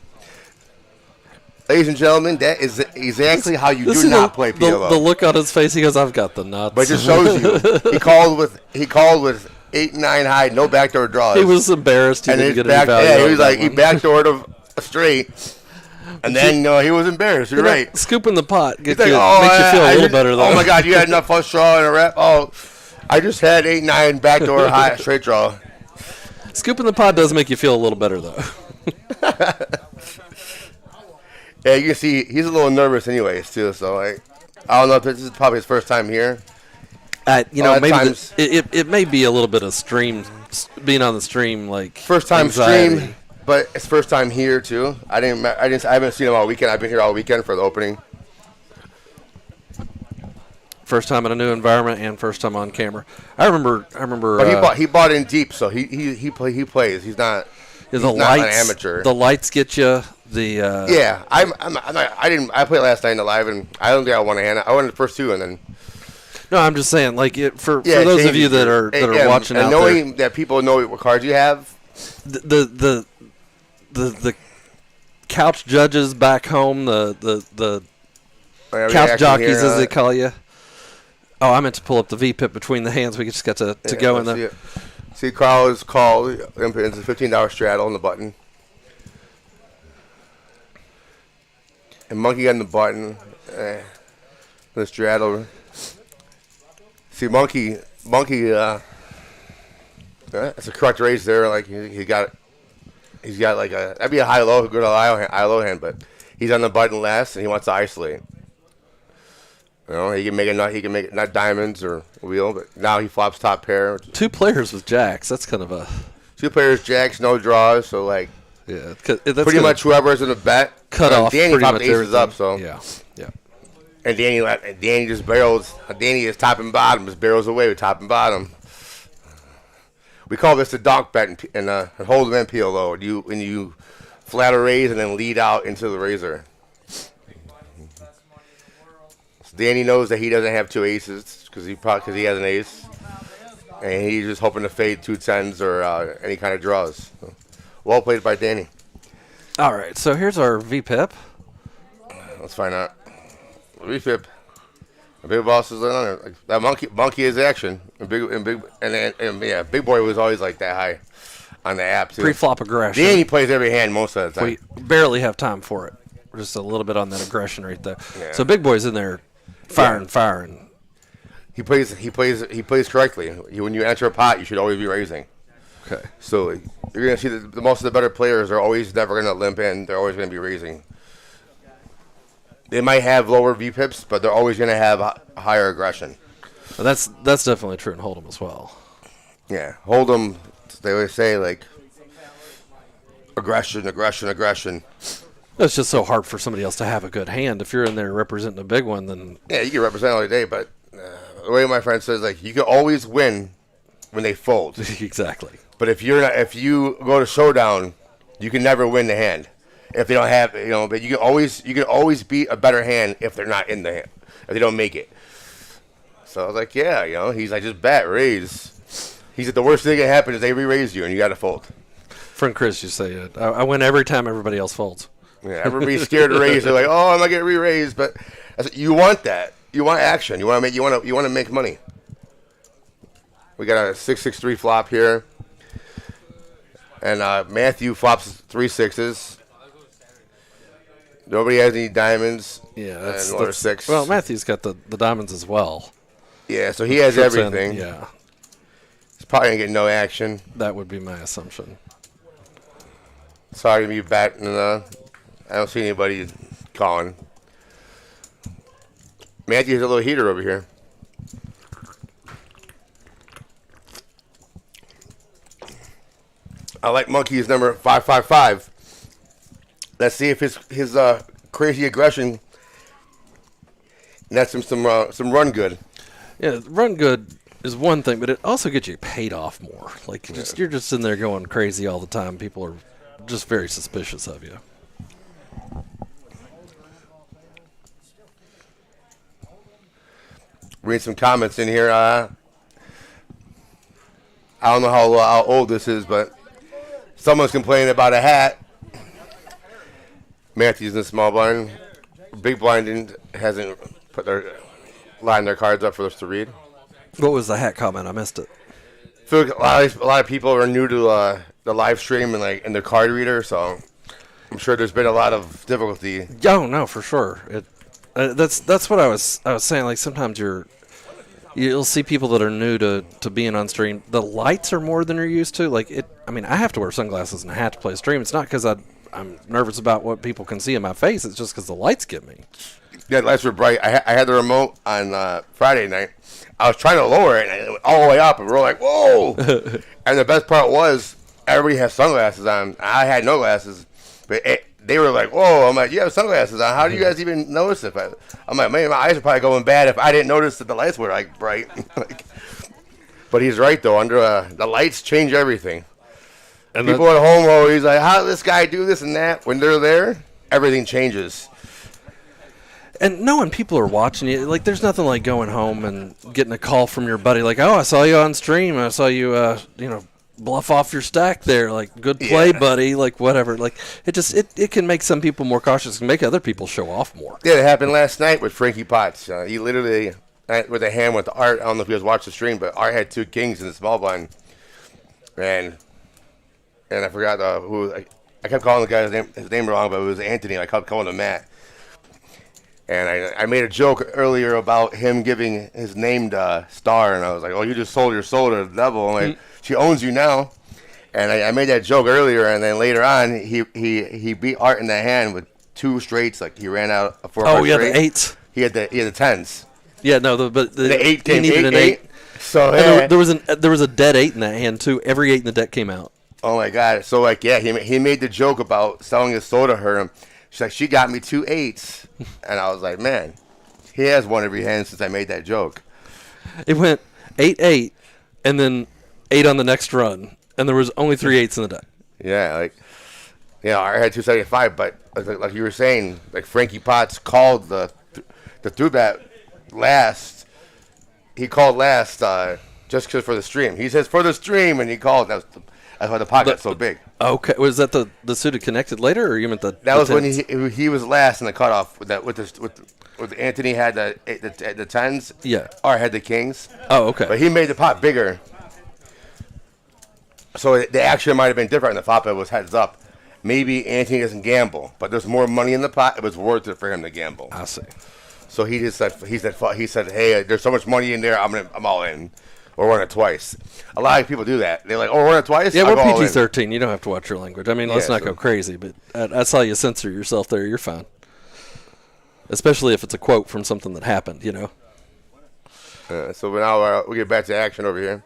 Ladies and gentlemen, that is exactly how you do not play PLO. The look on his face, he goes, "I've got the nuts." But it just shows you. He called with 8-9 high, no backdoor draws. He was embarrassed. He didn't get any value. Yeah, he was like, he backdoored a straight, and then he was embarrassed. You're right. Scooping the pot makes like, you feel a little better, though. Oh my God, you had enough flush draw and a rep. Oh, I just had 8-9 backdoor high straight draw. Scooping the pot does make you feel a little better, though. Yeah, you can see he's a little nervous, anyways, too. So I don't know if this is probably his first time here. Maybe it may be a little bit of being on the stream, like first time anxiety. Stream, but it's first time here too. I haven't seen him all weekend. I've been here all weekend for the opening. First time in a new environment and first time on camera. I remember. But he bought in deep, so he plays. He's not. He's not an amateur. The lights get you. Yeah, I played last night in the live, and I don't think I won a hand. I won the first two, and then. No, I'm just saying, like for those of you that are watching and out knowing there, that people know what cards you have. The couch judges back home, the couch jockeys as they call you. Oh, I meant to pull up the VPIP between the hands. We just got to go in there. See, Carl is called. It's a $15 straddle on the button. And Monkey on the button. The straddle. See, Monkey. That's a correct raise there. Like he's got like that'd be a high-low, good high-low hand, but he's on the button last, and he wants to isolate. He can make it not diamonds or wheel, but now he flops top pair. Two players with jacks. That's kind of a. Two players, jacks, no draws. So like, yeah, pretty much whoever's in the bet cut off. Danny popped aces everything. Up, so yeah. And Danny just barrels. Danny is top and bottom, just barrels away with top and bottom. We call this the donk bet and hold them in PLO. When you flat a raise and then lead out into the razor. Danny knows that he doesn't have two aces because he has an ace, and he's just hoping to fade 2 10s or any kind of draws. So, well played by Danny. All right, so here's our VPIP. Let's find out. VPIP. The big boss is on there. Like, that monkey is action. Big boy was always like that high on the app too. Pre-flop aggression. Danny plays every hand most of the time. We barely have time for it. We're just a little bit on that aggression right there. Yeah. So big boy's in there. Firing. He plays correctly. When you enter a pot, you should always be raising. Okay. So you're gonna see the most of the better players are always never gonna limp in. They're always gonna be raising. They might have lower VPIPs, but they're always gonna have higher aggression. Well, that's definitely true in Hold'em as well. Yeah, Hold'em. They always say like aggression. It's just so hard for somebody else to have a good hand. If you're in there representing a big one, then Yeah, you can represent all day, but the way my friend says, like, you can always win when they fold. exactly. But if you go to showdown, you can never win the hand if they don't have, But you can always beat a better hand if they're not in the hand, if they don't make it. So I was like, yeah, he's like, just bet, raise. He's like, the worst thing that can happen is they re-raise you and you got to fold. Friend Chris, you say it. I win every time everybody else folds. Yeah, everybody's scared to raise. They're like, oh, I'm not getting re-raised, but you want that. You want action. You want to make money. We got a 6-6-3 flop here. And Matthew flops 3 6s. Nobody has any diamonds. Yeah, that's 6. Well, Matthew's got the diamonds as well. Yeah, so he has everything. Yeah. He's probably going to get no action. That would be my assumption. Sorry to be batting. I don't see anybody calling. Matthew's a little heater over here. I like Monkey's number 555. Let's see if his crazy aggression nets him some run good. Yeah, run good is one thing, but it also gets you paid off more. Like you're just in there going crazy all the time. People are just very suspicious of you. Read some comments in here. I don't know how old this is, but someone's complaining about a hat. Matthew's in the small blind. Big blind hasn't lined their cards up for us to read. What was the hat comment? I missed it. I feel like a lot of people are new to the live stream and the card reader, so I'm sure there's been a lot of difficulty. Oh no, for sure. That's what I was saying. Like sometimes you'll see people that are new to being on stream. The lights are more than you're used to. Like I mean, I have to wear sunglasses and a hat to play stream. It's not because I'm nervous about what people can see in my face. It's just because the lights get me. Yeah, the lights were bright. I had the remote on Friday night. I was trying to lower it, and it went all the way up, and we were like, whoa! And the best part was, everybody has sunglasses on. I had no glasses, but they were like, whoa. I'm like, you have sunglasses on. How do you guys even notice it? I'm like, man, my eyes are probably going bad if I didn't notice that the lights were, like, bright. But he's right, though. Under the lights change everything. And people at home are always like, how did this guy do this and that? When they're there, everything changes. And knowing people are watching you, like, there's nothing like going home and getting a call from your buddy, like, oh, I saw you on stream. I saw you, bluff off your stack there. Like, good play, buddy. Like, whatever. Like, it can make some people more cautious and make other people show off more. Yeah, it happened last night with Frankie Potts. He literally, with a hand with Art, I don't know if you guys watched the stream, but Art had 2 kings in the small blind. And I forgot who. I kept calling the guy's name wrong, but it was Anthony. I kept calling him Matt. And I made a joke earlier about him giving his name to Star, and I was like, "Oh, you just sold your soul to the devil." I'm like, she owns you now. And I made that joke earlier, and then later on, he beat Art in the hand with 2 straights. Like he ran out a 4 Oh, yeah, straight. the 8s. He had the 10s. Yeah, no, but the 8 came. He needed an 8. So yeah. there was a dead 8 in that hand too. Every 8 in the deck came out. Oh my God! So he made the joke about selling his soul to her. She's like, she got me 2 8s, and I was like, man, he has won every hand since I made that joke. It went 8-8, and then 8 on the next run, and there was only 3 8s in the deck. Yeah, I had 275, but like you were saying, like Frankie Potts called the through bet last. He called last just because for the stream. He says for the stream, and he called. That's why the pot got so big. Okay, was that the suited connected later, or you meant the? That was when he was last in the cutoff with Anthony had the 10s. Yeah. Or had the kings. Oh, okay. But he made the pot bigger, so the action might have been different. And the flop was heads up. Maybe Anthony doesn't gamble, but there's more money in the pot. It was worth it for him to gamble. I see. So he said, hey, there's so much money in there. I'm all in. Or run it twice. A lot of people do that. They're like, oh, run it twice? Yeah, we're PG-13. You don't have to watch your language. I mean, let's not go crazy, but I saw you censor yourself there. You're fine. Especially if it's a quote from something that happened, So now we get back to action over here.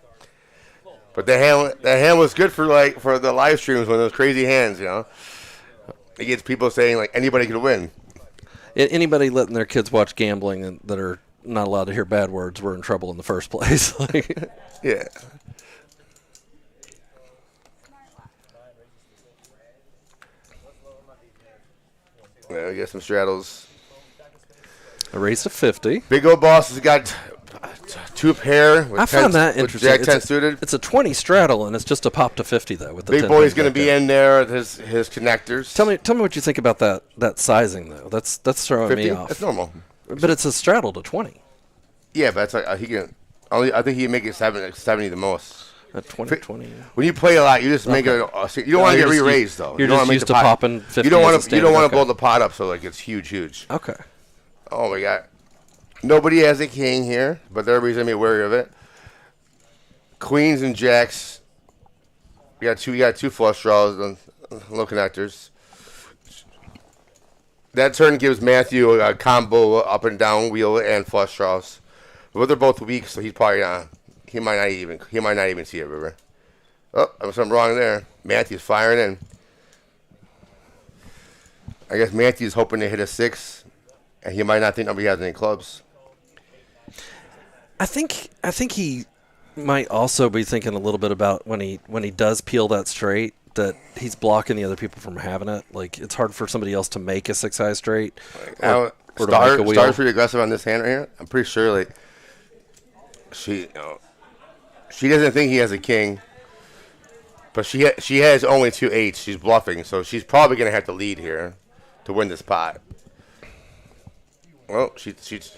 But that hand was good for the live streams when those crazy hands, It gets people saying like anybody could win. Anybody letting their kids watch gambling and that are not allowed to hear bad words, we're in trouble in the first place. Yeah. Yeah, we get some straddles. I raised to 50. Big old boss has got 2 pair. With I found that with interesting. Jack 10 suited. It's a 20 straddle, and it's just a pop to 50 though. With the Big 10 boy's going to be in there with his connectors. Tell me what you think about that sizing though. That's throwing 50? me off. That's normal. But it's a straddle to 20. Yeah, but that's like he can. I think he can make it 70 the most. At 20. When you play a lot, you just make it. You don't want to get re-raised though. You're just used to popping 50. You don't want to blow the pot up so like it's huge. Okay. Oh my God. Nobody has a king here, but everybody's gonna be wary of it. Queens and jacks. We got two flush draws and low connectors. That turn gives Matthew a combo up and down wheel and flush draws. But they're both weak, so he's probably not. He might not even see it, River. Oh, there was something wrong there. Matthew's firing in. I guess Matthew's hoping to hit a 6, and he might not think nobody has any clubs. I think he might also be thinking a little bit about when he does peel that straight that he's blocking the other people from having it. Like it's hard for somebody else to make a 6-high straight. Or to make a wheel. Star's pretty aggressive on this hand right here. I'm pretty sure like she doesn't think he has a king, but she has only 2 8s. She's bluffing, so she's probably gonna have to lead here to win this pot. Well, she's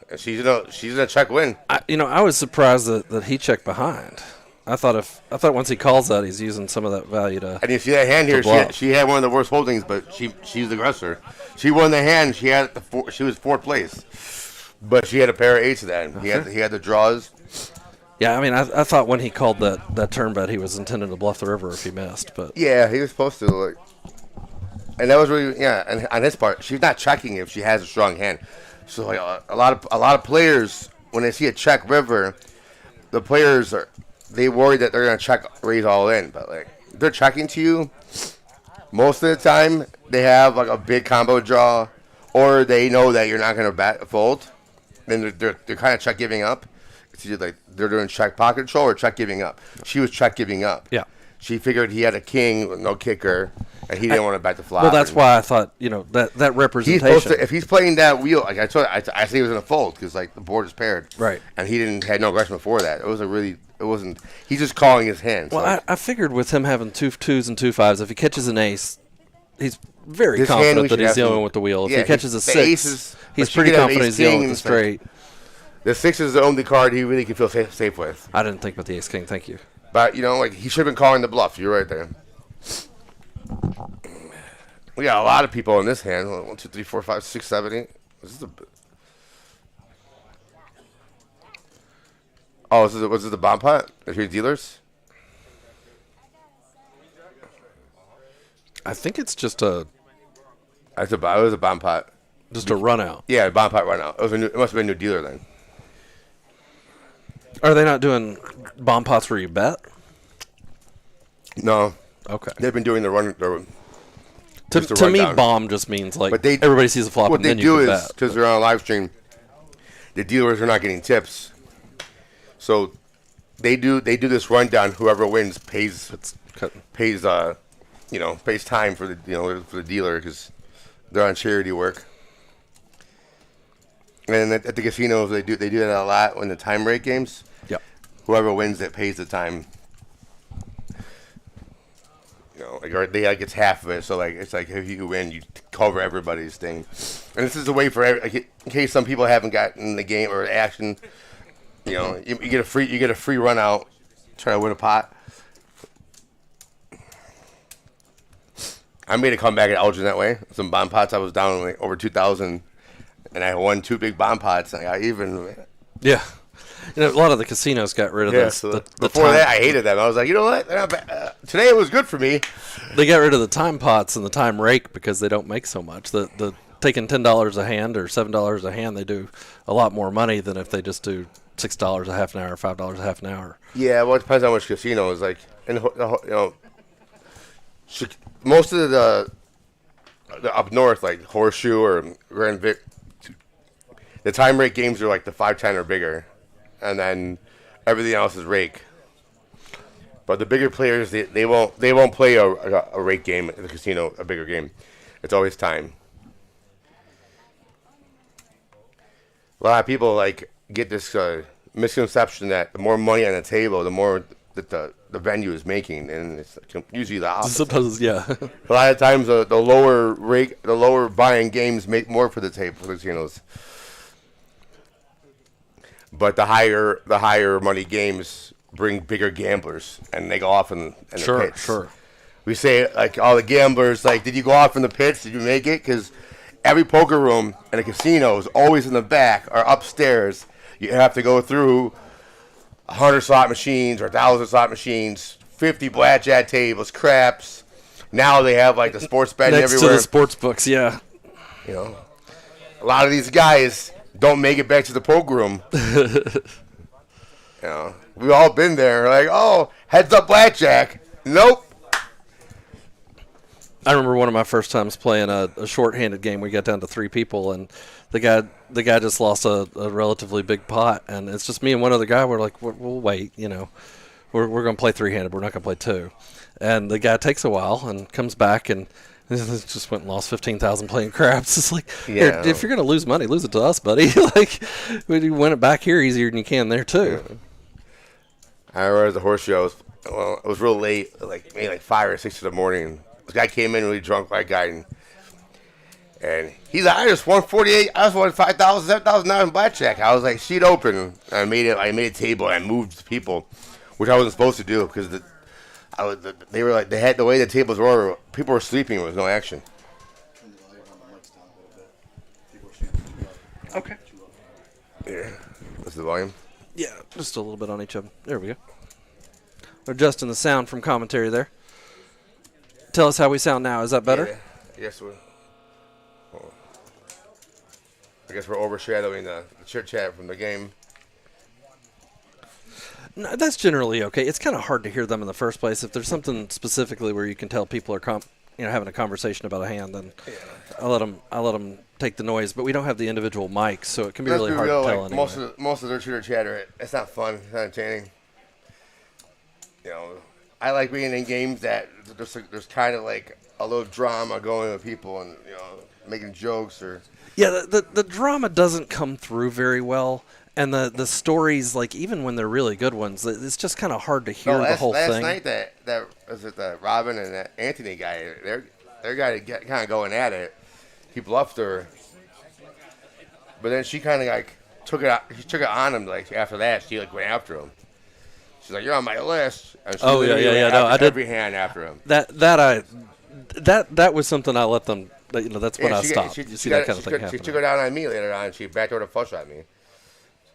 gonna check win. I was surprised that he checked behind. I thought once he calls that, he's using some of that value to. And you see that hand here, she had one of the worst holdings, but she's the aggressor. She won the hand. She had she was 4th place, but she had a pair of 8s then. He had the draws. Yeah, I mean, I thought when he called that turn bet, he was intending to bluff the river if he missed, but yeah, he was supposed to like. And that was really and on his part, she's not checking if she has a strong hand. So like a lot of players, when they see a check river, the players they worry that they're gonna check raise all in, but like they're checking to you. Most of the time, they have like a big combo draw, or they know that you're not gonna fold, then they're kind of check giving up. It's either like they're doing check pocket control or check giving up. She was check giving up. Yeah. She figured he had a king with no kicker, and he didn't want to bet the flop. Well, that's why I thought that representation. He's supposed to, if he's playing that wheel, like I told you, I think he was gonna fold because like the board is paired, right? And he had no aggression before that. It wasn't. He's just calling his hand. Well, so. I figured with him having 2 2s and 2 5s, if he catches an ace, he's very confident that he's dealing with the wheel. If he catches a 6, he's pretty confident he's dealing with the straight. The 6 is the only card he really can feel safe with. I didn't think about the ace king. Thank you. But like he should have been calling the bluff. You're right there. We got a lot of people in this hand. 1, 2, 3, 4, 5, 6, 7, 8. Was this the bomb pot? Are you dealers? I think it's just a. It was a bomb pot. Just a run out. Yeah, a bomb pot run out. It must have been a new dealer then. Are they not doing bomb pots where you bet? No. Okay. They've been doing the run. To me, bomb just means like everybody sees a flop and then you can bet. What they do is, because they're on a live stream, the dealers are not getting tips. So they do this rundown. Whoever wins pays time for the dealer because they're on charity work. And at the casinos, they do that a lot when the time break games. Yep. Whoever wins it pays the time. They gets half of it. So it's like if you win, you cover everybody's thing. And this is a way for in case some people haven't gotten the game or action. You get a free run out. Try to win a pot. I made a comeback at Elgin that way. Some bomb pots. I was down like over 2,000. And I won 2 big bomb pots, and I got even. Yeah. A lot of the casinos got rid of this. So before that, I hated them. I was like, you know what? Today it was good for me. They got rid of the time pots and the time rake because they don't make so much. The taking $10 a hand or $7 a hand, they do a lot more money than if they just do $6 a half an hour, $5 a half an hour. Yeah, well, it depends on which casino is like. And most of the up north, like Horseshoe or Grand Vic, the time rate games are like the 5-10 or bigger, and then everything else is rake. But the bigger players, they won't play a rake game at the casino, a bigger game. It's always time. A lot of people like get this misconception that the more money on the table, the more that the venue is making, and it's usually the opposite. Sometimes, yeah. A lot of times, the lower buying games make more for the table for the casinos. But the higher money games bring bigger gamblers, and they go off in the pits. Sure. We say, like, all the gamblers, like, did you go off in the pits? Did you make it? Because every poker room in a casino is always in the back or upstairs. You have to go through 100 slot machines or 1,000 slot machines, 50 blackjack tables, craps. Now they have, like, the sports betting everywhere. Next to the sports books, yeah. You know, a lot of these guys don't make it back to the poker room. You know, we've all been there. Like, oh, heads up blackjack. Nope. I remember one of my first times playing a short-handed game. We got down to 3 people, and the guy just lost a relatively big pot, and it's just me and one other guy. We're like, we'll wait, you know. We're going to play 3-handed. We're not going to play 2. And the guy takes a while and comes back and just went and lost $15,000 playing craps. It's like, yeah. If you're going to lose money, lose it to us, buddy. Like, we win it back here easier than you can there too. Yeah. I remember the horse show. It was real late, like maybe like 5 or 6 in the morning. This guy came in really drunk, like guy, and he's like, I just won 48. I just won 5,000, $7,000 in blackjack. I was like, sheet open. And I made a table and I moved people, which I wasn't supposed to do because they were like the way the tables were. People were sleeping. There was no action. Okay. Yeah. What's the volume? Yeah, just a little bit on each of them. There we go. We're adjusting the sound from commentary there. Tell us how we sound now. Is that better? Yeah. I guess we're overshadowing the chit chat from the game. No, that's generally okay. It's kind of hard to hear them in the first place. If there's something specifically where you can tell people are having a conversation about a hand, then I let them take the noise. But we don't have the individual mics, so it can be really hard to tell. Like, most of their chitter chatter, it's not fun. It's not entertaining. You know, I like being in games that there's kind of like a little drama going with people and making jokes or. Yeah, the drama doesn't come through very well. And the stories, like, even when they're really good ones, it's just kind of hard to hear the whole thing. Last night, that was it. The Robin and that Anthony guy, their guy kind of going at it. He bluffed her, but then she kind of like took it on him. Like after that, she like went after him. She's like, "You're on my list." And she No, I did every hand after him. That was something I let them. That's when I stopped. You see that kind of thing happening. She took her down on me later on. She backdoored a flush at me.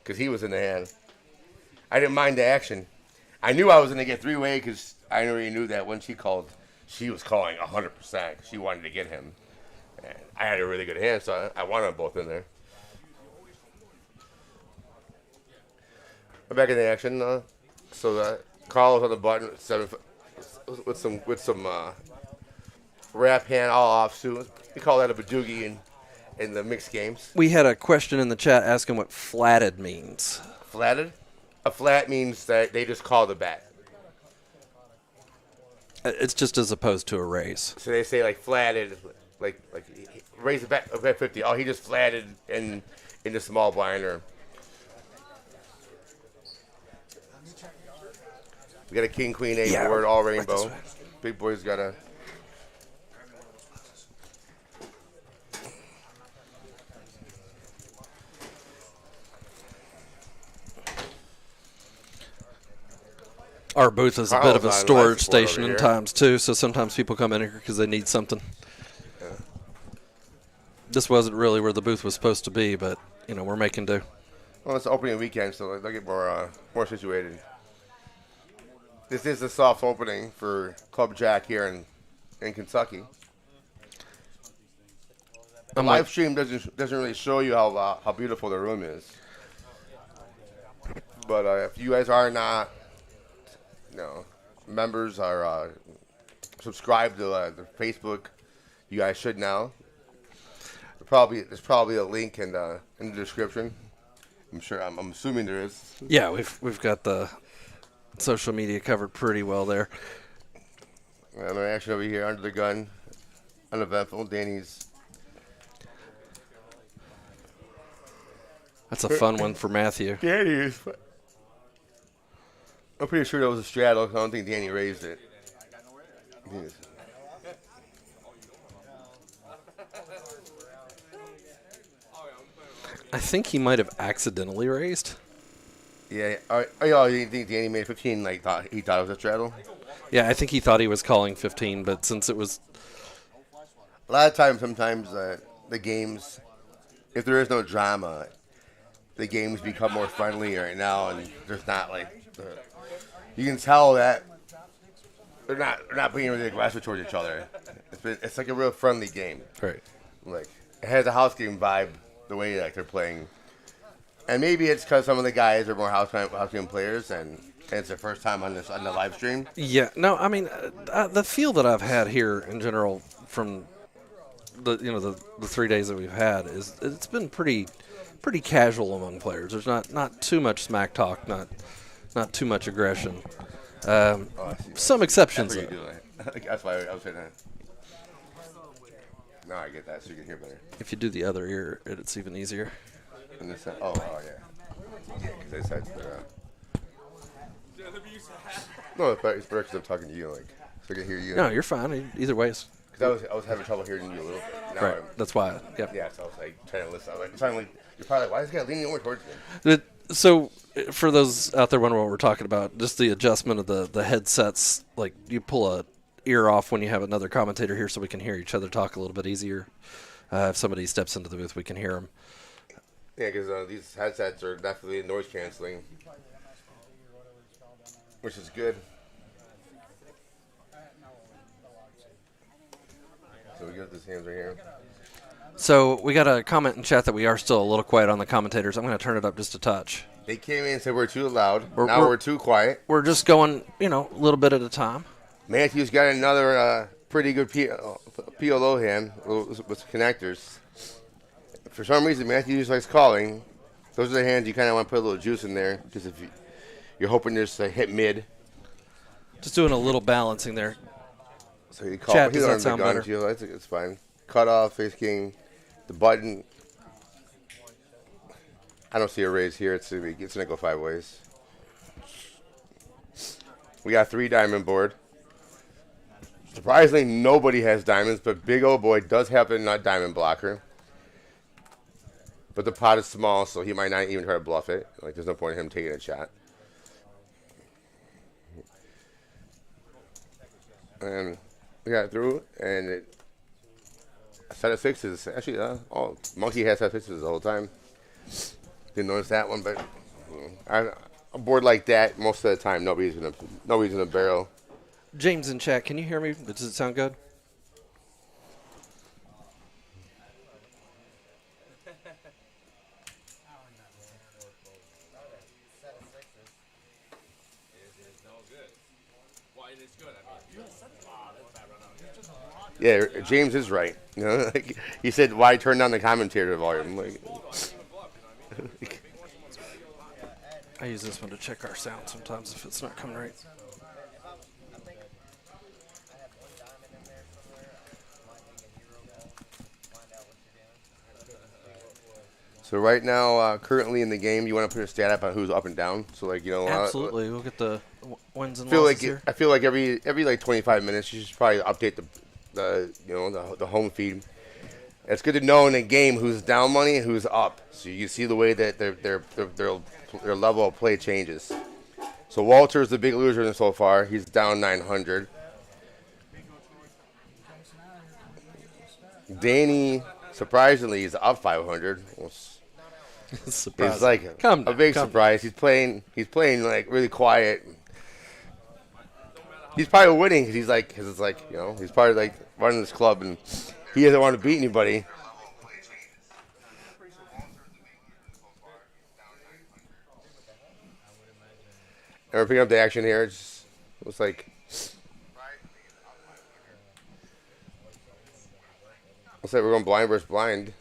Because he was in the hand. I didn't mind the action. I knew I was going to get 3-way because I already knew that when she called, she was calling 100%. She wanted to get him. And I had a really good hand, so I wanted them both in there. We're back in the action. So Carl was on the button with some wrap hand all offsuit. We call that a badoogie in the mixed games. We had a question in the chat asking what flatted means. Flatted? A flat means that they just call the bet. It's just as opposed to a raise. So they say like flatted, like raise the bet 50. Oh, he just flatted in the small blind. Or we got a king queen 8 board all rainbow. Big boy's got a. Our booth is a bit of a storage station in times, too, so sometimes people come in here because they need something. Yeah. This wasn't really where the booth was supposed to be, but, we're making do. Well, it's opening weekend, so they'll get more situated. This is the soft opening for Club JAQK here in Kentucky. The live stream doesn't really show you how beautiful the room is. But if you guys are not members are subscribed to the Facebook You guys should now. There's probably a link in the description. I'm sure. I'm assuming there is. Yeah, we've got the social media covered pretty well there. I'm action over here under the gun, uneventful. Danny's. That's a fun one for Matthew. Danny is. I'm pretty sure that was a straddle. I don't think Danny raised it. I think he might have accidentally raised. Yeah. Oh, you think Danny made 15? Like he thought it was a straddle. Yeah, I think he thought he was calling 15, but since it was a lot of times, sometimes the games, if there is no drama, the games become more friendly right now, and there's not like you can tell that they're not being really aggressive towards each other. It's like a real friendly game. Right. Like it has a house game vibe the way like they're playing, and maybe it's because some of the guys are more house game players and it's their first time on the live stream. Yeah. No, I mean the feel that I've had here in general from the 3 days that we've had is it's been pretty casual among players. There's not too much smack talk, not too much aggression. Some exceptions. That's what you do. That's why I was saying that. No, I get that, so you can hear better. If you do the other ear, it's even easier. And this, oh yeah. Yeah, because I said. No, it's better because I'm talking to you, like, so I can hear you. No, you're fine. Either way. Because I was having trouble hearing you a little bit. Now right. That's why. Yep. Yeah. So I was like trying to listen. I was like, finally, you're probably like, why is this guy leaning over towards me? So, for those out there wondering what we're talking about, just the adjustment of the headsets, like you pull a ear off when you have another commentator here so we can hear each other talk a little bit easier. If somebody steps into the booth, we can hear them. Yeah, because these headsets are definitely noise canceling, which is good. So we got this hands right here. So we got a comment in chat that we are still a little quiet on the commentators. I'm going to turn it up just a touch. They came in and said we're too loud. Now we're too quiet. We're just going, a little bit at a time. Matthew's got another pretty good PLO hand with connectors. For some reason, Matthew likes calling. Those are the hands you kind of want to put a little juice in there, because if you're hoping just to hit mid. Just doing a little balancing there. So you call. Chad, does that sound better? I think it's fine. Cut off, face king, the button. I don't see a raise here. It's gonna go 5 ways. We got 3 diamond board. Surprisingly, nobody has diamonds, but Big O Boy does have a nut diamond blocker. But the pot is small, so he might not even try to bluff it. Like, there's no point in him taking a shot. And we got it through, and a set of 6s. Actually, Monkey has set of 6s the whole time. Didn't notice that one, but a board like that, most of the time, nobody's gonna barrel. James in chat, can you hear me? Does it sound good? Yeah, James is right. Like, he said, "Why turn down the commentator volume?" Like, I use this one to check our sound sometimes if it's not coming right. So right now, currently in the game, you want to put a stat up on who's up and down. So like absolutely, we'll get the wins and losses here. I feel like every like 25 minutes, you should probably update the home feed. It's good to know in a game who's down money and who's up, so you see the way that their level of play changes. So Walter's the big loser so far. He's down 900. Danny, surprisingly, is up 500. It's like a big surprise. He's playing like really quiet. He's probably winning because it's like he's probably like running this club and he doesn't want to beat anybody. And we're picking up the action here. It looks like Looks like we're going blind versus blind.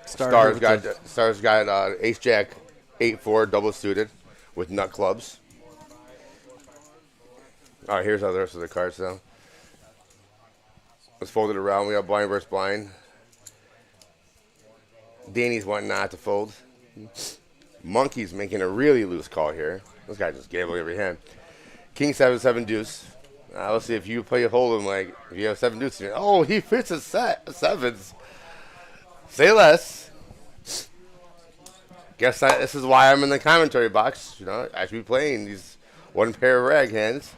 Star's got ace jack 8-4 double suited with nut clubs. All right, here's how the rest of the cards now. Let's fold it around. We have blind versus blind. Danny's wanting not to fold. Monkey's making a really loose call here. This guy just gave away every hand. King 7-7 deuce. Let's see if you play a hold'em like if you have 7 deuce. Oh, he fits a set of sevens. Say less. Guess this is why I'm in the commentary box. You know, I should be playing these one pair of rag hands.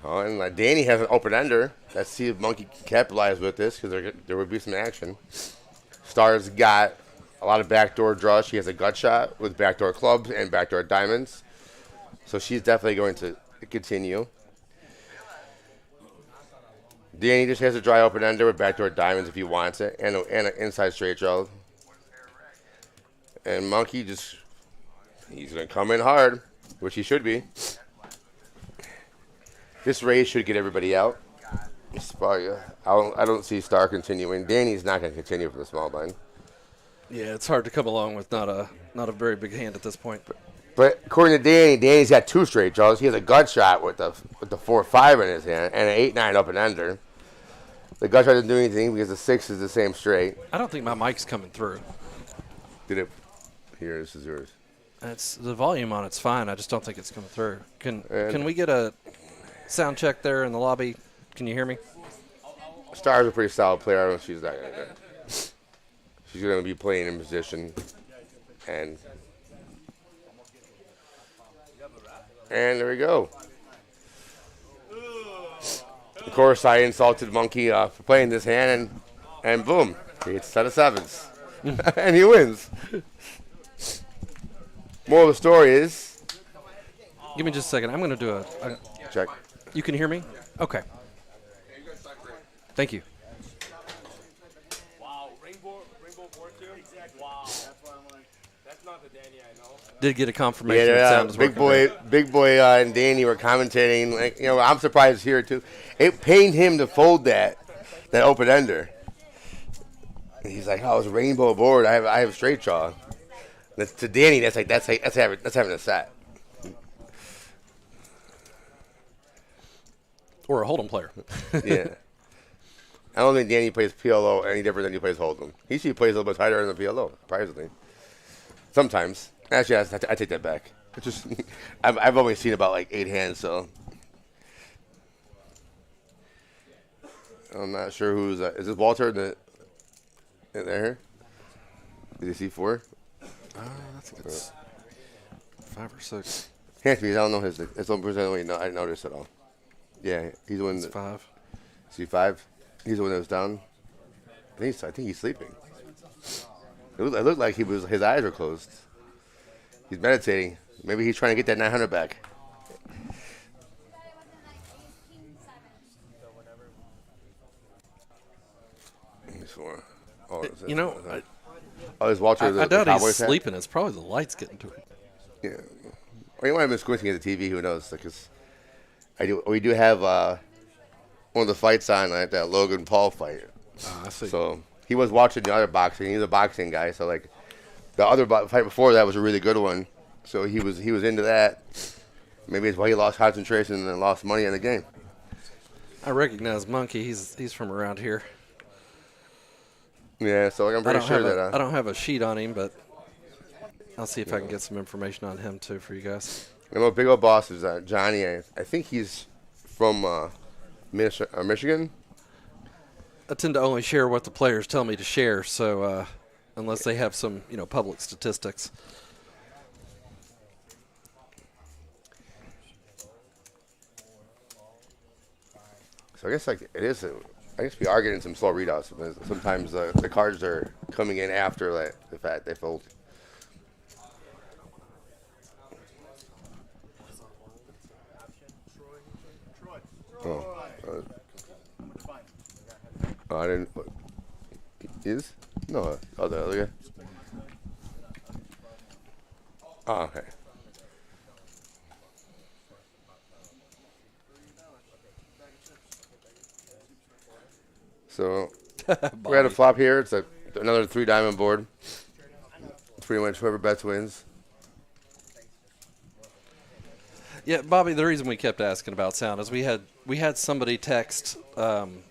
Oh, and Danny has an open ender. Let's see if Monkey can capitalize with this because there would be some action. Star's got a lot of backdoor draws. She has a gut shot with backdoor clubs and backdoor diamonds. So she's definitely going to continue. Danny just has a dry open ender with backdoor diamonds if he wants it, and an inside straight draw. And Monkey he's going to come in hard, which he should be. This raise should get everybody out. I don't see Star continuing. Danny's not going to continue for the small blind. Yeah, it's hard to come along with not a very big hand at this point. But according to Danny's got 2 straight draws. He has a gut shot with the 4-5 in his hand and an 8-9 open ender. The gut shot doesn't do anything because the 6 is the same straight. I don't think my mic's coming through. Here, this is yours. It's the volume on it's fine. I just don't think it's coming through. Can we get a sound check there in the lobby? Can you hear me? Star's a pretty solid player. I don't know if she's not going to. She's going to be playing in position. And there we go. Of course, I insulted Monkey for playing this hand, and boom, he hits a set of sevens. And he wins. Moral of the story is... Give me just a second. I'm going to do a check. You can hear me? Okay. Thank you. Wow, rainbow board too? Exactly. Wow. That's not the Danny I know. Did get a confirmation. Yeah, Big boy, and Danny were commentating. Like, you know, I'm surprised here too. It pained him to fold that open ender. And he's like, "Oh, it's a rainbow board. I have a straight draw." To Danny, that's having a set. Or a hold'em player. Yeah. I don't think Danny plays PLO any different than he plays hold'em. He usually plays a little bit tighter than the PLO, surprisingly. Sometimes. Actually, I take that back. It's just I've only seen about like 8 hands, so I'm not sure who's. Is this Walter in there? Did he see 4? I think it's 5 or 6. Handsby, I don't know his own person. I didn't notice at all. Yeah, he's the one. It's 5. See 5. He's the one that was down. I think he's sleeping. It looked like his eyes were closed. He's meditating. Maybe he's trying to get that 900 back. You know, Walter. I doubt he's sleeping. It's probably the lights getting to him. Yeah. Or he might have been squinting at the TV. Who knows? Because we do have one of the fights on, like that Logan Paul fight. I see. So he was watching the other boxing. He's a boxing guy. So like the other fight before that was a really good one. So he was into that. Maybe it's why he lost concentration and then lost money in the game. I recognize Monkey. He's from around here. Yeah, so I'm pretty sure that... I don't have a sheet on him, but I'll see if I can get some information on him, too, for you guys. I know Big Old Boss is Johnny. I think he's from Michigan. I tend to only share what the players tell me to share, so unless they have some, public statistics. So I guess it is... I guess we are getting some slow readouts. Sometimes the cards are coming in after the fact they fold. I didn't. Is? No. Oh, the other guy. Oh, okay. So we had a flop here. It's another 3-diamond board. Pretty much whoever bets wins. Yeah, Bobby. The reason we kept asking about sound is we had somebody text in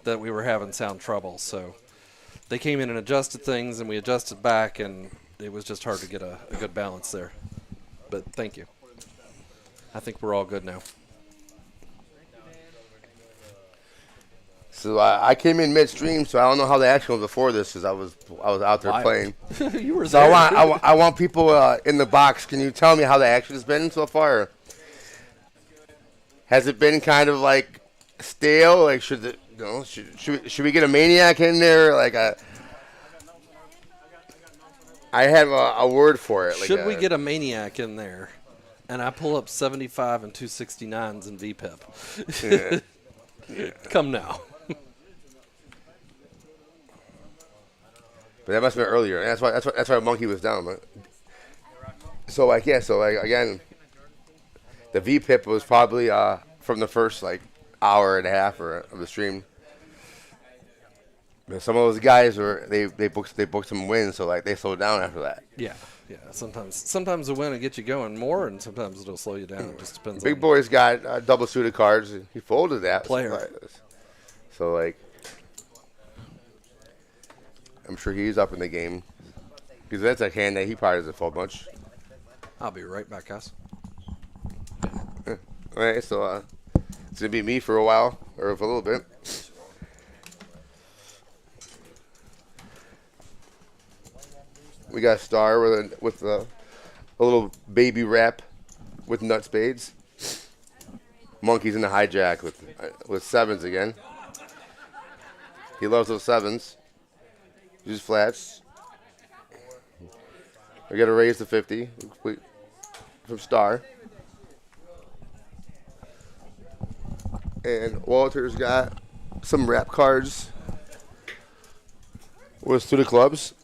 that we were having sound trouble. So they came in and adjusted things, and we adjusted back, and it was just hard to get a good balance there. But thank you. I think we're all good now. So I came in midstream, so I don't know how the action was before this, because I was out there playing. You were so there. I want people in the box. Can you tell me how the action has been so far? Has it been kind of like stale? Like should we get a maniac in there? Like I have a word for it. Should we get a maniac in there? And I pull up 75 and 269s in VPIP. Yeah. Come now. But that must have been earlier. And that's why Monkey was down. But. So again, the VPIP was probably from the first hour and a half of the stream. But some of those guys they booked some wins, so they slowed down after that. Yeah. Sometimes a win will get you going more, and sometimes it'll slow you down. It just depends. Big Boy's got double suited cards. He folded that. Player. So I'm sure he's up in the game because that's a hand that he probably doesn't fold much. I'll be right back, guys. All right, so it's gonna be me for a while or for a little bit. We got Star with a little baby wrap with nut spades. Monkey's in the hijack with sevens again. He loves those sevens. Use flats. We got to raise to 50 from Star. And Walter's got some wrap cards with suited clubs.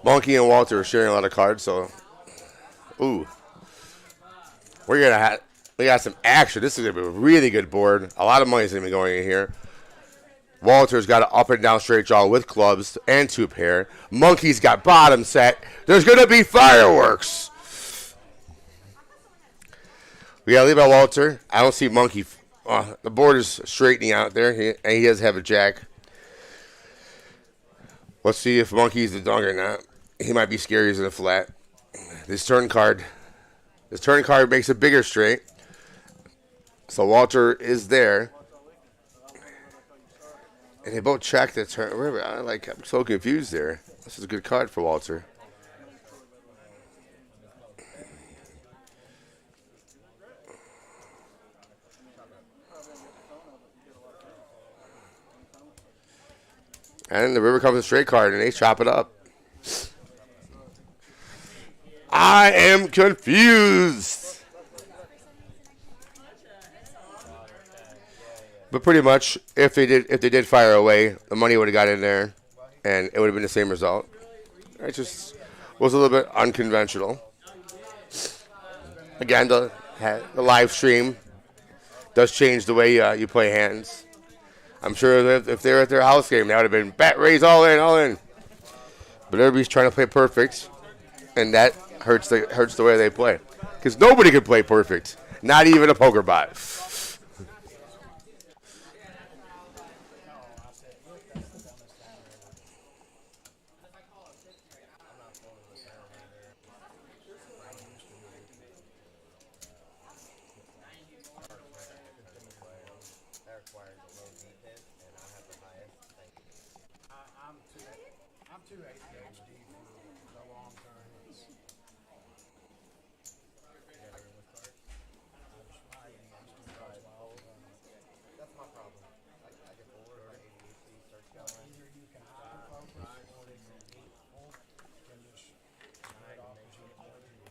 Monkey and Walter are sharing a lot of cards, so we got some action. This is gonna be a really good board. A lot of money's gonna be going in here. Walter's got an up and down straight draw with clubs and 2-pair. Monkey's got bottom set. There's gonna be fireworks. We gotta leave out Walter. I don't see Monkey. The board is straightening out there, and he does have a jack. Let's see if Monkey's the dunk or not. He might be scarier than a flat. This turn card makes a bigger straight. So Walter is there. And they both check the turn. I'm so confused there. This is a good card for Walter. And the river comes a straight card, and they chop it up. I am confused. But pretty much, if they did fire away, the money would have got in there, and it would have been the same result. It just was a little bit unconventional. Again, the live stream does change the way you play hands. I'm sure if they were at their house game, that would have been bet raise all in, all in. But everybody's trying to play perfect, and that hurts the way they play. Because nobody can play perfect, not even a poker bot. I'm too ADHD for the long term. That's my problem. I get bored or ADHD starts going. Either you can hyper-focus or they can just turn it off as you get more busy.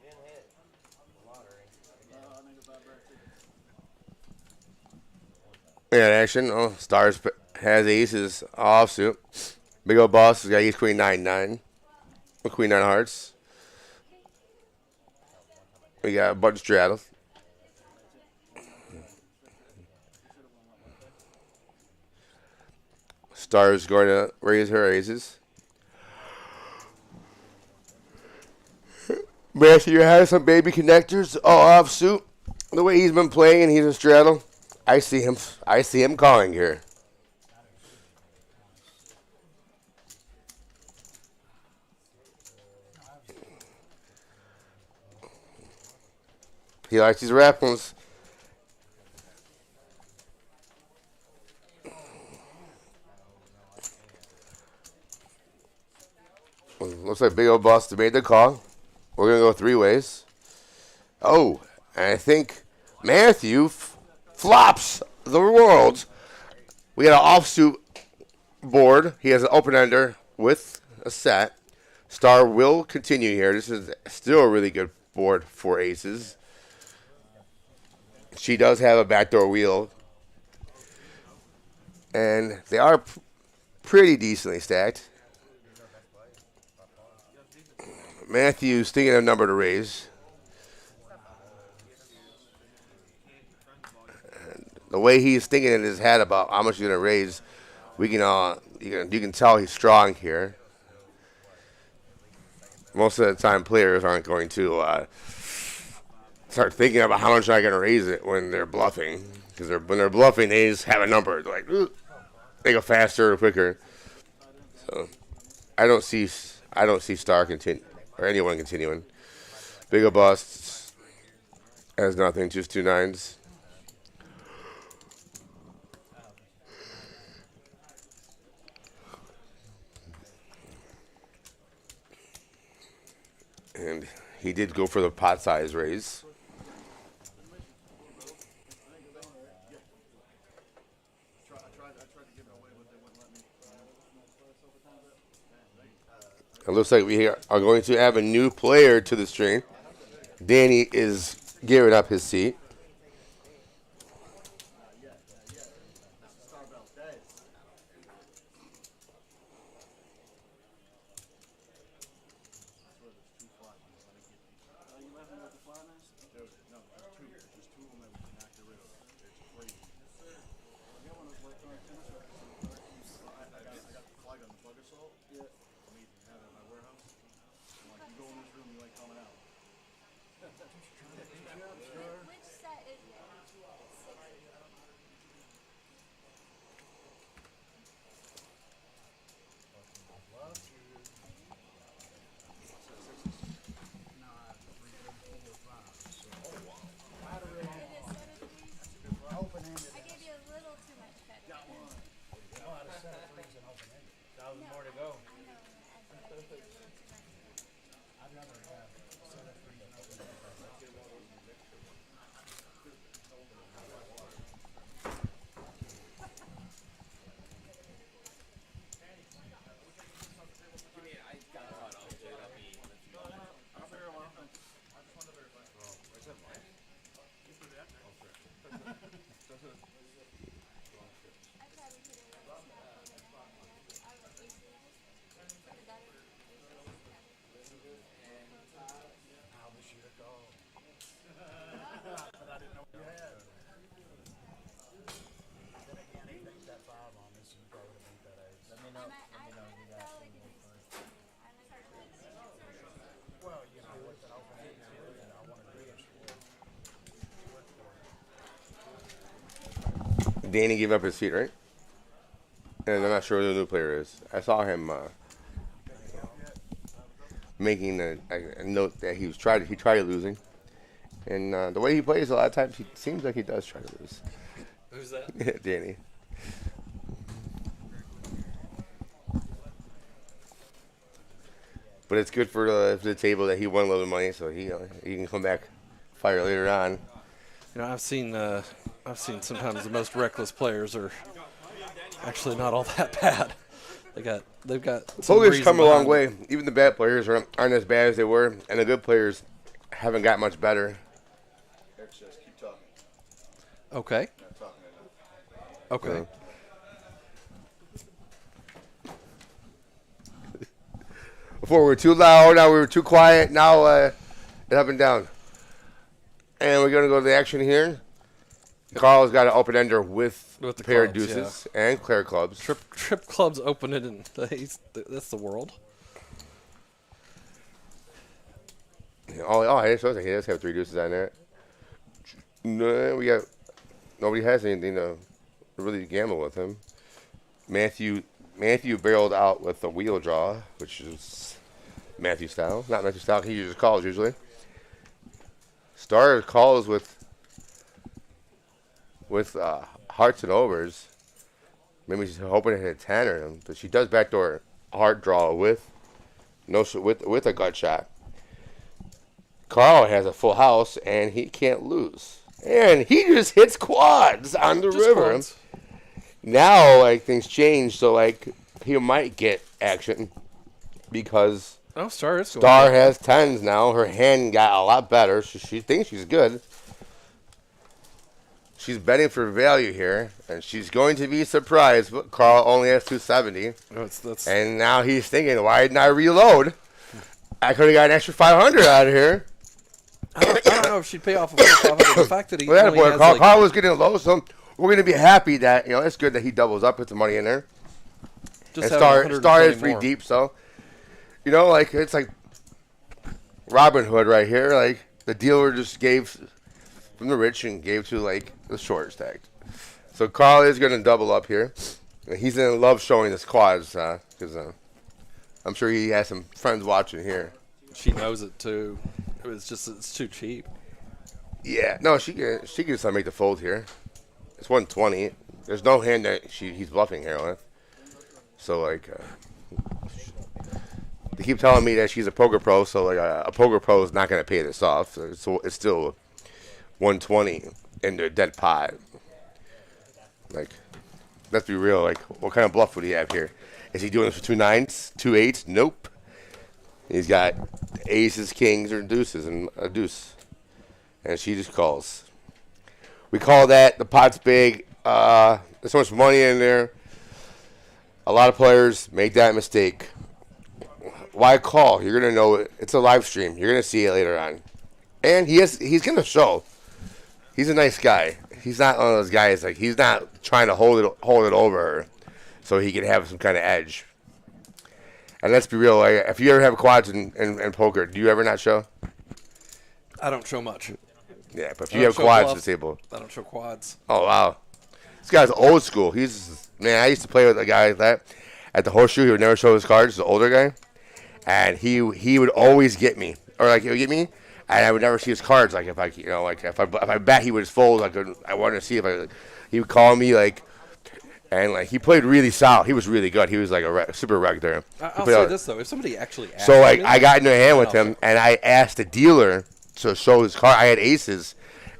Didn't hit the lottery. Yeah, action. Oh, Stars has aces offsuit. Big old boss has got ace queen 9-9. Queen 9 hearts. We got a button straddle. Star's going to raise her aces. Matthew has some baby connectors all offsuit. The way he's been playing, he's a straddle. I see him calling here. He likes these raffles. Looks like Big Old Boss made the call. We're going to go 3 ways. Oh, and I think Matthew flops the world. We got an offsuit board. He has an open-ender with a set. Star will continue here. This is still a really good board for aces. She does have a backdoor wheel. And they are pretty decently stacked. Matthew's thinking of a number to raise. And the way he's thinking in his head about how much he's going to raise, you can tell he's strong here. Most of the time, players aren't going to start thinking about how much I'm going to raise it when they're bluffing. Because when they're bluffing, they just have a number. They're like, ooh, they go faster or quicker. So I don't see Star continue or anyone continuing. Big old Boss has nothing, just 2 9s. And he did go for the pot size raise. It looks like we are going to have a new player to the stream. Danny is giving up his seat. Which set is it? I gave you a little too much credit. That was more to go. I'd rather have a set of 3s and open end. Danny gave up his seat, right? And I'm not sure who the new player is. I saw him making a note that he tried losing, and the way he plays, a lot of times he seems like he does try to lose. Who's that? Danny. But it's good for the table that he won a little money, so he can come back fire later on. You know, I've seen sometimes the most reckless players are actually not all that bad. They've got. Poker's come a long way. Even the bad players aren't as bad as they were, and the good players haven't got much better. Eric says keep talking. Okay. Not talking enough. Okay. Before we were too loud, now we were too quiet. Now it's up and down. And we're going to go to the action here. Carl's got an open ender with the pair of clubs, deuces and clear clubs. Trip clubs open it, and that's the world. Oh, I didn't suppose he does have 3 deuces on there. No, nobody has anything to really gamble with him. Matthew barreled out with a wheel draw, which is Matthew style. Not Matthew style. He uses calls usually. Star calls with hearts and overs. Maybe she's hoping to hit a 10 or something, but she does backdoor heart draw with a gut shot. Carl has a full house and he can't lose, and he just hits quads on the river. Quads. Now, like, things change, so like he might get action because Star has 10s now. Her hand got a lot better, so she thinks she's good. She's betting for value here, and she's going to be surprised. But Carl only has 270, and now he's thinking, why didn't I reload? I could have got an extra 500 out of here. I don't know if she'd pay off of 500. The fact that he only has Carl was getting low, so we're going to be happy that it's good that he doubles up, puts the money in there. And Star is pretty deep, so it's like Robin Hood right here. Like the dealer just gave from the rich and gave to like the short stacked. So Carl is going to double up here. He's going to love showing his quads because I'm sure he has some friends watching here. She knows it too. It's too cheap. Yeah, no, she can make the fold here. It's 120. There's no hand that he's bluffing here with. So like, they keep telling me that she's a poker pro. So like, a poker pro is not going to pay this off. So it's still 120 in the dead pot. Like, let's be real. Like, what kind of bluff would he have here? Is he doing this for 2 9s, 2 8s? Nope. He's got aces, kings, or deuces, and a deuce. And she just calls. We call that the pot's big. There's so much money in there. A lot of players make that mistake. Why call? You're going to know it. It's a live stream. You're going to see it later on. And he's going to show. He's a nice guy. He's not one of those guys. Like, he's not trying to hold it over her so he can have some kind of edge. And let's be real, like, if you ever have quads in poker, do you ever not show? I don't show much. Yeah, but if you have quads at the table. I don't show quads. Oh, wow. This guy's old school. I used to play with a guy like that at the Horseshoe. He would never show his cards. He's an older guy. And he would always get me. Or, like, he would get me, and I would never see his cards. Like, if I bet he would just fold, I wanted to see he would call me, like, and like he played really solid. He was really good. He was like a super reg there. I'll say this though: if somebody actually asked I got into a hand with him, and I asked the dealer to show his card. I had aces,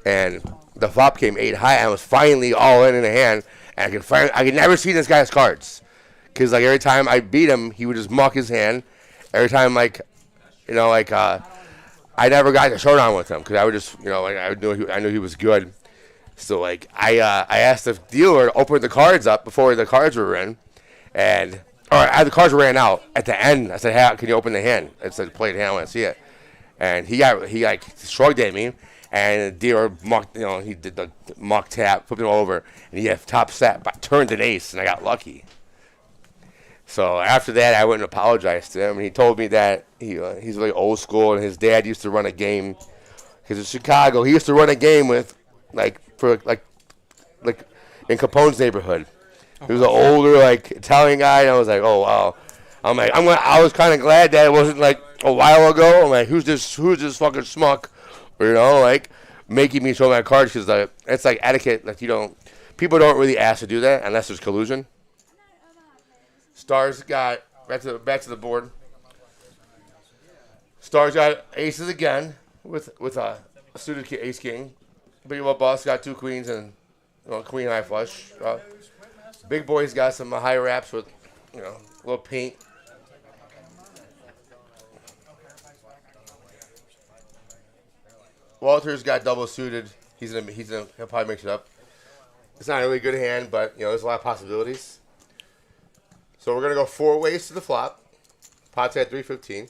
and the flop came 8 high. I was finally all in the hand, and I could never see this guy's cards, because like every time I beat him, he would just muck his hand. Every time I never got the showdown with him because I would just I knew he was good. So, like, I asked the dealer to open the cards up before the cards were in, the cards ran out at the end. I said, "Hey, can you open the hand?" I said, "Play the hand, I want to see it." And he shrugged at me, and the dealer he did the muck tap, flipped him over, and he had top set, but turned an ace, and I got lucky. So after that, I went and apologized to him, and he told me that he's really old school, and his dad used to run a game, because in Chicago, he used to run a game with, like in Capone's neighborhood. He was an older, like, Italian guy, and I was like, oh, wow. I was kind of glad that it wasn't, like, a while ago. I'm like, who's this fucking schmuck? Or, making me show my cards, because it's like etiquette. Like, people don't really ask to do that unless there's collusion. Star's got, back to the board. Star's got aces again with a suited ace king. Big old boss got 2 queens and queen high flush. Big boy's got some high wraps with a little paint. Walter's got double suited. He'll probably mix it up. It's not a really good hand, but there's a lot of possibilities. So we're gonna go 4 ways to the flop. Pot's at 315.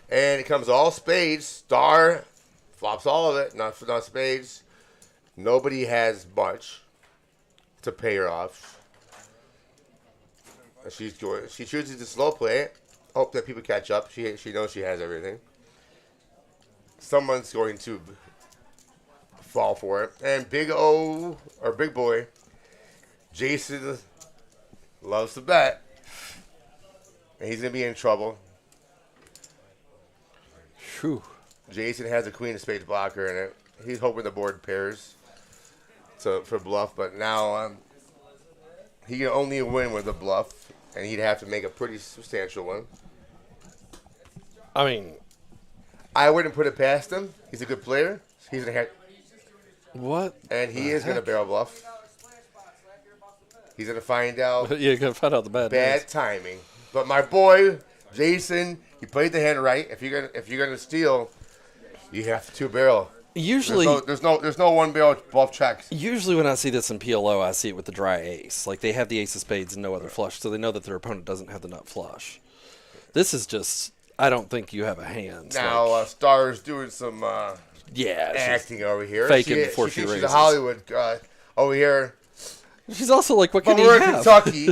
And it comes all spades. Star flops all of it. Not spades. Nobody has much to pay her off. And she chooses to slow play it. Hope that people catch up. She knows she has everything. Someone's going to fall for it. And Big O, or Big Boy, Jason loves to bet. And he's going to be in trouble. Whew. Jason has a queen of spades blocker in it. He's hoping the board pairs for bluff, but now he can only win with a bluff, and he'd have to make a pretty substantial one. I mean, I wouldn't put it past him. He's a good player. He's gonna have, what? and he is gonna barrel bluff. He's gonna find out Yeah, you're gonna find out the bad news. timing. But my boy Jason, he played the hand right. If you're gonna steal, you have to two barrel. Usually, there's no one barrel bluff checks. Usually when I see this in PLO, I see it with the dry ace. Like they have the ace of spades and no other flush, so they know that their opponent doesn't have the nut flush. This is just, I don't think you have a hand. Now like, Star's doing some acting over here. faking before she thinks raises. She's a Hollywood over here. She's also like, what can But he we're in have? Kentucky.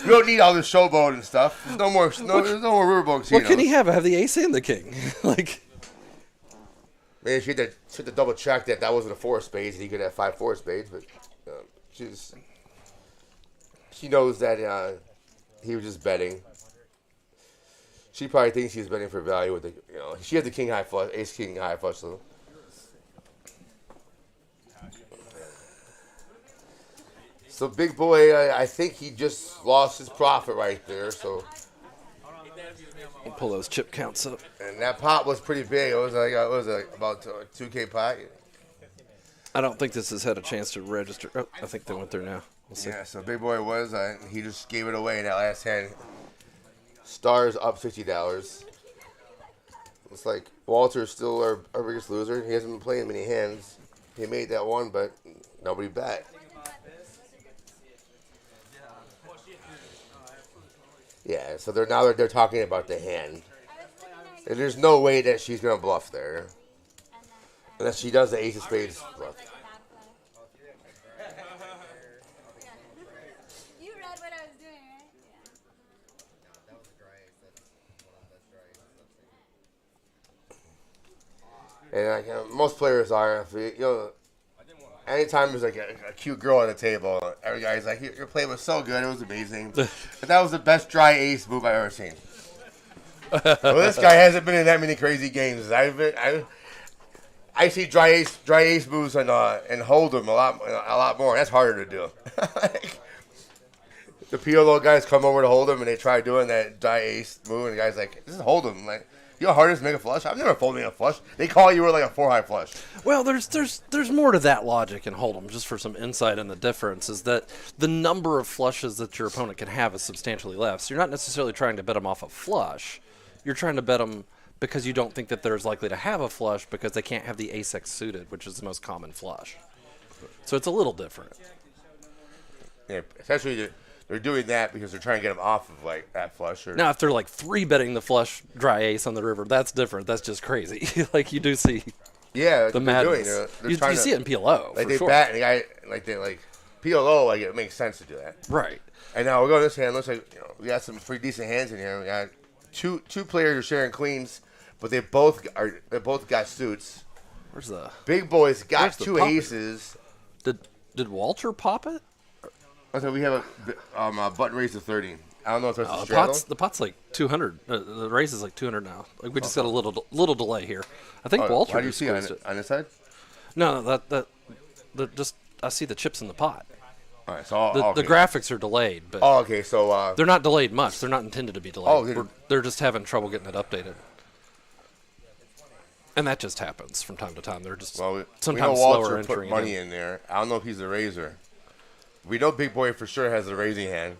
We don't need all this showboat and stuff. There's no more riverboat casinos. What can he have? I have the ace and the king. Like, Man, she had to double check that wasn't a 4 of spades. And he could have 5 4 spades, but she knows that he was just betting. She probably thinks he's betting for value with she had the king high flush, ace king high flush. So Big Boy, I think he just lost his profit right there. So we'll pull those chip counts up. and that pot was pretty big. It was about a 2K pot. I don't think this has had a chance to register. Oh, I think they went through now. We'll see. Yeah, so Big Boy was he just gave it away in that last hand. Stars up $50. Looks like Walter's still our biggest loser. He hasn't been playing many hands. He made that one, but nobody bet. Yeah, so they're talking about the hand. And there's no way that she's gonna bluff there, unless she does the ace of spades bluff. You read what I was doing, right? That was a dry ace. That's one of the best dry aces I've seen. And most players are, anytime there's like a cute girl at the table, every guy's like, your play was so good, it was amazing. But that was the best dry ace move I've ever seen. Well, this guy hasn't been in that many crazy games. I see dry ace moves and hold them a lot more. That's harder to do. The PLO guys come over to hold them and they try doing that dry ace move, and the guy's like, "This is hold them." Like, you know how hard it is to make a flush? I've never folded a flush. They call you with like a 4 high flush. Well, there's more to that logic in Hold'em, just for some insight. And the difference is that the number of flushes that your opponent can have is substantially less. So you're not necessarily trying to bet them off a flush. You're trying to bet them because you don't think that they're as likely to have a flush because they can't have the ace-x suited, which is the most common flush. So it's a little different. Yeah, essentially they're doing that because they're trying to get them off of like that flush. Or Now, if they're like 3-betting the flush dry ace on the river, that's different. That's just crazy. Like you do see the madness. You see it in PLO. Like for they sure. bat and the guy like PLO, like it makes sense to do that. Right. And now we're going this hand. Looks like we got some pretty decent hands in here. We got two players are sharing queens, but they both got suits. Where's the Big Boy's got the 2 pop? aces. Did Walter pop it? So we have a button raise to 30. I don't know if that's a straddle. The pot's like 200. The raise is like 200 now. Like we just got a little delay here. I think Walter. Why do you see squeezed it. on this side? No, that just I see the chips in the pot. All right, so The graphics are delayed, but okay, so they're not delayed much. They're not intended to be delayed. Oh, they're just having trouble getting it updated. And that just happens from time to time. They're just we sometimes know Walter slower put entering money it in there. I don't know if he's a raiser. We know Big Boy for sure has a raising hand.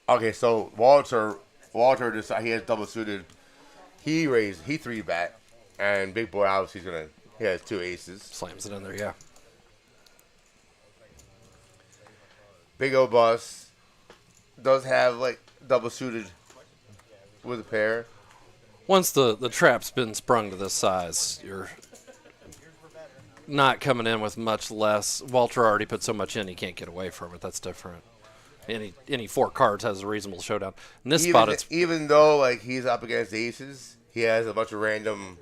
Okay, so Walter decided he has double suited. He 3-bet, and Big Boy obviously he has 2 aces. Slams it in there, yeah. Big O Boss does have like double suited with a pair. Once the trap's been sprung to this size, you're not coming in with much less. Walter already put so much in, he can't get away from it. That's different. Any 4 cards has a reasonable showdown. In this spot, it's even though like he's up against aces, he has a bunch of random.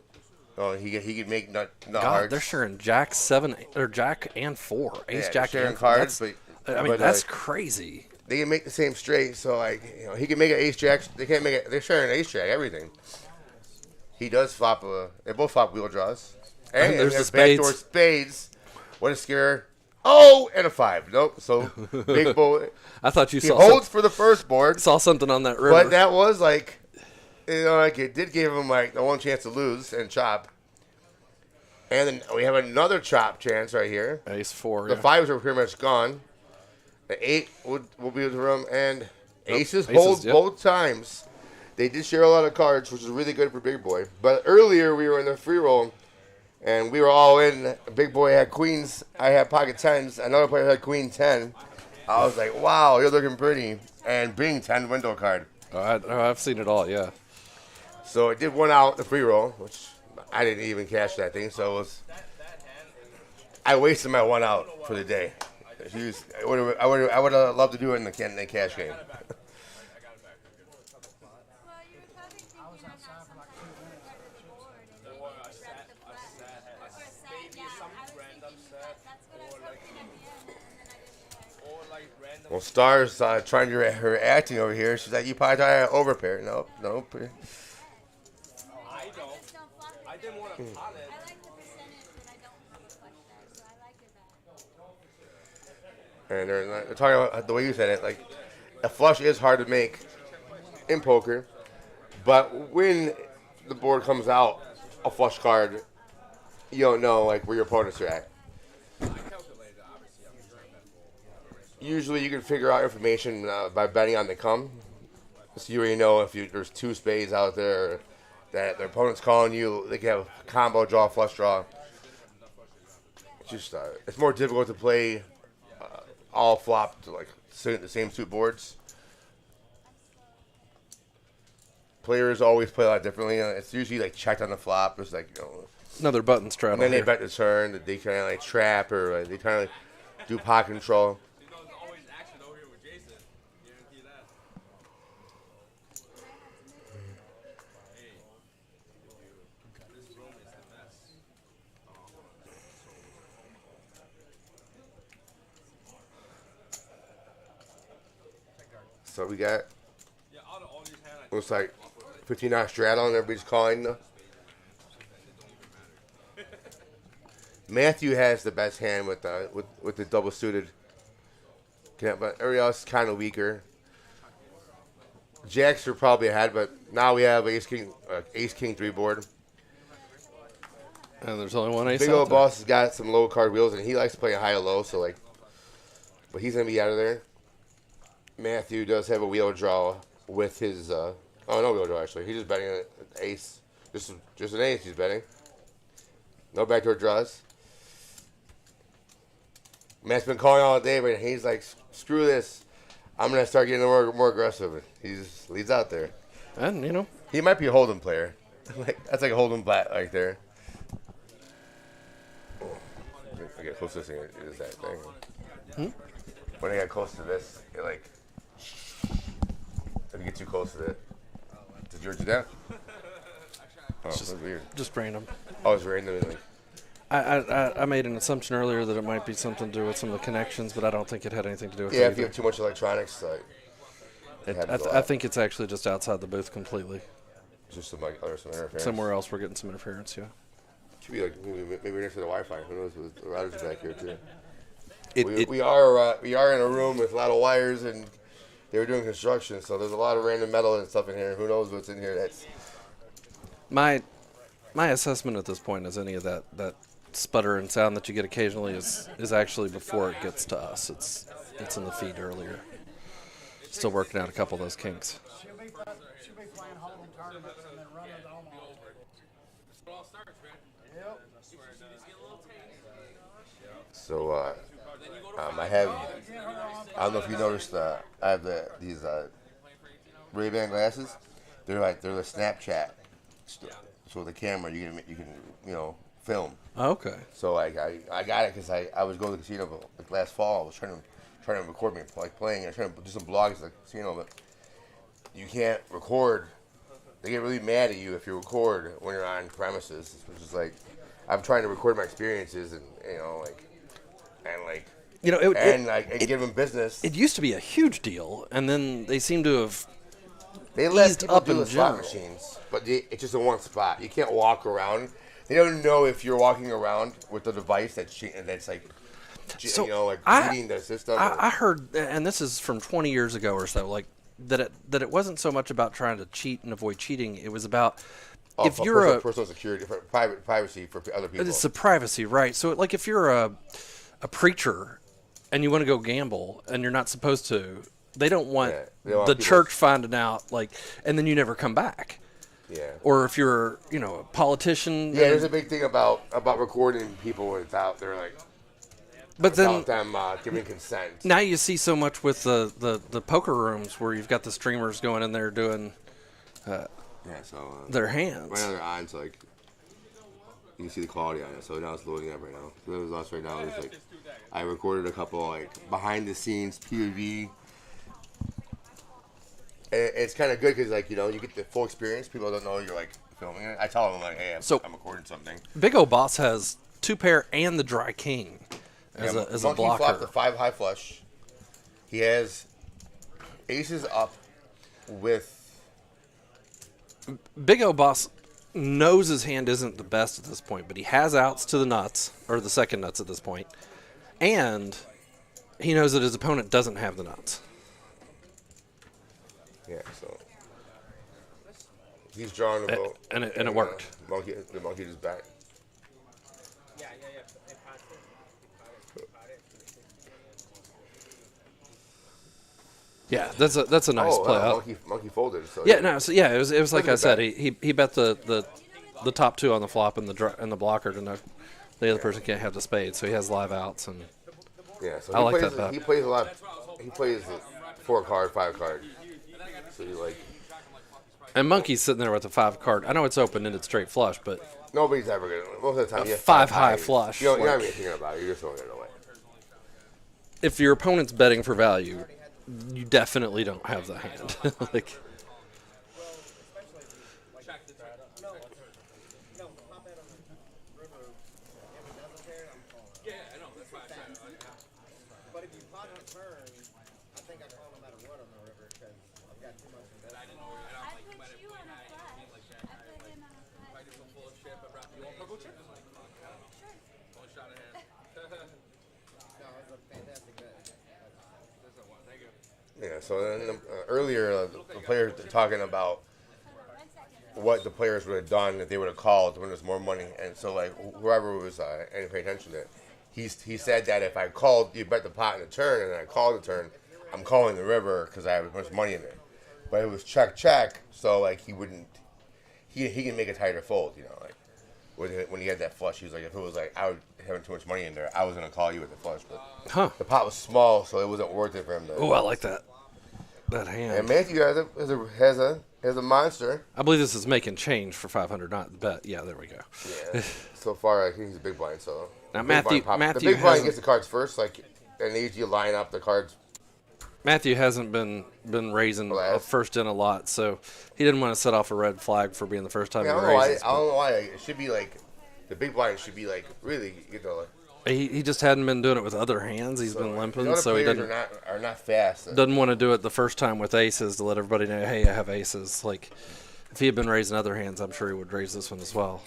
Oh, he could make nut God. hearts. They're sharing Jack 7 or Jack and 4, Ace Jack sharing and 4. cards, That's crazy. They can make the same straight, so like he can make an Ace Jack. They can't make it. They're sharing an Ace Jack, everything. He does flop they both flop wheel draws. And there's the backdoor spades. What a scare. Oh, and a 5. Nope. So big boy. I thought you he saw holds for the first board. Saw something on that river. But that was like, like it did give him like the one chance to lose and chop. And then we have another chop chance right here. Ace 4. The 5s are pretty much gone. The 8 will be with the room, and aces hold both times. They did share a lot of cards, which is really good for Big Boy. But earlier we were in the free roll, and we were all in. Big Boy had queens. I had pocket 10s. Another player had queen 10. I was like, wow, you're looking pretty. And being 10 window card. I've seen it all, yeah. So it did 1 out the free roll, which I didn't even cash that thing. So I wasted my 1 out for the day. I would have loved to do it in the cash game. Well, Star's trying to her acting over here. She's like, you probably thought I had overpair. Nope. I don't. I didn't want to pot it. I like the percentage, but I don't have a flush there, so I like it better. And they're talking about the way you said it. Like, a flush is hard to make in poker, but when the board comes out a flush card, you don't know like where your opponents are at. Usually, you can figure out information by betting on the come. So you already know if there's 2 spades out there that their opponent's calling you. They can have a combo draw, flush draw. It's just it's more difficult to play all flop to like the same suit boards. Players always play a lot differently. It's usually like checked on the flop. There's like another button straddle. And then they bet the turn. They kind of like trap or they kind of like do pocket control. So we got, looks like 15-out straddle, and everybody's calling. Matthew has the best hand with the double suited, but everybody else is kind of weaker. Jacks are probably ahead, but now we have ace king 3 board. And there's only one ace. Big old boss has got some low card wheels, and he likes to play high or low, so like, but he's gonna be out of there. Matthew does have a wheel draw with his, no wheel draw actually. He's just betting an ace. Just an ace he's betting. No backdoor draws. Matt's been calling all day, but he's like, screw this. I'm going to start getting more aggressive. He's leads out there. And, he might be a Hold'em player. That's like a Hold'em black right there. I get close to this thing. It is that thing. When I get close to this, it like, if you get too close to it. Did yours do that? Oh, that's weird. Just random. Oh, it's random. Like, I made an assumption earlier that it might be something to do with some of the connections, but I don't think it had anything to do with it. Yeah, if you have too much electronics, like, I think it's actually just outside the booth completely. Just some interference. Somewhere else we're getting some interference, yeah. Should be like maybe next to the Wi-Fi. Who knows? With the routers are back here too. We are in a room with a lot of wires, and they were doing construction, so there's a lot of random metal and stuff in here. Who knows what's in here? That's my assessment at this point is any of that sputter and sound that you get occasionally is actually before it gets to us. It's in the feed earlier. Still working out a couple of those kinks. She'll be playing Hold'em tournaments and then running to Omaha. Yep. so. I don't know if you noticed. I have these Ray-Ban glasses. They're the Snapchat. So the camera you can film. Okay. So I got it because I was going to the casino like last fall. I was trying to record me playing. I was trying to do some blogs at the casino, but you can't record. They get really mad at you if you record when you're on premises, which is like I'm trying to record my experiences and give them business. It used to be a huge deal, and then they seem to have They let eased people up do in the slot general. machines, but it's just in one spot. You can't walk around. They don't know if you're walking around with the device that's like, cheating the system. I heard, and this is from 20 years ago or so, like that it wasn't so much about trying to cheat and avoid cheating. It was about if you're personal security, for privacy for other people. It's the privacy, right? So, like, if you're a preacher and you want to go gamble and you're not supposed to, they don't want the church finding out, like, and then you never come back. Yeah. Or if you're, a politician. Yeah, there's a big thing about recording people without without them giving consent. Now you see so much with the poker rooms where you've got the streamers going in there doing their hands. Right now they're on, so like you can see the quality on it. So now it's loading up right now. So that was us right now. It's like I recorded a couple like behind the scenes POV. It's kind of good because like you get the full experience. People don't know you're like filming it. I tell them like, hey, I'm recording something. Big O Boss has 2 pair and the Dry King as a blocker. Monkey flopped the 5 high flush. He has aces up with. Big O Boss knows his hand isn't the best at this point, but he has outs to the nuts, or the second nuts at this point, and he knows that his opponent doesn't have the nuts. Yeah, so he's drawing the vote, and it worked. The monkey is back. Yeah, that's a nice play. Monkey folded. So it was like I said. He bet the top 2 on the flop and the blocker to know the other person can't have the spade, so he has live outs and. Yeah, so I like that bet. He plays a lot. He plays 4 card, 5 card. So you like. And Monkey's sitting there with a 5 card. I know it's open-ended straight flush, but nobody's ever gonna. Most of the time, you have 5 high flush. You're not even thinking about it. You're just throwing it away. If your opponent's betting for value, you definitely don't have the hand. Like. Yeah, so then earlier the players were talking about what the players would have done if they would have called when there's more money, and so like whoever was any pay attention to it, he said that if I called, you bet the pot in the turn, and then I called the turn, I'm calling the river because I have as much money in it, but it was check, so like he can make a tighter fold, like when he had that flush, he was like if it was like I was having too much money in there, I was gonna call you with the flush, but the pot was small, so it wasn't worth it for him to. Oh, I like that hand. And Matthew has a monster. I believe this is making change for 500, not the bet. Yeah, there we go. Yeah. So far, I think he's a big blind. So now Matthew the big blind gets the cards first, like, and they usually line up the cards. Matthew hasn't been raising first in a lot, so he didn't want to set off a red flag for being the first time he raises. I don't know why. It should be like the big blind should be like really, like. He just hadn't been doing it with other hands. He's been limping, so he doesn't are not fast. Doesn't want to do it the first time with aces to let everybody know, hey, I have aces. Like if he had been raising other hands, I'm sure he would raise this one as well.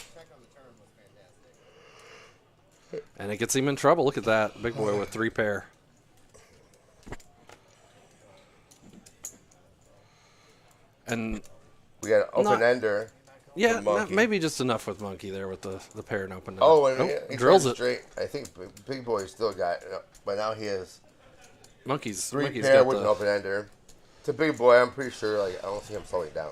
And it gets him in trouble. Look at that, big boy with 3 pair. And we got an open ender. Yeah, maybe just enough with Monkey there with the pair and open. Oh, and he drills it straight. I think Big Boy still got it, but now he has Monkey's 3 pair with an open ender. To Big Boy, I'm pretty sure I don't see him slowing down.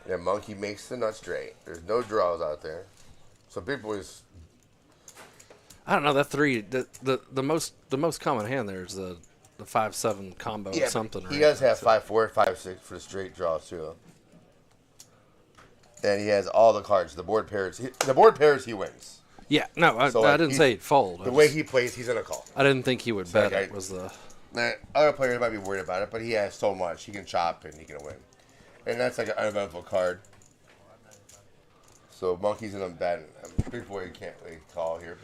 And Monkey makes the nut straight. There's no draws out there, so Big Boy's. I don't know that 3. The most common hand there is the 5-7 combo Yeah, or something. he right? does have 5-4, 5-6 for the straight draws too. And he has all the cards. The board pairs. He wins. Yeah, no, I didn't say he'd fold. The way he plays, he's gonna call. I didn't think he would bet. It was the other players might be worried about it, but he has so much. He can chop and he can win. And that's like an uneventful card. So monkey's in a bad. Big boy can't really call here.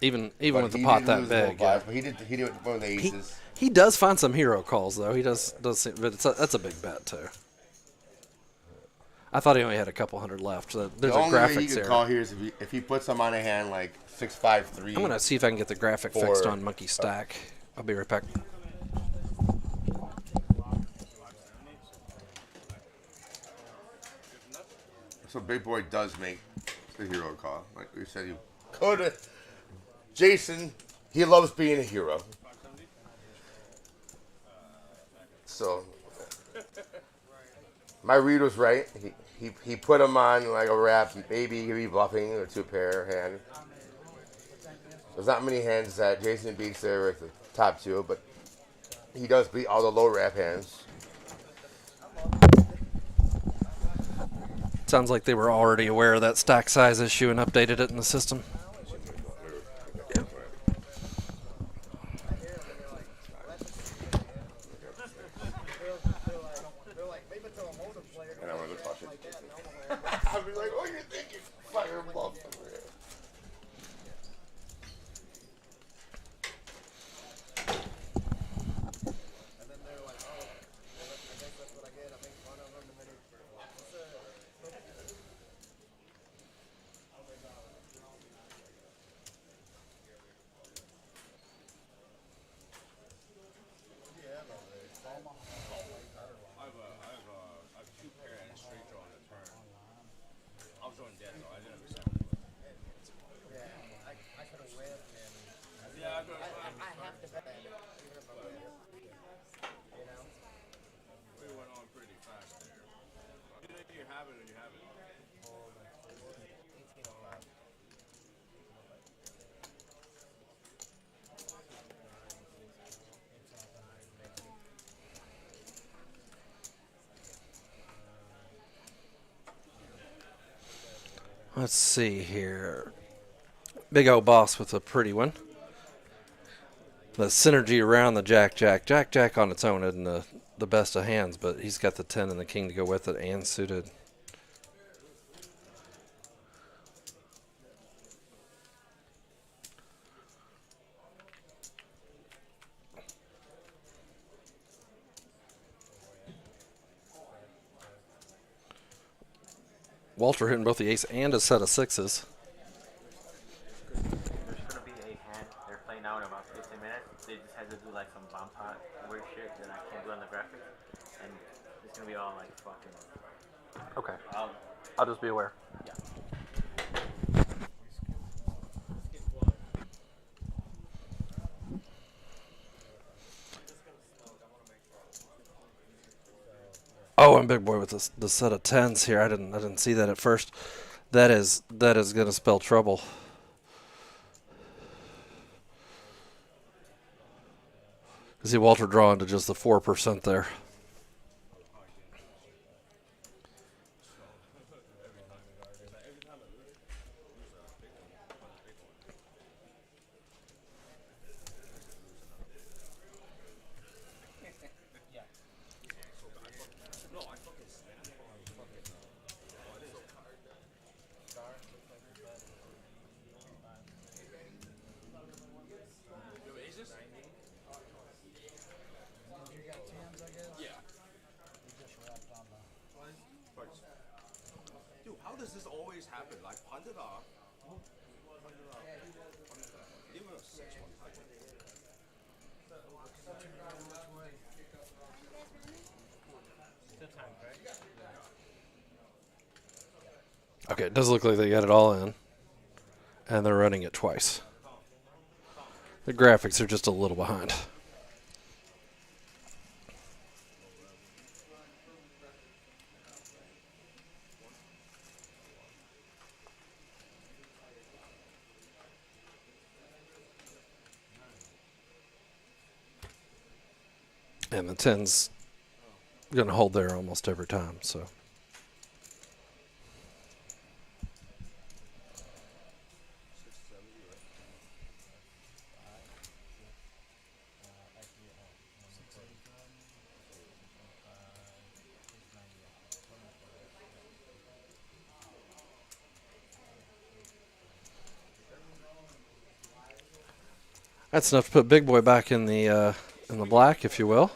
Even with the pot that big. Yeah. But he did one of the aces. He does find some hero calls though. He does seem, but that's a big bet too. I thought he only had a couple hundred left. So there's the a only graphics way he can call here is if he puts them on a hand like 6-5-3. I'm gonna see if I can get the graphic fixed on Monkey Stack. I'll be right back. So Big Boy does make the hero call. Like we said, he could have. Jason, he loves being a hero. So my read was right. He put him on like a wrap. Maybe he'd be bluffing a 2-pair hand. There's not many hands that Jason beats there with the top 2, but he does beat all the low wrap hands. Sounds like they were already aware of that stack size issue and updated it in the system. I'd be like, oh, you're thinking fire bluff over here. And then they're like, oh, I guess that's what I get. I make fun of them, and then I have 2-pair and a straight draw on the turn. I was drawing dead though. I didn't understand. I could have whipped, and Yeah, I have to bet that, even if I win. You know? we went on pretty fast there. You have it or you have it. 1805. Let's see here. Big old boss with a pretty one. The synergy around the JAQK. JAQK on its own isn't the best of hands, but he's got the 10 and the king to go with it and suited. Walter hitting both the ace and a set of 6s. There's gonna be a hand they're playing out in about 15 minutes. They just had to do like some bomb pot weird shit that I can't do on the graphics, and it's gonna be all like fucking. Okay. I'll just be aware. Yeah. Oh, and Big Boy with the set of 10s here. I didn't see that at first. That is gonna spell trouble. I see Walter drawing to just the 4% there. Dude, how does this always happen? Like, punt it off. Give him a 6 one time. Okay, it does look like they got it all in. And they're running it twice. The graphics are just a little behind. And the 10's going to hold there almost every time. So. That's enough to put Big Boy back in the black, if you will.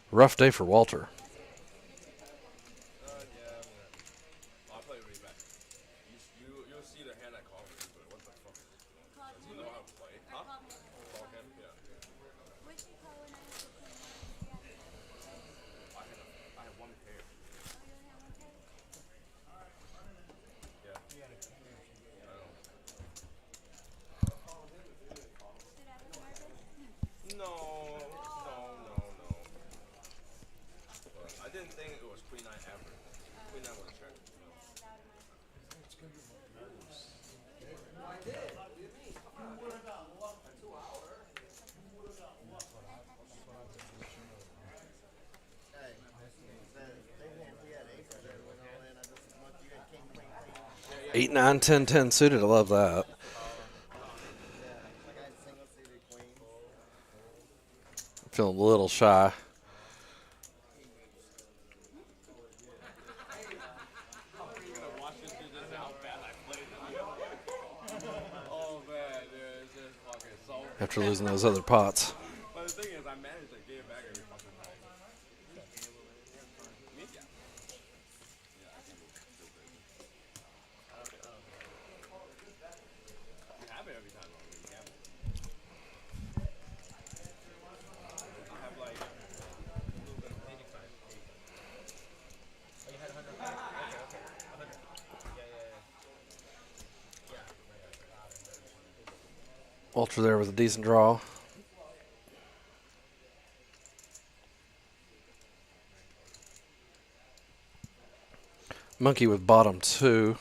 Rough day for Walter. I'll play really bad. You'll see the hand I call him, but what the fuck? You know how to play? Huh? Call him? Yeah. Which you call when I have to play I have one pair. Oh, you only have one pair? Yeah. I know. Should I look nervous? No. But I didn't think it was Queen 9 ever. Queen 9 was a check. Hey, we had aces that went all in. I just want you had king, queen, queen. 8, 9, 10, 10 suited. I love that. Yeah, like I had single suited queen. I'm feeling a little shy. Oh man, dude, it's just fucking so. After losing those other pots. But the thing is, I managed to get it back every fucking time. Me? Yeah. Yeah, I can move. You have it every time, though. You have it. I have like a little bit of 85. Oh, you had 100. Okay. 100. Yeah. Walter there with a decent draw. Monkey with bottom 2.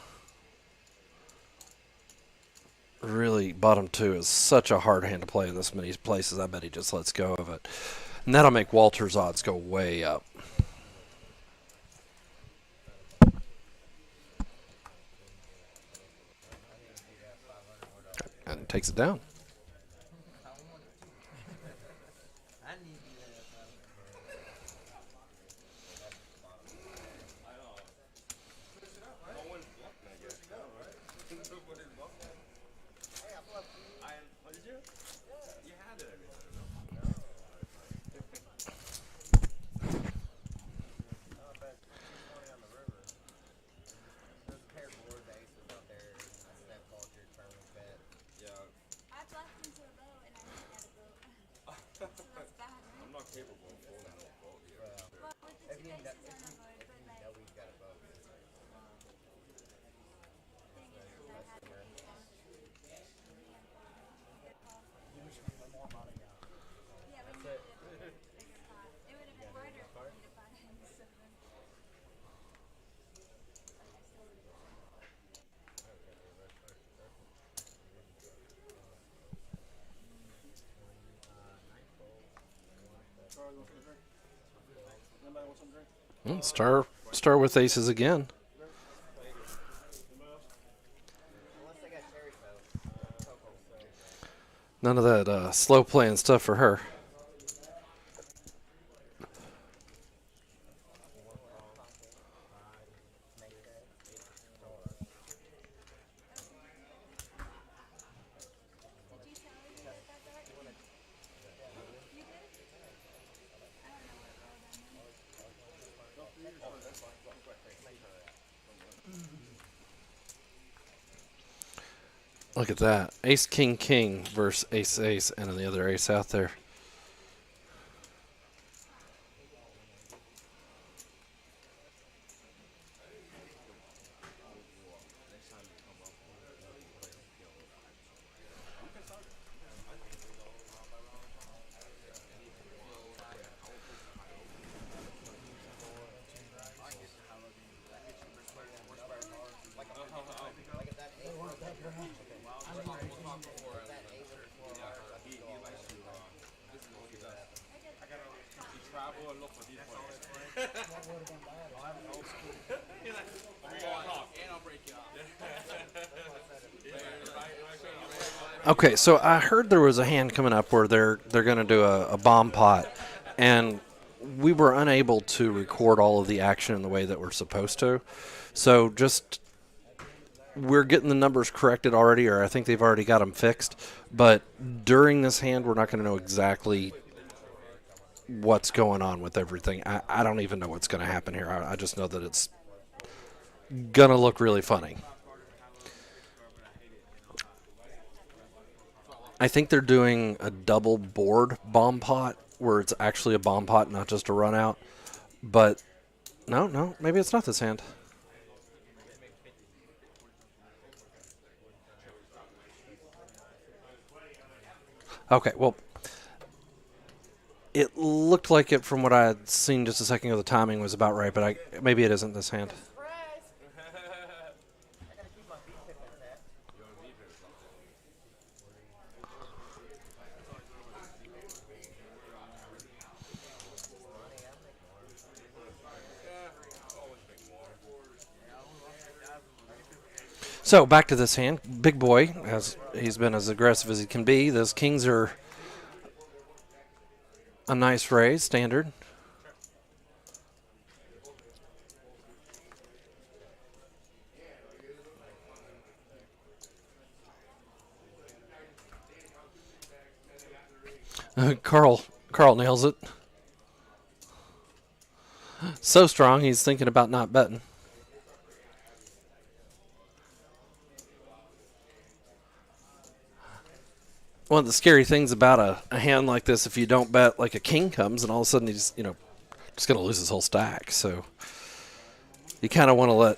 Really, bottom 2 is such a hard hand to play in this many places. I bet he just lets go of it. And that'll make Walter's odds go way up. And takes it down. I blocked into a boat and I never got a boat. So that's bad. I'm not capable of holding a boat here. Well, with the two aces on the board, but like, We've got a boat. thing is, I have to be Yeah, we needed a bigger pot. It would have been harder for me to find him. So. Star with aces again. Unless they got cherry coke. None of that slow playing stuff for her. Did you tell her you got that dart? You did? I don't know what rolled on me. Look at that. Ace, king, king versus ace, ace, and then the other ace out there. Okay, so I heard there was a hand coming up where they're going to do a bomb pot, and we were unable to record all of the action in the way that we're supposed to. So just we're getting the numbers corrected already, or I think they've already got them fixed. But during this hand, we're not going to know exactly what's going on with everything. I don't even know what's going to happen here. I just know that it's going to look really funny. I think they're doing a double board bomb pot where it's actually a bomb pot, not just a run out. But no, maybe it's not this hand. Okay, well, it looked like it from what I had seen just a second ago. The timing was about right, but maybe it isn't this hand. So back to this hand. Big boy, as he's been as aggressive as he can be. Those kings are a nice raise, standard. Carl nails it. So strong, he's thinking about not betting. One of the scary things about a hand like this, if you don't bet, like a king comes and all of a sudden he's, just going to lose his whole stack. So you kind of want to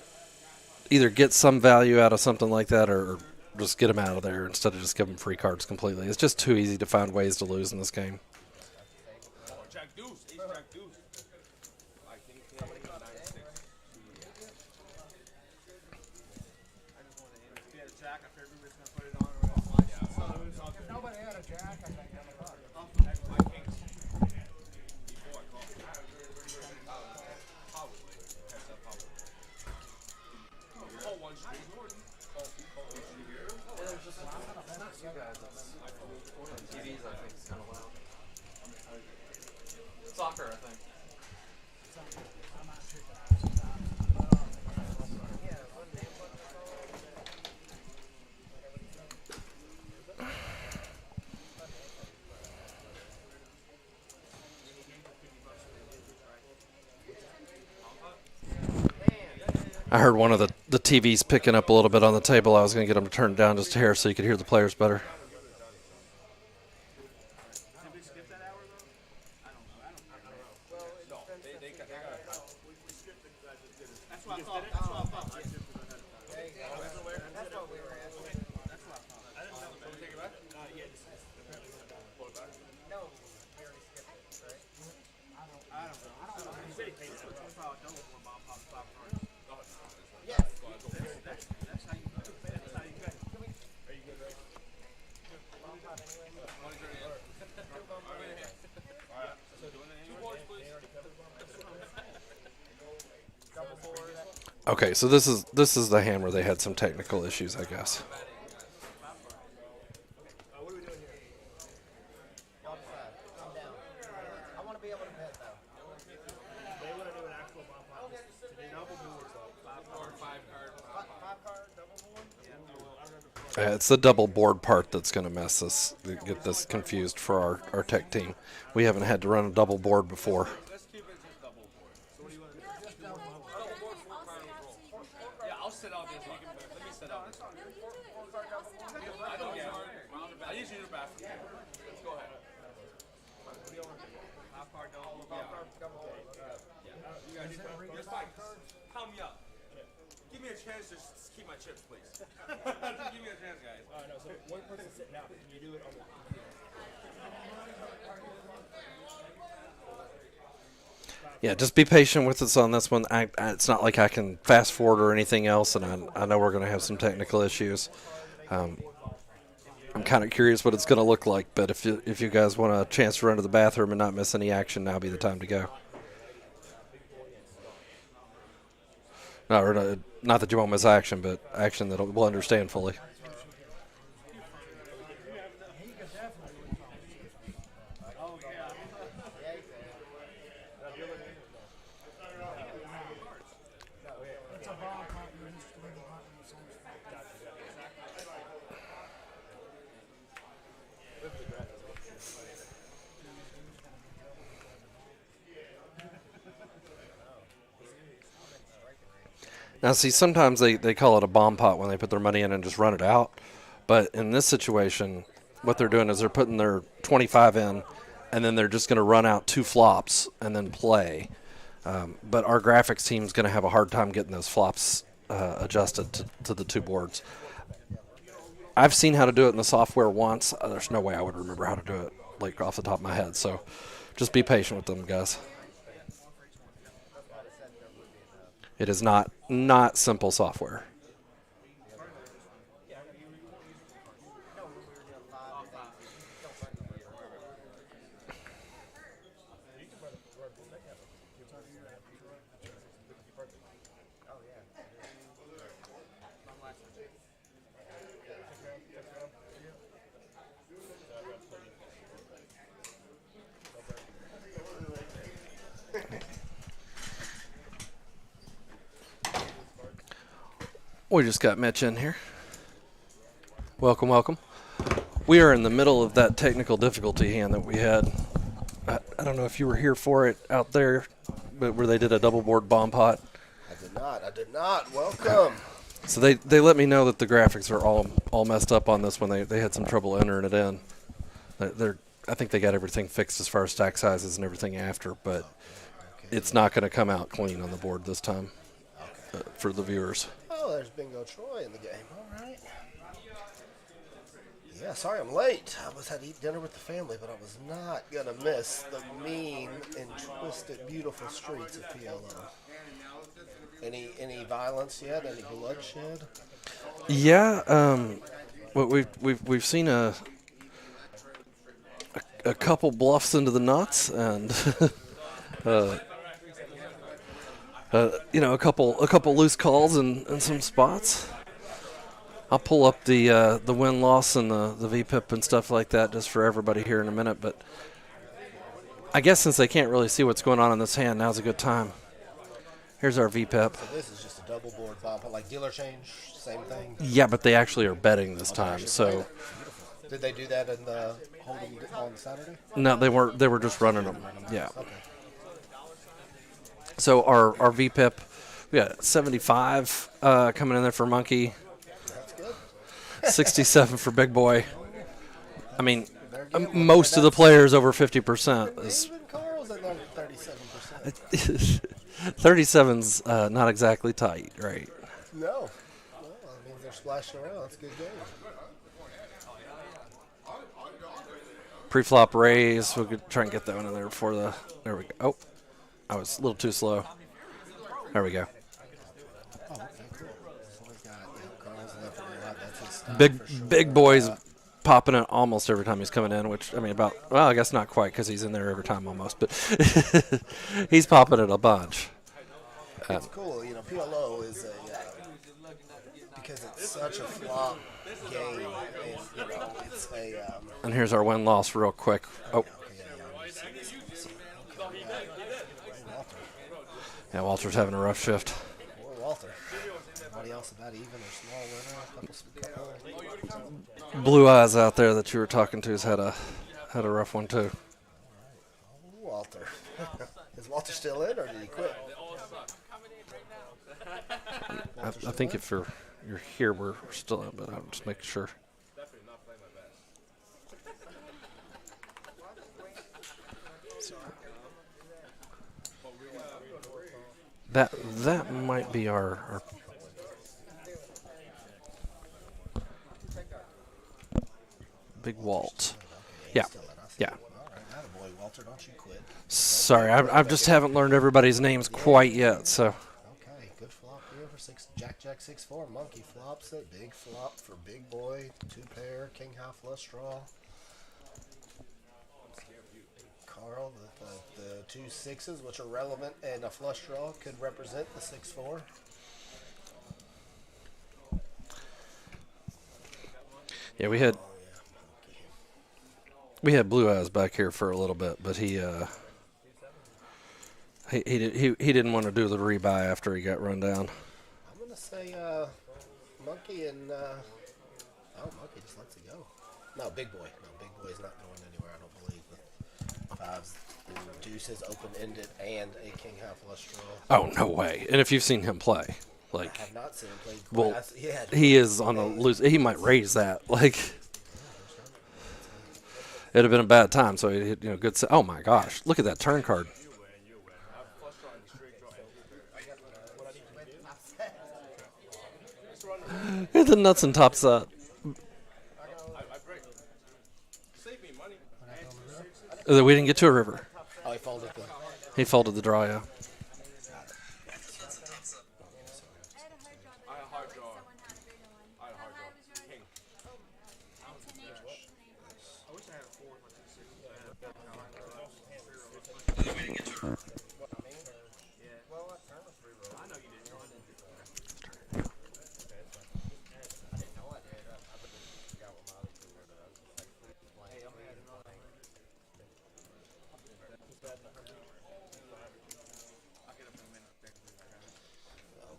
either get some value out of something like that or just get him out of there instead of just giving free cards completely. It's just too easy to find ways to lose in this game. Jack deuce, ace jack deuce. I think 9-6. Jack, I figured we were gonna put it on or whatever. If nobody had a jack, I think I'm a card. Soccer, I think. I heard one of the TVs picking up a little bit on the table. I was going to get them to turn it down just a hair so you could hear the players better. Okay, so this is the hand where they had some technical issues, I guess. What are we doing here? Y'all decide. Calm down. I want to be able to bet though. They want to do an actual bomb pot. To do double boards, five card, double board. It's the double board part that's going to mess us, get this confused for our tech team. We haven't had to run a double board before. Let's keep it just double board. So what do you want to do? Just double board, 4 card roll. Yeah, I'll set out this one. Let me set out this one. I don't get it. I usually do the bathroom. Let's go ahead. What do you want to do? Half card, double board. Yeah. You guys just fine. Count me up. Give me a chance to keep my chips, please. Give me a chance, guys. No, so one person sitting out. Can you do it on the computer? Yeah, just be patient with us on this one. It's not like I can fast forward or anything else, and I know we're going to have some technical issues. I'm kind of curious what it's going to look like, but if you guys want a chance to run to the bathroom and not miss any action, now would be the time to go. No, not that you won't miss action, but action that we'll understand fully. Now, see, sometimes they call it a bomb pot when they put their money in and just run it out. But in this situation, what they're doing is they're putting their 25 in, and then they're just going to run out 2 flops and then play. But our graphics team is going to have a hard time getting those flops adjusted to the 2 boards. I've seen how to do it in the software once. There's no way I would remember how to do it like off the top of my head. So just be patient with them, guys. It is not simple software. We just got Mitch in here. Welcome, welcome. We are in the middle of that technical difficulty hand that we had. I don't know if you were here for it out there, but where they did a double board bomb pot. I did not. Welcome. So they let me know that the graphics are all messed up on this one. They had some trouble entering it in. I think they got everything fixed as far as stack sizes and everything after, but it's not going to come out clean on the board this time for the viewers. Oh, there's Bingo Troy in the game. All right. Yeah, sorry I'm late. I had to eat dinner with the family, but I was not going to miss the mean and twisted, beautiful streets of PLO. Any violence yet? Any bloodshed? Yeah, we've seen a couple bluffs into the nuts, and a couple loose calls and some spots. I'll pull up the win-loss and the VPIP and stuff like that just for everybody here in a minute. But I guess since they can't really see what's going on in this hand, now's a good time. Here's our VPIP. So this is just a double board bomb, like dealer change, same thing? Yeah, but they actually are betting this time. So did they do that in the hold'em on Saturday? No, they weren't. They were just running them. Yeah. Okay. So our VPIP, we got 75 coming in there for Monkey. That's good. 67 for Big Boy. I mean, most of the players over 50%. Even Carl's at 37%. 37's not exactly tight, right? No. I mean, they're splashing around. That's a good game. Pre-flop raise. We'll try and get that one in there before the. There we go. Oh, I was a little too slow. There we go. Oh, okay, cool. So Big Boy's popping it almost every time he's coming in, which, I mean, I guess not quite because he's in there every time almost, but he's popping it a bunch. It's cool. PLO is because it's such a flop game, and, it's a... and here's our win-loss real quick. Oh. Yeah, Walter's having a rough shift. Poor Walter. Anybody else about even or small winner? Blue Eyes out there that you were talking to has had a rough one too. Oh, Walter. Is Walter still in, or did he quit? I think if you're here, we're still in, but I'm just making sure. That might be our Big Walt. Yeah. Walter, don't you quit. Sorry, I just haven't learned everybody's names quite yet, so. Okay, good flop here for JAQK 6-4. Monkey flops it. Big flop for Big Boy. 2-pair. King high flush draw. Carl, the 2 6s, which are relevant and a flush draw, could represent the 6-4. Yeah, we had Blue Eyes back here for a little bit, but he didn't want to do the rebuy after he got run down. I'm gonna say Monkey and Monkey just lets it go. No, big boy. No, big boy is not going anywhere, I don't believe. With fives, deuces, open-ended, and a king high flush draw. Oh, no way. And if you've seen him play, like, I have not seen him play. well, he is on a loose. He might raise that. Like, it'd have been a bad time. So, good. Oh, my gosh. Look at that turn card. Hit the nuts and tops up. We didn't get to a river. Oh, he folded the. He folded the draw, yeah.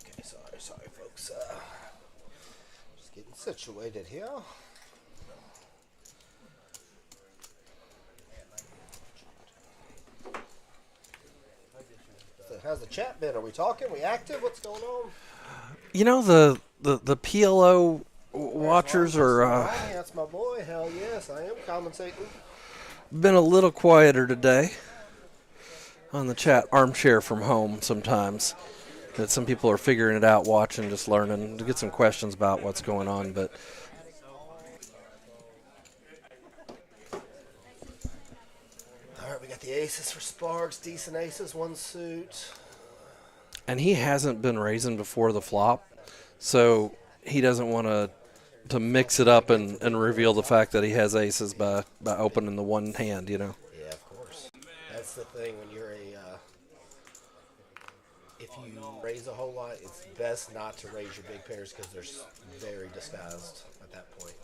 Okay, sorry, folks. Just getting situated here. So how's the chat been? Are we talking? We active? What's going on? The PLO watchers are That's my boy. Hell yes, I am commentating. been a little quieter today on the chat. Armchair from home sometimes. That some people are figuring it out, watching, just learning to get some questions about what's going on. But All right, we got the aces for Sparks. Decent aces, one suit. and he hasn't been raising before the flop, so he doesn't want to mix it up and reveal the fact that he has aces by opening the one hand. Yeah, of course. That's the thing when you're if you raise a whole lot, it's best not to raise your big pairs because they're very disguised at that point.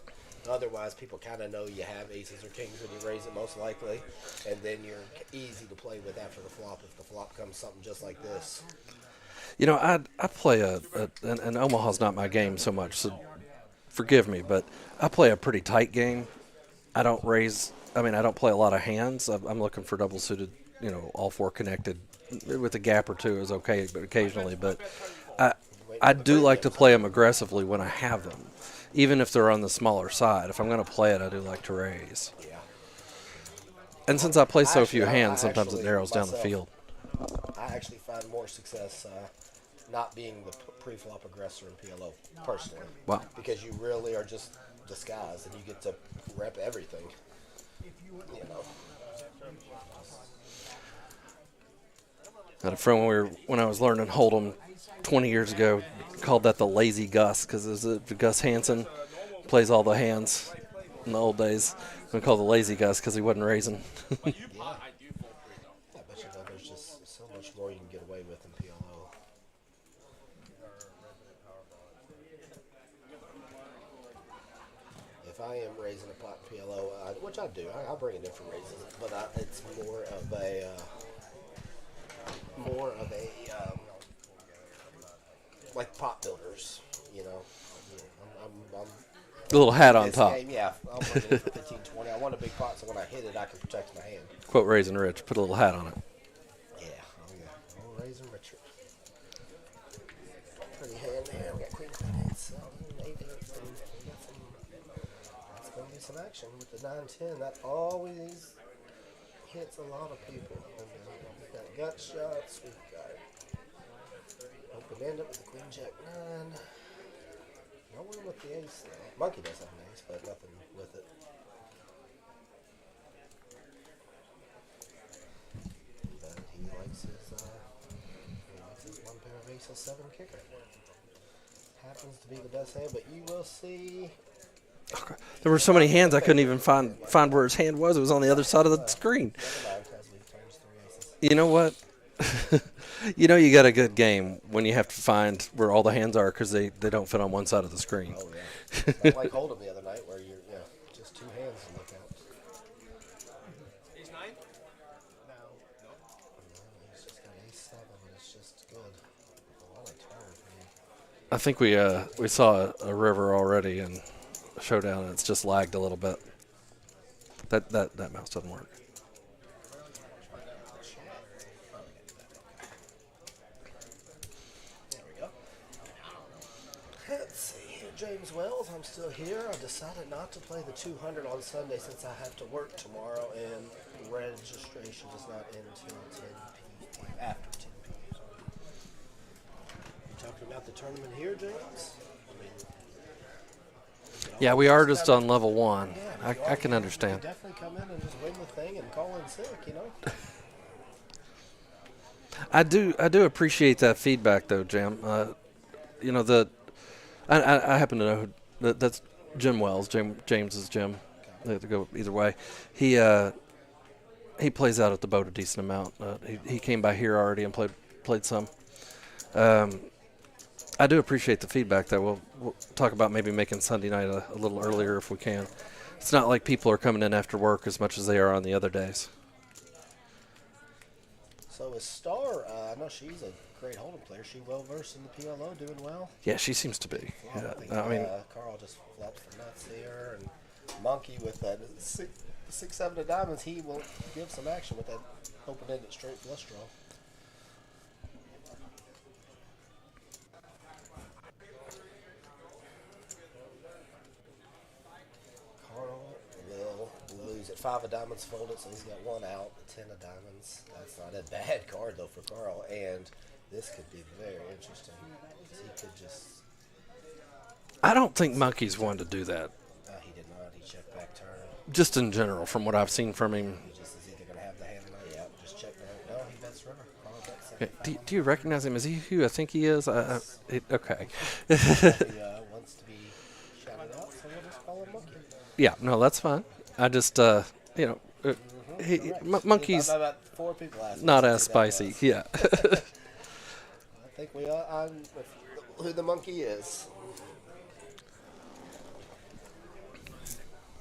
Otherwise, people kind of know you have aces or kings when you raise it, most likely, and then you're easy to play with after the flop if the flop comes something just like this. I play and Omaha's not my game so much, so forgive me, but I play a pretty tight game. I don't raise. I don't play a lot of hands. I'm looking for double suited, all four connected. With a gap or two is okay, but occasionally. But I do like to play them aggressively when I have them, even if they're on the smaller side. If I'm going to play it, I do like to raise. Yeah. And since I play so few hands, sometimes it narrows down the field. I actually find more success not being the pre-flop aggressor in PLO, personally. Wow. Because you really are just disguised, and you get to rep everything. I had a friend when I was learning Hold'em 20 years ago, called that the lazy Gus, because Gus Hansen plays all the hands in the old days. We call the lazy Gus because he wasn't raising. I bet you there's just so much more you can get away with in PLO. If I am raising a pot in PLO, which I do, I'll bring in different raises, but it's more of a like pot builders, I'm A little hat on top. Game, yeah, I'm looking for 15, 20. I want a big pot, so when I hit it, I can protect my hand. Quote Raising Rich, put a little hat on it. Yeah. Oh, Raising Richard. Pretty hand there. We got queen, 8, 7, 8, that's going to be some action with the 9-10. That always hits a lot of people. We've got gut shots. We've got open-ended with the queen, jack, 9. No one with the ace, though. Monkey does have an ace, but nothing with it. But he likes his one pair of aces, 7 kicker. Happens to be the best hand, but you will see. There were so many hands I couldn't even find where his hand was. It was on the other side of the screen. You know what? You got a good game when you have to find where all the hands are because they don't fit on one side of the screen. Oh, yeah. Not like Hold'em the other night where you're just 2 hands to look at. He's 9? No. He's just got ace 7 and it's just good. A lot of turn for me. I think we saw a river already in a showdown and it's just lagged a little bit. That mouse doesn't work. There we go. Let's see here, James Wells. I'm still here. I decided not to play the 200 on Sunday since I have to work tomorrow, and registration does not end until 10 p.m. after 10 p.m. You talking about the tournament here, James? Yeah, we are just on level 1. Yeah, I can understand. Definitely come in and just win the thing and call in sick, you know. I do appreciate that feedback though, Jam. You know I happen to know that's Jim Wells. James is Jim. They have to go either way. He plays out at the boat a decent amount. He came by here already and played some. I do appreciate the feedback though. We'll talk about maybe making Sunday night a little earlier if we can. It's not like people are coming in after work as much as they are on the other days. So is Star, I know she's a great hold'em player. She well versed in the PLO, doing well. Yeah, she seems to be. Well, Yeah, I mean, Carl just flops the nuts here, and Monkey with that 6-7 of diamonds, he will give some action with that open-ended straight flush draw. Carl will lose it. 5 of diamonds folded, so he's got 1 out. 10 of diamonds. That's not a bad card though for Carl, and this could be very interesting. He could just. I don't think Monkey's one to do that. He did not. He checked back turn. Just in general, from what I've seen from him. He just is either going to have the hand or not. Yeah, just check back. No, he bets river. Carl bets Okay, do you recognize him? Is he who I think he is? Okay. He wants to be shouted out, so we'll just call him Monkey. Yeah, no, that's fine. I just, Monkey's about 4 people asked not as spicy. Yeah. I think we are on who the Monkey is.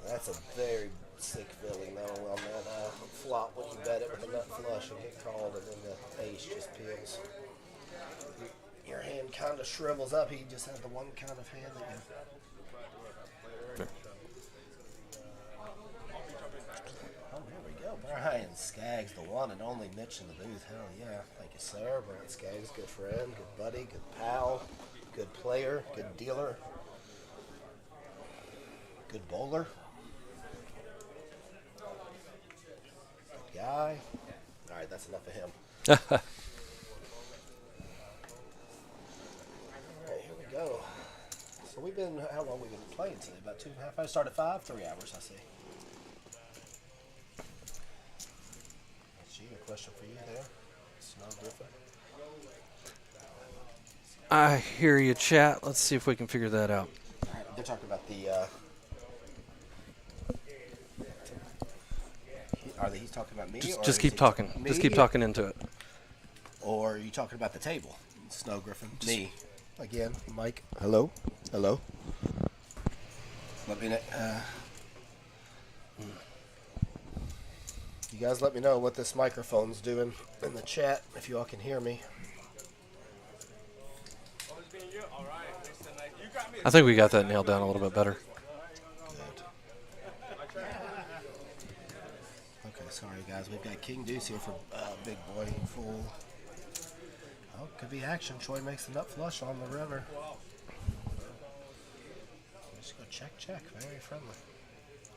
That's a very sick feeling though on that flop when you bet it with a nut flush and get called, and then the ace just peels. Your hand kind of shrivels up. He just had the one kind of hand that you. Oh, here we go. Brian Skaggs, the one and only Mitch in the booth. Hell yeah. Thank you, sir. Brian Skaggs, good friend, good buddy, good pal, good player, good dealer, good bowler, good guy. All right, that's enough of him. All right, here we go. So how long we been playing today? About 2.5 hours. Started 5, 3 hours, I see. A question for you there. Snow Griffin. I hear you, chat. Let's see if we can figure that out. All right, they're talking about the. He's talking about me? Just keep talking. Me? Just keep talking into it. Or are you talking about the table? Snow Griffin. Me. Again, Mike. Hello. Hello. Let me know. You guys let me know what this microphone's doing in the chat if you all can hear me. I think we got that nailed down a little bit better. Okay, sorry guys. We've got King Deuce here for Big Boy Full. Oh, could be action. Troy makes the nut flush on the river. Just go check. Very friendly.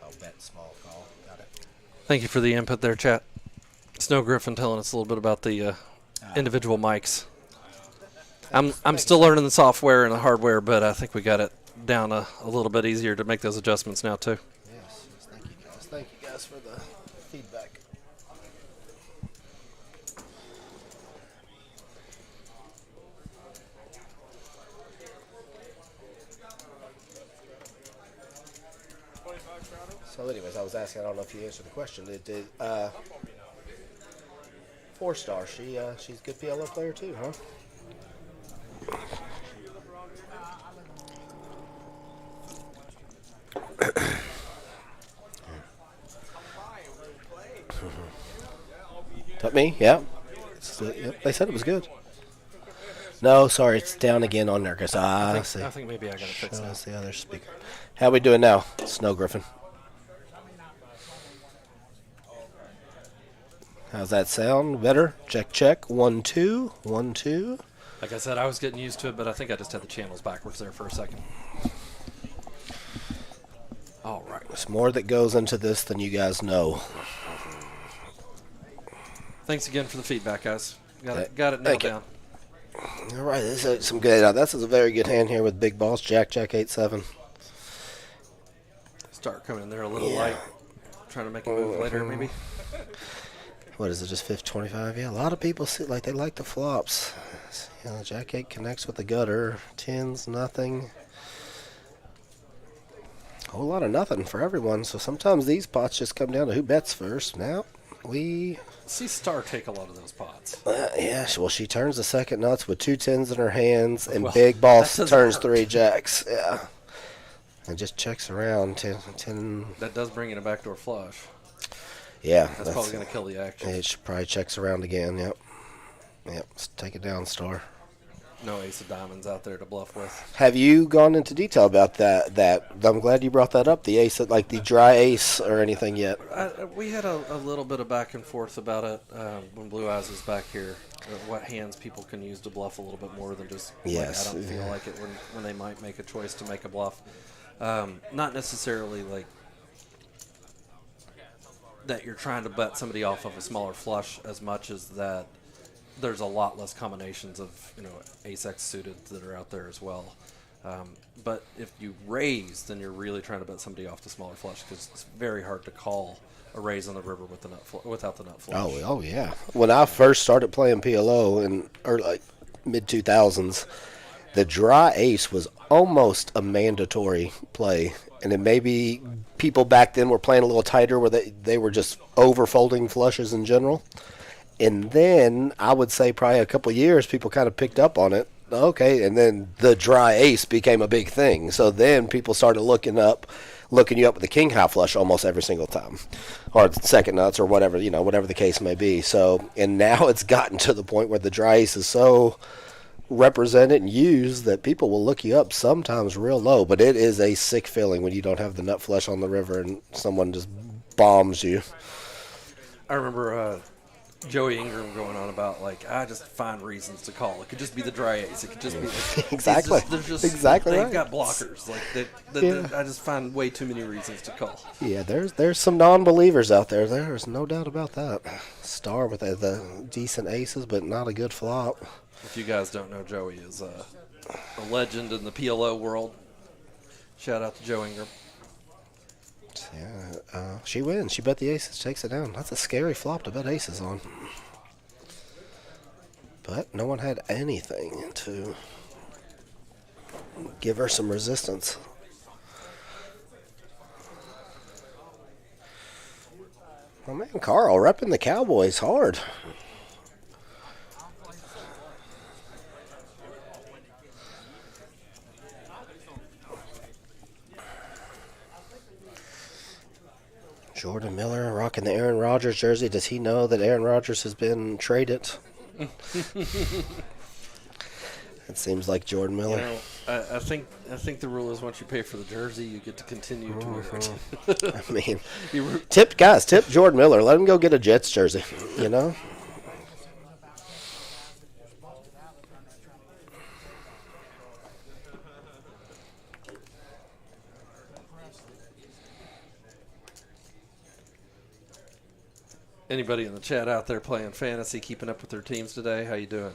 Oh, bet small call. Got it. Thank you for the input there, chat. Snow Griffin telling us a little bit about the individual mics. I'm still learning the software and the hardware, but I think we got it down a little bit easier to make those adjustments now too. Yes, thank you guys. Thank you guys for the feedback. So anyways, I was asking, I don't know if you answered the question. Did 4-star, she's a good PLO player too, huh? That me? Yeah. Yep, they said it was good. No, sorry, it's down again on there. Cause I think maybe I got to fix that. That's the other speaker. How we doing now, Snow Griffin? How's that sound? Better? Check, check. 1, 2. 1, 2. Like I said, I was getting used to it, but I think I just had the channels backwards there for a second. All right. There's more that goes into this than you guys know. Thanks again for the feedback, guys. Got it nailed down. All right, this is some good. Now, this is a very good hand here with big balls. Jack, 8-7. Start coming in there a little light. Trying to make a move later, maybe. What is it, just 525? Yeah, a lot of people see like they like the flops. You know, Jack 8 connects with the gutter. 10s, nothing. A whole lot of nothing for everyone. So sometimes these pots just come down to who bets first. Now, we see Star take a lot of those pots. Yeah, well, she turns the second nuts with 2 10s in her hands, and big boss turns 3 jacks. Yeah. And just checks around 10. That does bring in a backdoor flush. Yeah. That's probably going to kill the action. It probably checks around again, yep. Yep, let's take it down, Star. No ace of diamonds out there to bluff with. Have you gone into detail about that? I'm glad you brought that up, the ace, like the dry ace or anything yet. We had a little bit of back and forth about it when Blue Eyes was back here. What hands people can use to bluff a little bit more than just, yes. I don't feel like it when they might make a choice to make a bluff. Not necessarily like that you're trying to bet somebody off of a smaller flush as much as that there's a lot less combinations of, ace-x suited that are out there as well. But if you raise, then you're really trying to bet somebody off the smaller flush because it's very hard to call a raise on the river with the without the nut flush. Oh, yeah. When I first started playing PLO in mid-2000s, the dry ace was almost a mandatory play. And then maybe people back then were playing a little tighter where they were just over-folding flushes in general. And then I would say probably a couple of years, people kind of picked up on it. Okay, and then the dry ace became a big thing. So then people started looking you up with the king high flush almost every single time, or second nuts or whatever, whatever the case may be. So, and now it's gotten to the point where the dry ace is so represented and used that people will look you up sometimes real low. But it is a sick feeling when you don't have the nut flush on the river and someone just bombs you. I remember Joey Ingram going on about, I just find reasons to call. It could just be the dry ace. It could just be... Exactly. Exactly right. They've got blockers. I just find way too many reasons to call. Yeah, there's some non-believers out there. There's no doubt about that. Star with the decent aces, but not a good flop. If you guys don't know, Joey is a legend in the PLO world. Shout out to Joe Ingram. Yeah, she wins. She bet the aces, takes it down. That's a scary flop to bet aces on. But no one had anything to give her some resistance. Oh, man, Carl repping the Cowboys hard. Jordan Miller rocking the Aaron Rodgers jersey. Does he know that Aaron Rodgers has been traded? It seems like Jordan Miller. I think the rule is once you pay for the jersey, you get to continue to wear it. I mean, tip Jordan Miller. Let him go get a Jets jersey. Anybody in the chat out there playing fantasy, keeping up with their teams today? How you doing?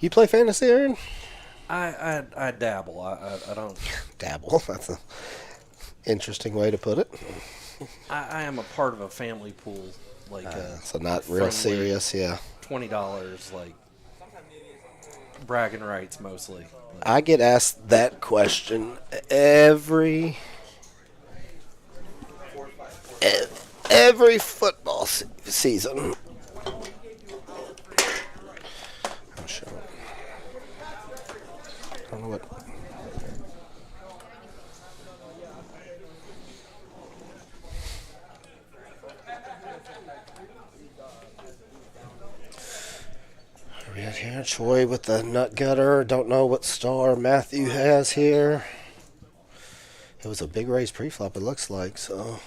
You play fantasy, Aaron? I dabble. I don't dabble. That's an interesting way to put it. I am a part of a family pool, so not real serious, yeah. $20, bragging rights mostly. I get asked that question every football season. I'm sure. I don't know what. Right here, Troy with the nut gutter. Don't know what star Matthew has here. It was a big raise pre-flop, it looks like, so.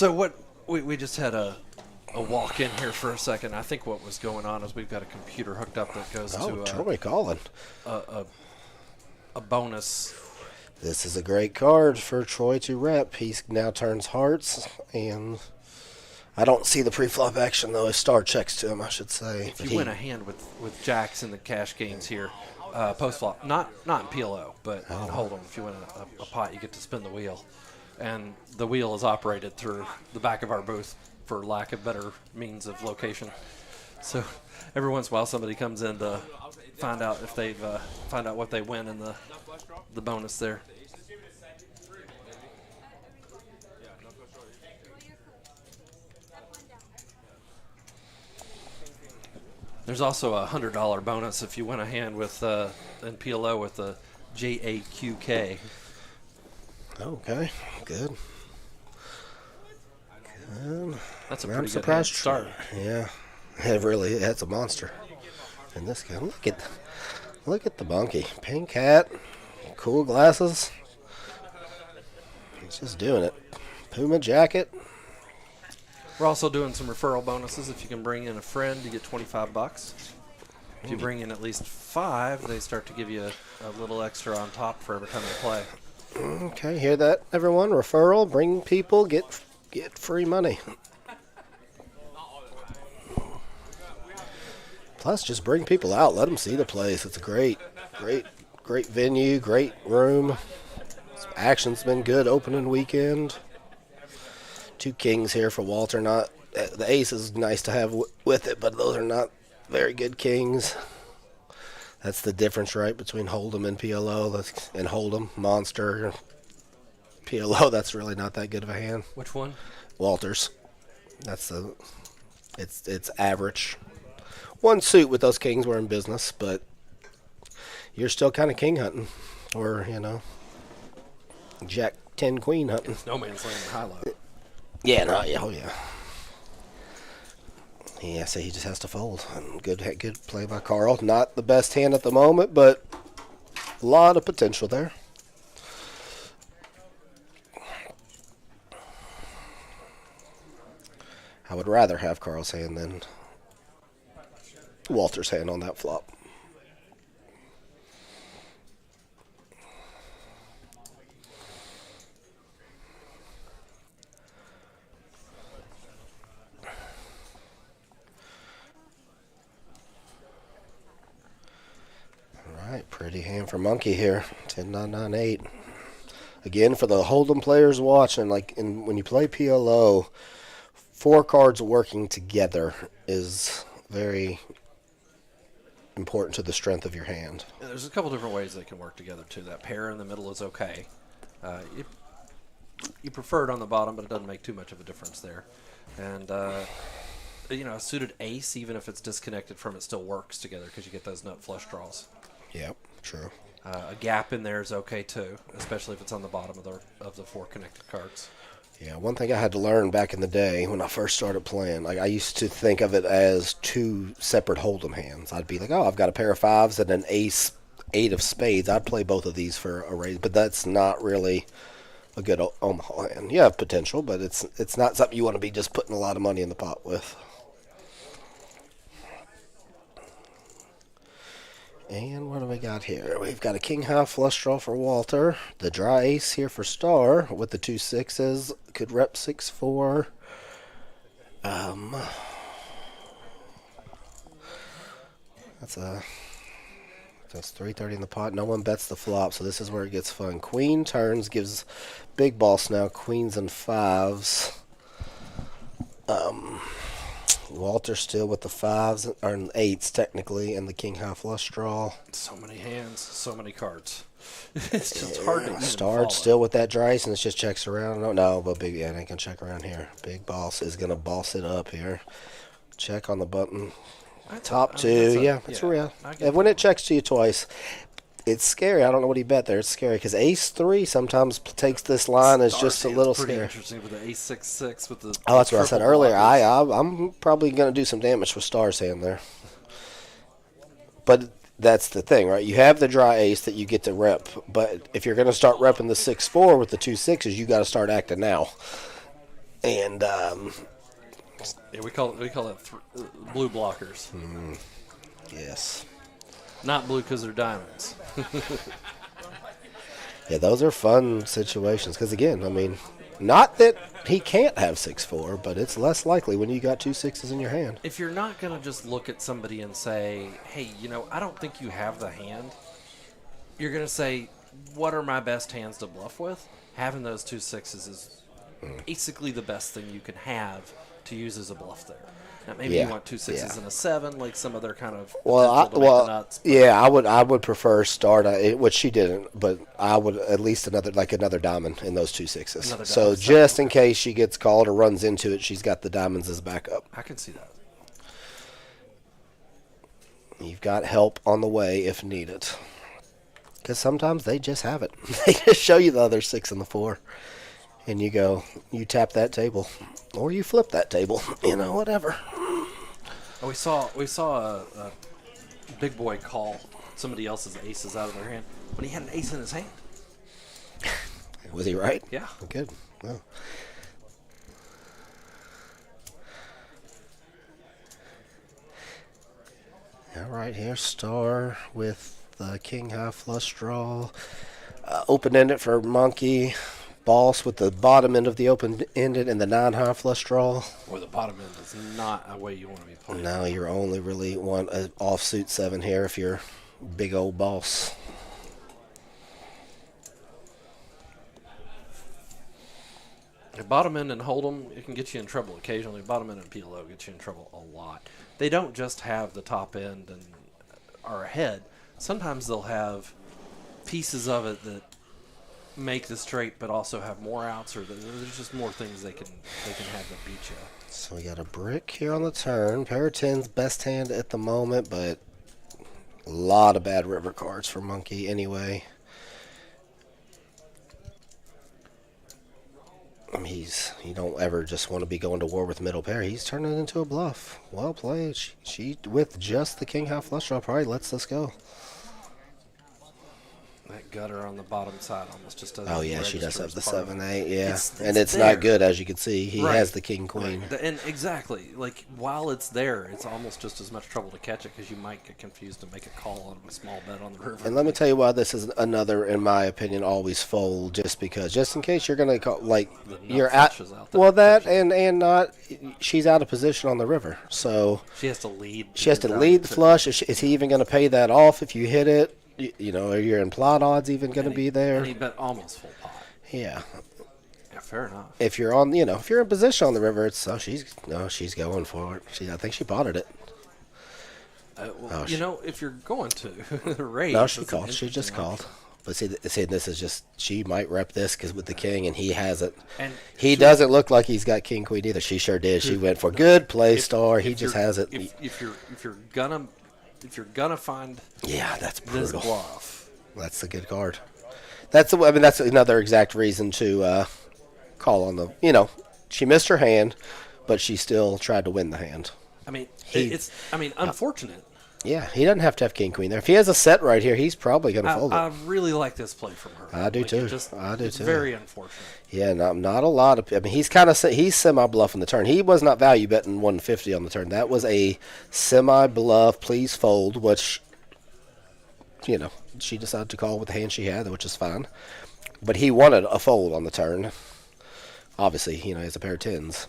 So what we just had a walk in here for a second. I think what was going on is we've got a computer hooked up that goes to Troy calling. A bonus. This is a great card for Troy to rep. He now turns hearts, and I don't see the pre-flop action, though. If Star checks to him, I should say. If you win a hand with jacks in the cash games here, post-flop, not in PLO, but in Hold'em, if you win a pot, you get to spin the wheel. And the wheel is operated through the back of our booth, for lack of better means of location. So every once in a while, somebody comes in to find out if they've find out what they win in the bonus there. There's also a $100 bonus if you win a hand with in PLO with the JAQK. Okay, good. That's a I'm pretty surprised good start. Yeah, that's a monster. And this guy, look at the bunkie. Pink hat, cool glasses. He's just doing it. Puma jacket. We're also doing some referral bonuses. If you can bring in a friend, you get $25. If you bring in at least 5, they start to give you a little extra on top for every time you play. Okay, hear that, everyone? Referral, bring people, get free money. Plus, just bring people out. Let them see the place. It's a great venue, great room. Action's been good opening weekend. 2 kings here for Walter. Not the ace is nice to have with it, but those are not very good kings. That's the difference, right, between Hold'em and PLO. And Hold'em, monster. PLO, that's really not that good of a hand. Which one? Walters. It's average. 1 suit with those kings were in business, but you're still kind of king hunting, or Jack 10 queen hunting. No man's land highlight. Yeah, oh yeah. Yeah, so he just has to fold. Good play by Carl. Not the best hand at the moment, but a lot of potential there. I would rather have Carl's hand than Walter's hand on that flop. Pretty hand for Monkey here. 10-9-9-8. Again, for the Hold'em players watching, when you play PLO, 4 cards working together is very important to the strength of your hand. Yeah, there's a couple different ways they can work together too. That pair in the middle is okay. You prefer it on the bottom, but it doesn't make too much of a difference there. And a suited ace, even if it's disconnected from it, still works together because you get those nut flush draws. Yep, true. A gap in there is okay too, especially if it's on the bottom of the 4 connected cards. Yeah, one thing I had to learn back in the day when I first started playing, I used to think of it as 2 separate Hold'em hands. I'd be like, oh, I've got a pair of 5s and an ace, 8 of spades. I'd play both of these for a raise, but that's not really a good Omaha hand. You have potential, but it's not something you want to be just putting a lot of money in the pot with. And what do we got here? We've got a king high flush draw for Walter. The dry ace here for Star with the 2 6s. Could rep 6-4. That's 330 in the pot. No one bets the flop, so this is where it gets fun. Queen turns, gives big boss now. Queens and 5s. Walter still with the 5s, or 8s technically, and the king high flush draw. So many hands, so many cards. It's just hard to even Start still with that dry ace, and it just checks around. No, but big, they can check around here. Big boss is going to boss it up here. Check on the button. Top 2, it's real. And when it checks to you twice, it's scary. I don't know what he bet there. It's scary because ace 3 sometimes takes this line as just a little pretty scary. Interesting with the ace 6-6 with the. Oh, that's what I said earlier. I'm probably going to do some damage with Star's hand there. But that's the thing, right? You have the dry ace that you get to rep, but if you're going to start repping the 6-4 with the 2 6s, you got to start acting now. And Yeah, we call it blue blockers. yes. Not blue because they're diamonds. Yeah, those are fun situations. Because, again, I mean, not that he can't have 6-4, but it's less likely when you got 2 6s in your hand. If you're not going to just look at somebody and say, hey, I don't think you have the hand, you're going to say, what are my best hands to bluff with? Having those 2 6s is basically the best thing you can have to use as a bluff there. Now, maybe you want 2 6s and a 7, like some other kind of nuts. Yeah, I would prefer start, which she didn't, but I would at least another diamond in those 2 6s. So just in case she gets called or runs into it, she's got the diamonds as backup. I can see that. You've got help on the way if needed. Because sometimes they just have it. They just show you the other 6 and the 4. And you tap that table. Or you flip that table. Whatever. We saw a big boy call somebody else's aces out of their hand when he had an ace in his hand. Was he right? Yeah. Good. Well. All right, here, star with the king high flush draw. Open-ended for monkey. Boss with the bottom end of the open-ended and the 9 high flush draw. Or the bottom end is not a way you want to be playing. No, you only really want an offsuit 7 here if you're big old boss. The bottom end and hold'em, it can get you in trouble occasionally. Bottom end and PLO get you in trouble a lot. They don't just have the top end and are ahead. Sometimes they'll have pieces of it that make the straight, but also have more outs, or there's just more things they can have that beat you. So we got a brick here on the turn. Pair of 10s, best hand at the moment, but a lot of bad river cards for monkey anyway. I mean, you don't ever just want to be going to war with middle pair. He's turning it into a bluff. Well played. She with just the king high flush draw probably lets this go. That gutter on the bottom side almost just doesn't. Oh yeah, she does have the 7-8. Yeah, and it's not good, as you can see. He has the king queen. Right. And exactly, like while it's there, it's almost just as much trouble to catch it because you might get confused and make a call on a small bet on the river. And let me tell you why this is another, in my opinion, always fold. Just in case you're gonna call, like you're out. Well, that and not. She's out of position on the river, so she has to lead. She has to lead the flush. Is he even going to pay that off if you hit it? Are your implied odds even going to be there? And he bet almost full pot. Yeah. Yeah, fair enough. If you're on, if you're in position on the river, she's going for it. I think she potted it. If you're going to raise. No, she called. She just called. But see, this is just, she might rep this because with the king, and he has it. And he doesn't look like he's got king queen either. She sure did. She went for good play star. He just has it. If you're gonna find that's brutal. This bluff. That's a good card. That's another exact reason to call on the. She missed her hand, but she still tried to win the hand. I mean, unfortunate. Yeah, he doesn't have to have king queen there. If he has a set right here, he's probably going to fold it. I really like this play from her. I do too. It's very unfortunate. Yeah, not a lot of. I mean, he's semi bluffing the turn. He was not value betting 150 on the turn. That was a semi bluff. Please fold, which she decided to call with the hand she had, which is fine. But he wanted a fold on the turn. Obviously, he has a pair of 10s.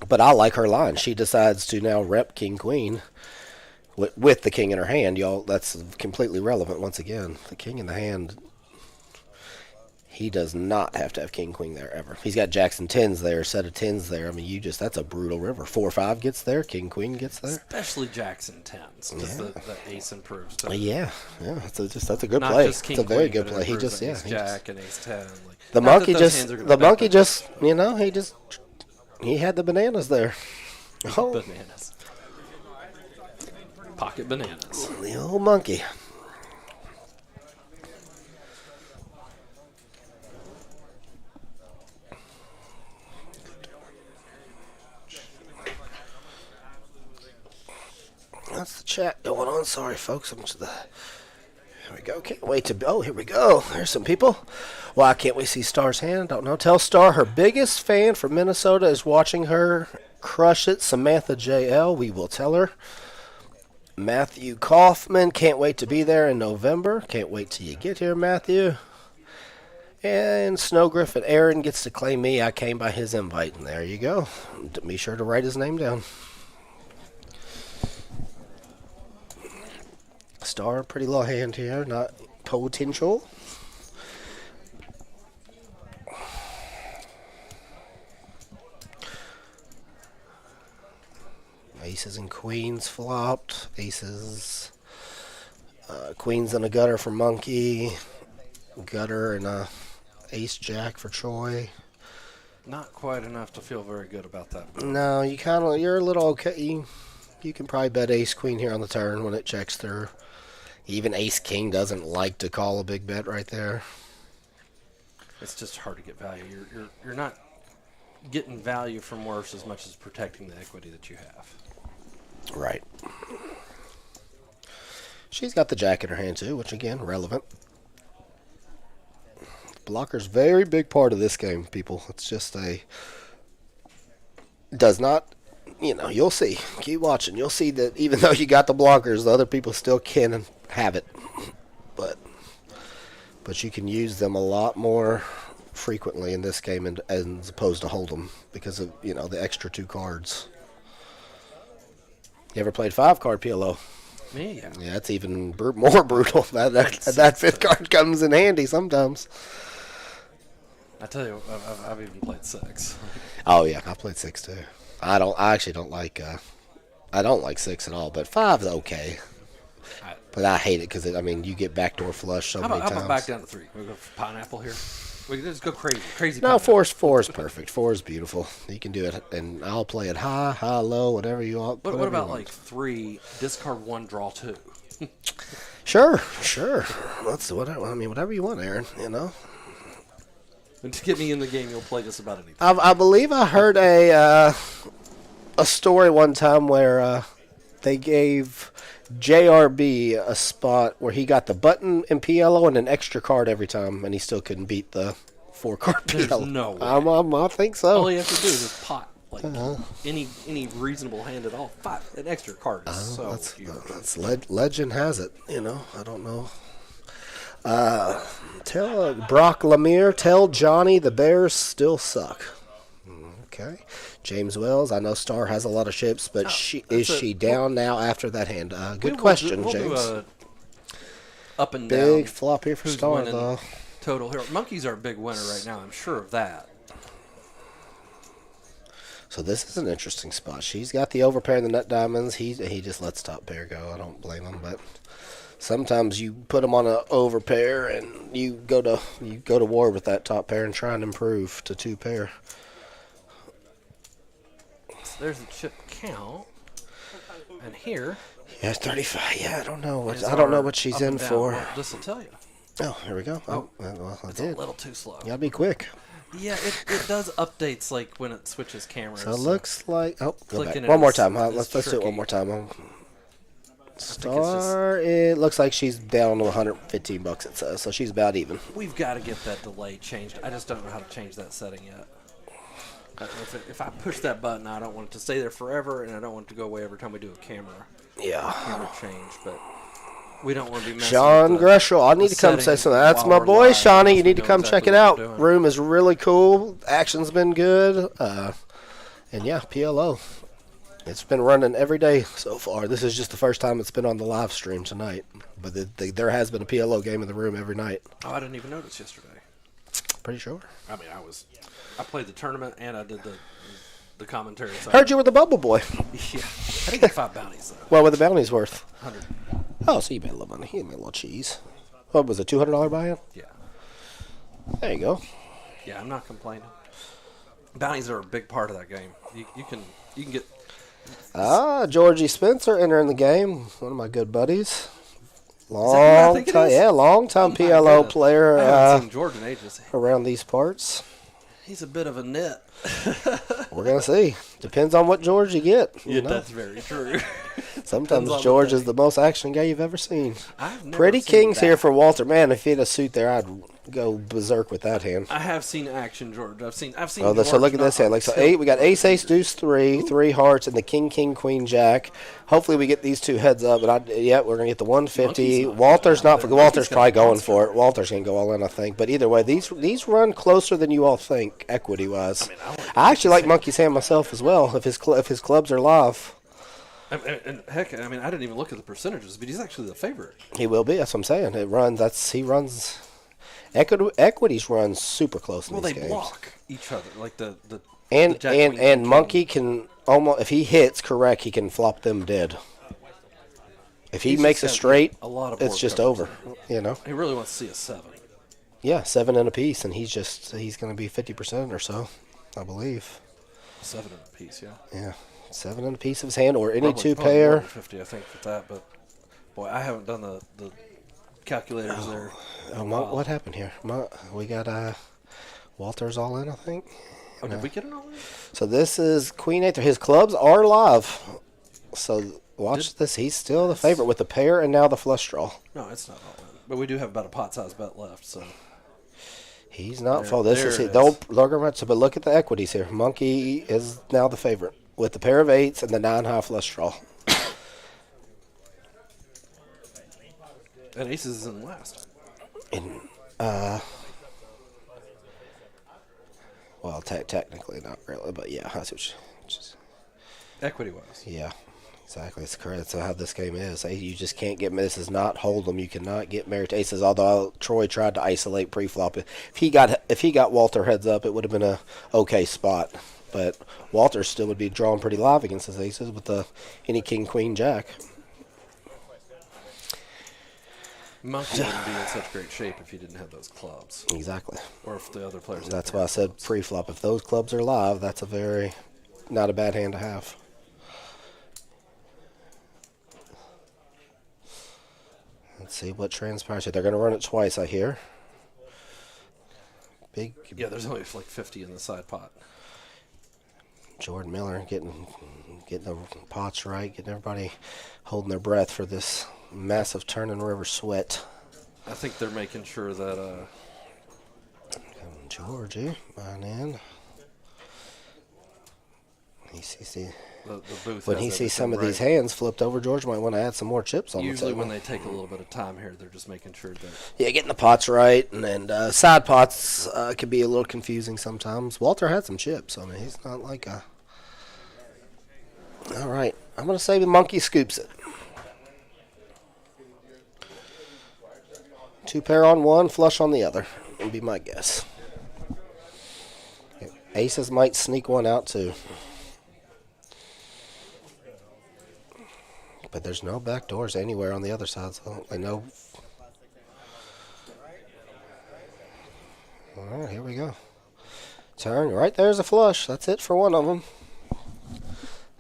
But I like her line. She decides to now rep king queen. With the king in her hand, y'all, that's completely relevant once again. The king in the hand, he does not have to have king queen there ever. He's got jacks and 10s there, set of 10s there. I mean, that's a brutal river. 4-5 gets there, king queen gets there. Especially jacks and 10s, because the ace improves. Yeah. That's a good play. It's a very good play. He just, jack and ace 10. The monkey he had the bananas there. Oh. Bananas. Pocket bananas. The old monkey. That's the chat going on. Sorry, folks. Here we go. Can't wait to. Oh, here we go. There's some people. Why can't we see Star's hand? Don't know. Tell Star her biggest fan from Minnesota is watching her crush it. Samantha JL, we will tell her. Matthew Kaufman, can't wait to be there in November. Can't wait till you get here, Matthew. And Snowgriff and Aaron gets to claim me. I came by his invite. And there you go. Be sure to write his name down. Star, pretty low hand here. Not potential. Aces and queens flopped. Aces. Queens and a gutter for Monkey. Gutter and a ace jack for Troy. Not quite enough to feel very good about that. No, you're a little okay. You can probably bet ace queen here on the turn when it checks through. Even ace king doesn't like to call a big bet right there. It's just hard to get value. You're not getting value from worse as much as protecting the equity that you have. Right. She's got the jack in her hand too, which again, relevant. Blocker's very big part of this game, people. It's just does not, you'll see. Keep watching. You'll see that even though you got the blockers, the other people still can have it. But you can use them a lot more frequently in this game as opposed to Hold'em because of, the extra 2 cards. You ever played 5-card PLO? Me, yeah. Yeah, it's even more brutal. That 5th card comes in handy sometimes. I tell you, I've even played 6. Oh yeah, I played 6 too. I actually don't like. I don't like 6 at all, but 5's okay. But I hate it because you get backdoor flush so many times. How about back down to 3? We go for pineapple here. We can just go crazy. No, 4 is perfect. 4 is beautiful. You can do it, and I'll play it high, low, whatever you want. What about like 3, discard 1, draw 2? Sure. That's whatever you want, Aaron. And to get me in the game, you'll play just about anything. I believe I heard a story one time where they gave JRB a spot where he got the button in PLO and an extra card every time, and he still couldn't beat the 4-card PLO. There's no way. I think so. All you have to do is just pot. Like any reasonable hand at all. 5, an extra card is so huge. That's legend has it. I don't know. Tell Brock Lemire, tell Johnny the Bears still suck. Okay. James Wells, I know Star has a lot of ships, but is she down now after that hand? Good question, we'll James. Do up and big down. Big flop here for Star, though. Total here. Monkeys are a big winner right now. I'm sure of that. So this is an interesting spot. She's got the overpair and the nut diamonds. He just lets top pair go. I don't blame him, but sometimes you put them on an overpair and you go to war with that top pair and try and improve to 2 pair. So there's the chip count, and here. Yeah, 35. Yeah, I don't know what she's in for. Well, this will tell you. Oh, here we go. Well, I did. A little too slow. You gotta be quick. Yeah, it does updates like when it switches cameras. So it looks like go back. One One more time. Let's do it one more time. Star, it looks like she's down to $115 it says, so she's about even. We've got to get that delay changed. I just don't know how to change that setting yet. If I push that button, I don't want it to stay there forever, and I don't want it to go away every time we do a camera change, but we don't want to be messing Sean with Greshel, I need to come say something. That's my boy, Shawnee. You need to come check it out. Room is really cool. Action's been good. And yeah, PLO. It's been running every day so far. This is just the first time it's been on the live stream tonight. But there has been a PLO game in the room every night. Oh, I didn't even notice yesterday. Pretty sure. I mean, I played the tournament and I did the commentary. So heard you were the bubble boy. Yeah. I didn't get 5 bounties, though. What were the bounties worth? 100. Oh, so you made a little money. You made a little cheese. What was it, $200 buy-in? Yeah. There you go. Yeah, I'm not complaining. Bounties are a big part of that game. You can get... Georgie Spencer entering the game. One of my good buddies. Long time PLO player. I haven't seen George in ages. Around these parts. He's a bit of a nit. We're gonna see. Depends on what George you get. You know? That's very true. Sometimes George is the most action guy you've ever seen. I've never Pretty seen kings that. here for Walter. Man, if he had a suit there, I'd go berserk with that hand. I have seen action, George. I've seen. Oh, George so look at this hand. Like so, we got ace, ace, deuce, three hearts, and the king, king, queen, jack. Hopefully, we get these two heads up. But we're gonna get the 150. Walter's not. Walter's probably going for it. Walter's gonna go all in, I think. But either way, these run closer than you all think, equity wise. I actually like Monkey's hand myself as well. If his clubs are live. And heck, I mean, I didn't even look at the percentages, but he's actually the favorite. He will be. That's what I'm saying. He runs. Equities runs super close in these games. Well, they block each other, like the and Monkey can almost, if he hits correct, he can flop them dead. If he makes a straight, it's just over. You know. He really wants to see a 7. Yeah, 7 and a piece, and he's going to be 50% or so, I believe. 7 and a piece, yeah. Yeah. 7 and a piece of his hand, or any Probably 2 pair. 50, I think, with that. But boy, I haven't done the calculators there. What happened here? We got Walter's all in, I think. Oh, did we get an all in? So this is Queen 8. His clubs are live. So watch this. He's still the favorite with the pair and now the flush draw. No, it's not all in. But we do have about a pot-sized bet left, so. He's not full. This is it. Don't look much, but look at the equities here. Monkey is now the favorite with the pair of 8s and the 9 high flush draw. And aces is in last. Well, technically not really, but yeah, that's what equity-wise. Yeah, exactly. It's correct. That's how this game is. You just can't get. This is not hold'em. You cannot get married to aces. Although Troy tried to isolate pre-flop, if he got Walter heads up, it would have been a okay spot. But Walter still would be drawn pretty live against his aces with any king, queen, jack. Monkey wouldn't be in such great shape if he didn't have those clubs. Exactly. Or if the other players. That's why I said pre-flop. If those clubs are live, that's not a bad hand to have. Let's see what transpires here. They're going to run it twice, I hear. Yeah, there's only like 50 in the side pot. Jordan Miller getting the pots right, getting everybody holding their breath for this massive turning river sweat. I think they're making sure that Georgie, mine in. The booth when he sees some of these hands flipped over, George might want to add some more chips on the table. Usually when they take a little bit of time here, they're just making sure that... Yeah, getting the pots right, and side pots can be a little confusing sometimes. Walter had some chips. I mean, he's not like a... All right, I'm going to say the Monkey scoops it. 2 pair on one, flush on the other would be my guess. Aces might sneak one out too. But there's no back doors anywhere on the other side, so I know. All right, here we go. Turn, right there's a flush. That's it for one of them.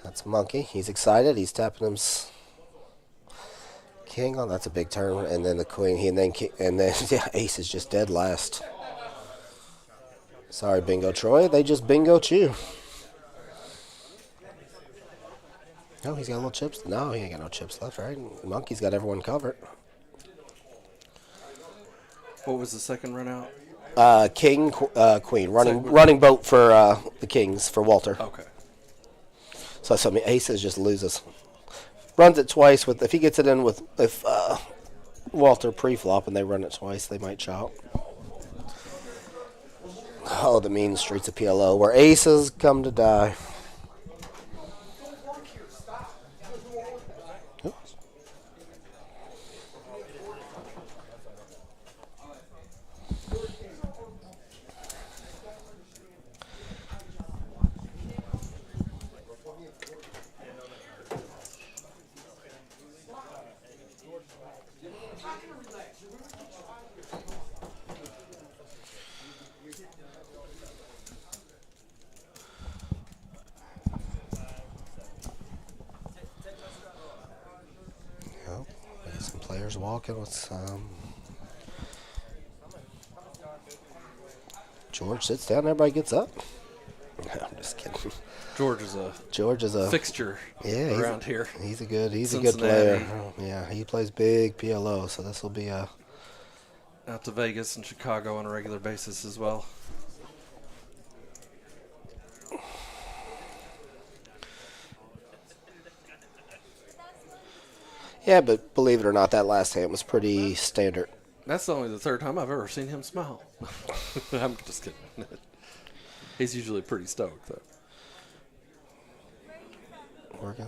That's Monkey. He's excited. He's tapping him king on. That's a big turn, and then the queen. And then yeah, ace is just dead last. Sorry, Bingo Troy. They just bingoed you. Oh, he's got little chips. No, he ain't got no chips left, right? Monkey's got everyone covered. What was the second run out? King, queen. Running boat for the kings, for Walter. Okay. So I mean, aces just loses. Runs it twice. If he gets it in with Walter pre-flop and they run it twice, they might chop. Oh, the mean streets of PLO, where aces come to die. Players walking with some. George sits down, everybody gets up. George is a fixture around here. He's a good player. Yeah, he plays big PLO, so this will be out to Vegas and Chicago on a regular basis as well. Yeah, but believe it or not, that last hand was pretty standard. That's only the third time I've ever seen him smile. I'm just kidding. He's usually pretty stoked, though. Working.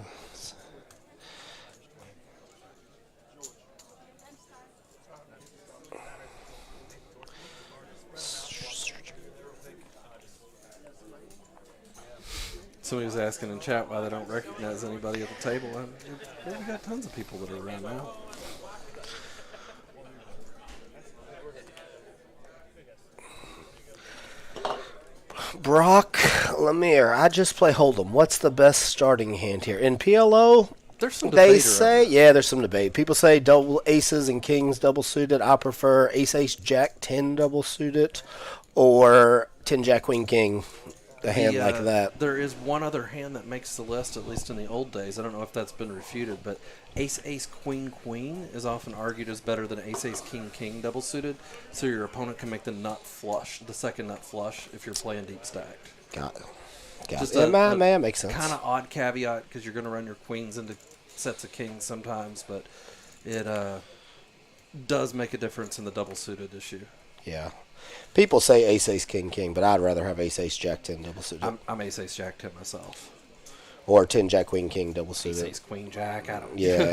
Somebody was asking in chat why they don't recognize anybody at the table. We got tons of people that are around now. Brock Lemire. I just play Hold'em. What's the best starting hand here? In PLO, there's some they say, yeah, there's some debate. People say double aces and kings double suited. I prefer ace, jack, 10 double suited, or 10, jack, queen, king. A hand like that. There is one other hand that makes the list, at least in the old days. I don't know if that's been refuted, but ace, queen, queen is often argued as better than ace, king, king double suited. So your opponent can make the nut flush, the second nut flush, if you're playing deep stacked. Got it. Just a makes sense. Kind of odd caveat because you're going to run your queens into sets of kings sometimes, but it does make a difference in the double suited issue. Yeah. People say ace, king, king, but I'd rather have ace, jack, 10 double suited. I'm ace, jack, 10 myself. Or 10, jack, queen, king double suited. Ace, queen, jack, I don't know. Yeah,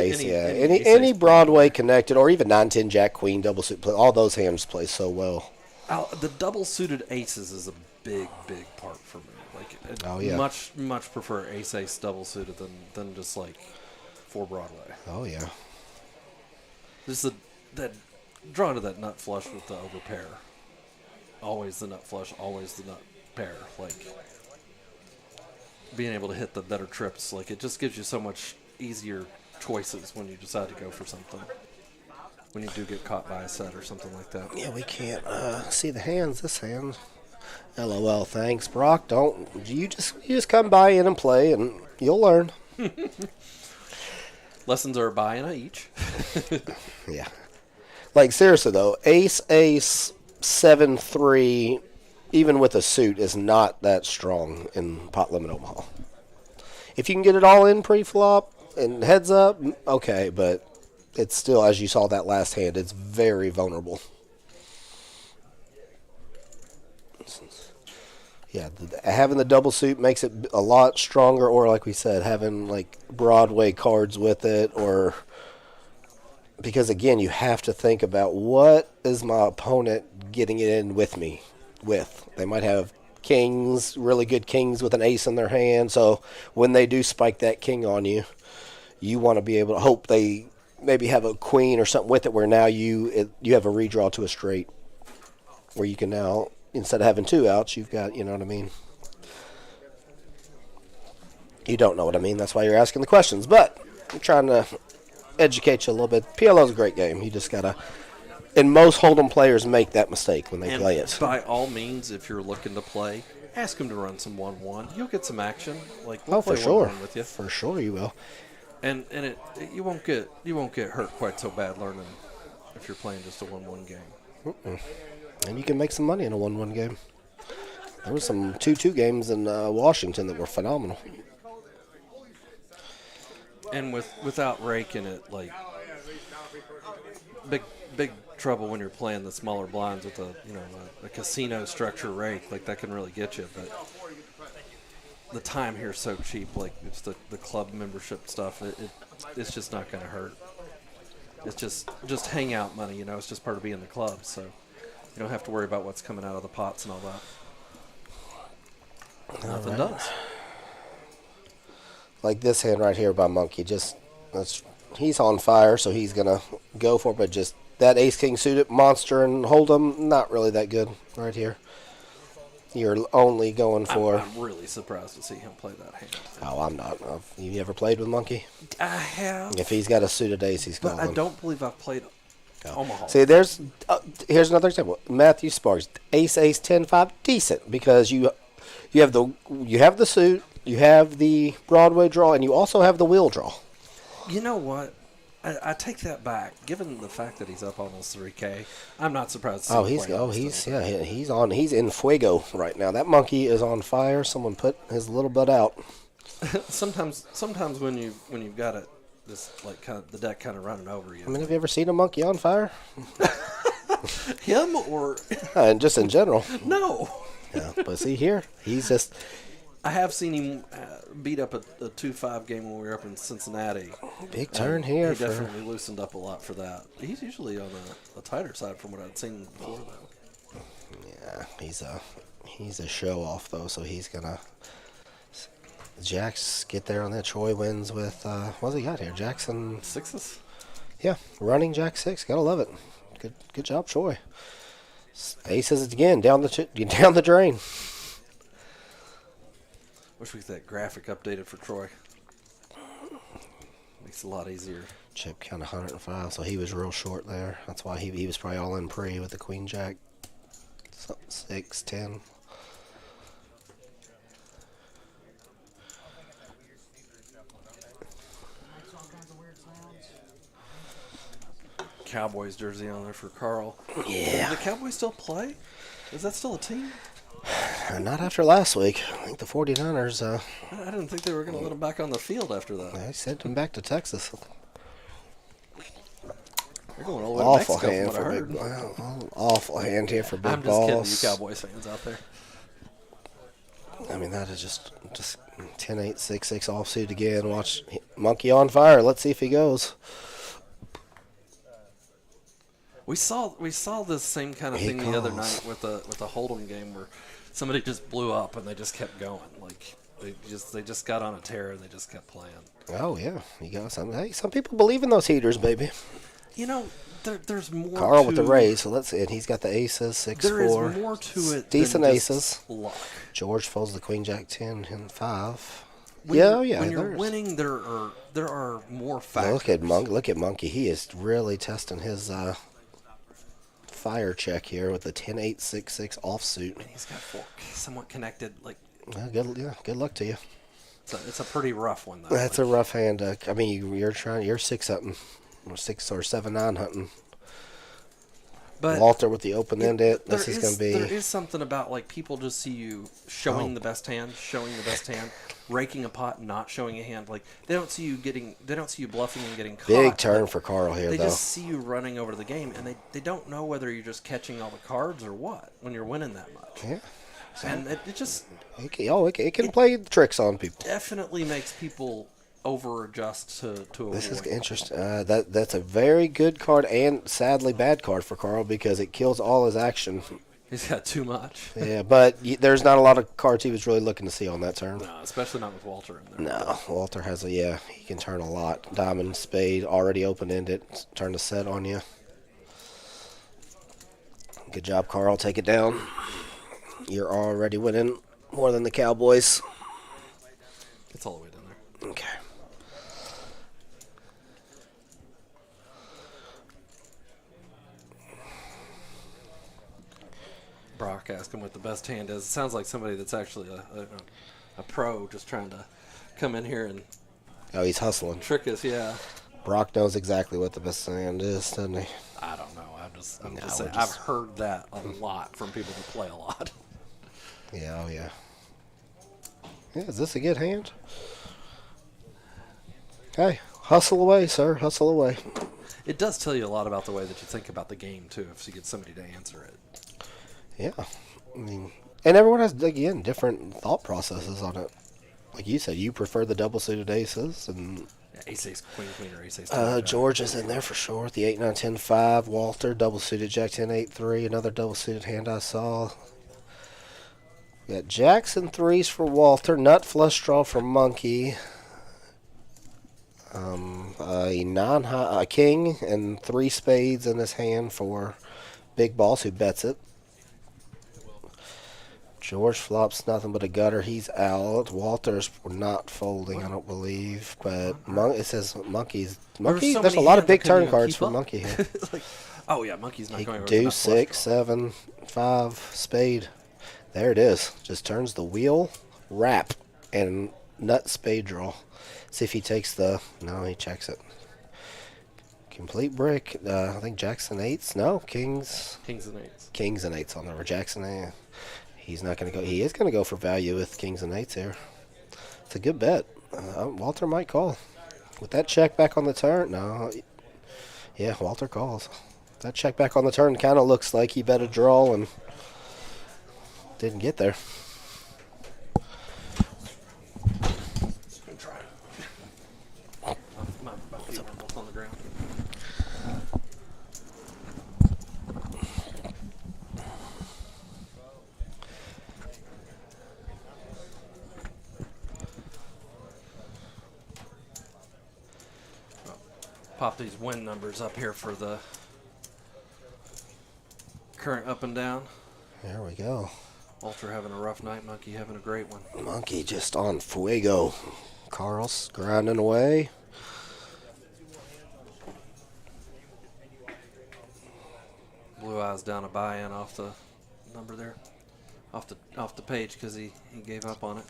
any Broadway connected, or even 9, 10, jack, queen double suited. All those hands play so well. The double suited aces is a big part for me. Much prefer ace double suited than just like 4 Broadway. Oh yeah. Just that drawn to that nut flush with the overpair. Always the nut flush, always the nut pair. Like being able to hit the better trips, like it just gives you so much easier choices when you decide to go for something. When you do get caught by a set or something like that. Yeah, we can't see the hands. This hand. LOL. Thanks, Brock. Don't you just come by in and play, and you'll learn. Lessons are a buy and a each. Yeah. Like seriously though, ace 7-3, even with a suit, is not that strong in pot limit Omaha. If you can get it all in pre-flop and heads up, okay, but it's still, as you saw that last hand, it's very vulnerable. Yeah, having the double suit makes it a lot stronger, or like we said, having like Broadway cards with it, or because again, you have to think about what is my opponent getting it in with me with. They might have kings, really good kings with an ace in their hand, so when they do spike that king on you, you want to be able to hope they maybe have a queen or something with it, where now you have a redraw to a straight, where you can now, instead of having 2 outs, you've got, you know what I mean? You don't know what I mean. That's why you're asking the questions. But I'm trying to educate you a little bit. PLO's a great game. You just got to, and most Hold'em players make that mistake when they play it. By all means, if you're looking to play, ask them to run some 1-1. You'll get some action. We'll for sure. With you. For sure you will. And you won't get hurt quite so bad learning if you're playing just a 1-1 game. Mm-mm. And you can make some money in a 1-1 game. There were some 2-2 games in Washington that were phenomenal. And without raking it, like big trouble when you're playing the smaller blinds with a casino structure rake. Like that can really get you. But the time here is so cheap. Like it's the club membership stuff. It's just not going to hurt. It's just hangout money. It's just part of being the club. So. You don't have to worry about what's coming out of the pots and all that. Nothing does. Like this hand right here by Monkey, he's on fire, so he's gonna go for it. But just that ace king suited monster and Hold'em, not really that good right here. You're only going for. I'm really surprised to see him play that hand. Oh, I'm not. You ever played with Monkey? I have. If he's got a suited ace, he's calling. But I don't believe I've played Omaha. See, here's another example. Matthew Sparks, ace 10-5, decent, because you have the suit, You have the Broadway draw, and you also have the wheel draw. You know what? I take that back. Given the fact that he's up almost 3K, I'm not surprised. To see He's in fuego right now. That monkey is on fire. Someone put his little butt out. sometimes when you've got it, this like kind of the deck kind of running over you. I mean, have you ever seen a monkey on fire? Him or and just in general? No. Yeah, but see here, he's just. I have seen him beat up a 2-5 game when we were up in Cincinnati. Big turn here. He definitely loosened up a lot for that. He's usually on a tighter side from what I'd seen before, though. Yeah, he's a show off though, so he's gonna. Jacks get there on that. Troy wins with what's he got here? Jackson sixes. Yeah, running Jack 6. Gotta love it. Good job, Troy. Aces it again down the drain. Wish we could get that graphic updated for Troy. Makes it a lot easier. Chip count 105, so he was real short there. That's why he was probably all in pre with the Queen Jack. 6, 10. Cowboys jersey on there for Carl. Yeah. Do the Cowboys still play? Is that still a team? Not after last week. I think the 49ers. I didn't think they were going to let him back on the field after that. They sent him back to Texas. They're going all the way to Mexico, hand for big. Awful hand here for Big I'm Balls. just kidding, you Cowboys fans out there. I mean, that is just 10-8, 6-6 offsuit again. Watch Monkey on fire. Let's see if he goes. We saw this same kind of thing the other night with a Hold'em game where somebody just blew up and they just kept going. Like they just got on a tear and they just kept playing. Oh yeah, you got some. Hey, some people believe in those heaters, baby. You know, there's more. Carl with the raise, so let's see. And he's got the aces 6-4. There is more to it. Decent than aces. Luck. George folds the Queen Jack 10 and 5. When When you're winning, there are more factors. Look at Monkey. He is really testing his fire check here with the 10-8, 6-6 offsuit. And he's got fork somewhat connected. Like good luck to you. It's a pretty rough one though. That's a rough hand. I mean, you're 6 hunting, or 6 or 7-9 hunting. But Walter with the open end. This is going to be. There is something about like people just see you showing the best hand, raking a pot, not showing a hand. Like they don't see you bluffing and getting caught. Big turn for Carl here. They just see you running over to the game, and they don't know whether you're just catching all the cards or what when you're winning that much. Yeah. And it just it can play tricks on people. Definitely makes people over-adjust to avoid. This is interesting. That's a very good card and sadly bad card for Carl because it kills all his action. He's got too much. Yeah, but there's not a lot of cards he was really looking to see on that turn. No, especially not with Walter in there. No, Walter has he can turn a lot. Diamond, spade, already open-ended, turn the set on you. Good job, Carl. Take it down. You're already winning more than the Cowboys. It's all the way down there. Okay. Brock asking what the best hand is. It sounds like somebody that's actually a pro just trying to come in here and he's hustling. Trick us, yeah. Brock knows exactly what the best hand is, doesn't he? I don't know. I'm just saying. I've heard that a lot from people who play a lot. Yeah, oh yeah. Yeah, is this a good hand? Hey, hustle away, sir. Hustle away. It does tell you a lot about the way that you think about the game, too, if you get somebody to answer it. Yeah. I mean, and everyone has, again, different thought processes on it. Like you said, you prefer the double-suited aces. And ace, queen, or ace, George is in there for sure. The 8, 9, 10, 5. Walter, double-suited Jack 10, 8, 3. Another double-suited hand I saw. We got jacks and 3s for Walter. Nut flush draw for Monkey. A king and 3 spades in his hand for Big Boss, who bets it. George flops nothing but a gutter. He's out. Walter's not folding, I don't believe. But it says Monkey's. There's a lot of big turn cards for Monkey here. Oh, yeah, Monkey's not going over. Deuce, 6, 7, 5, spade. There it is. Just turns the wheel, wrap, and nut spade draw. See if he takes the. No, he checks it. Complete brick. I think Jackson eights. No, kings. Kings and eights. Kings and eights on the Jackson. He's not going to go. He is going to go for value with kings and eights here. It's a good bet. Walter might call. With that check back on the turn. No. Yeah, Walter calls. That check back on the turn kind of looks like he bet a draw and didn't get there. My feet are both on the ground. Pop these win numbers up here for the current up and down. There we go. Walter having a rough night. Monkey having a great one. Monkey just on fuego. Carl's grinding away. Blue Eyes down a buy-in off the number there, off the page because he gave up on it.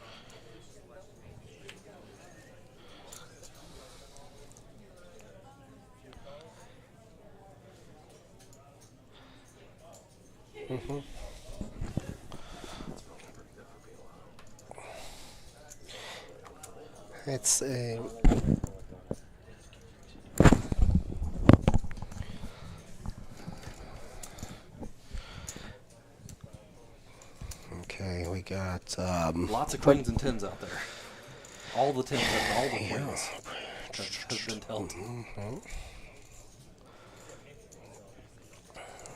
Mm-hmm. It's a. Okay, we got lots of queens and tens out there. All the tens and all the queens have been dealt.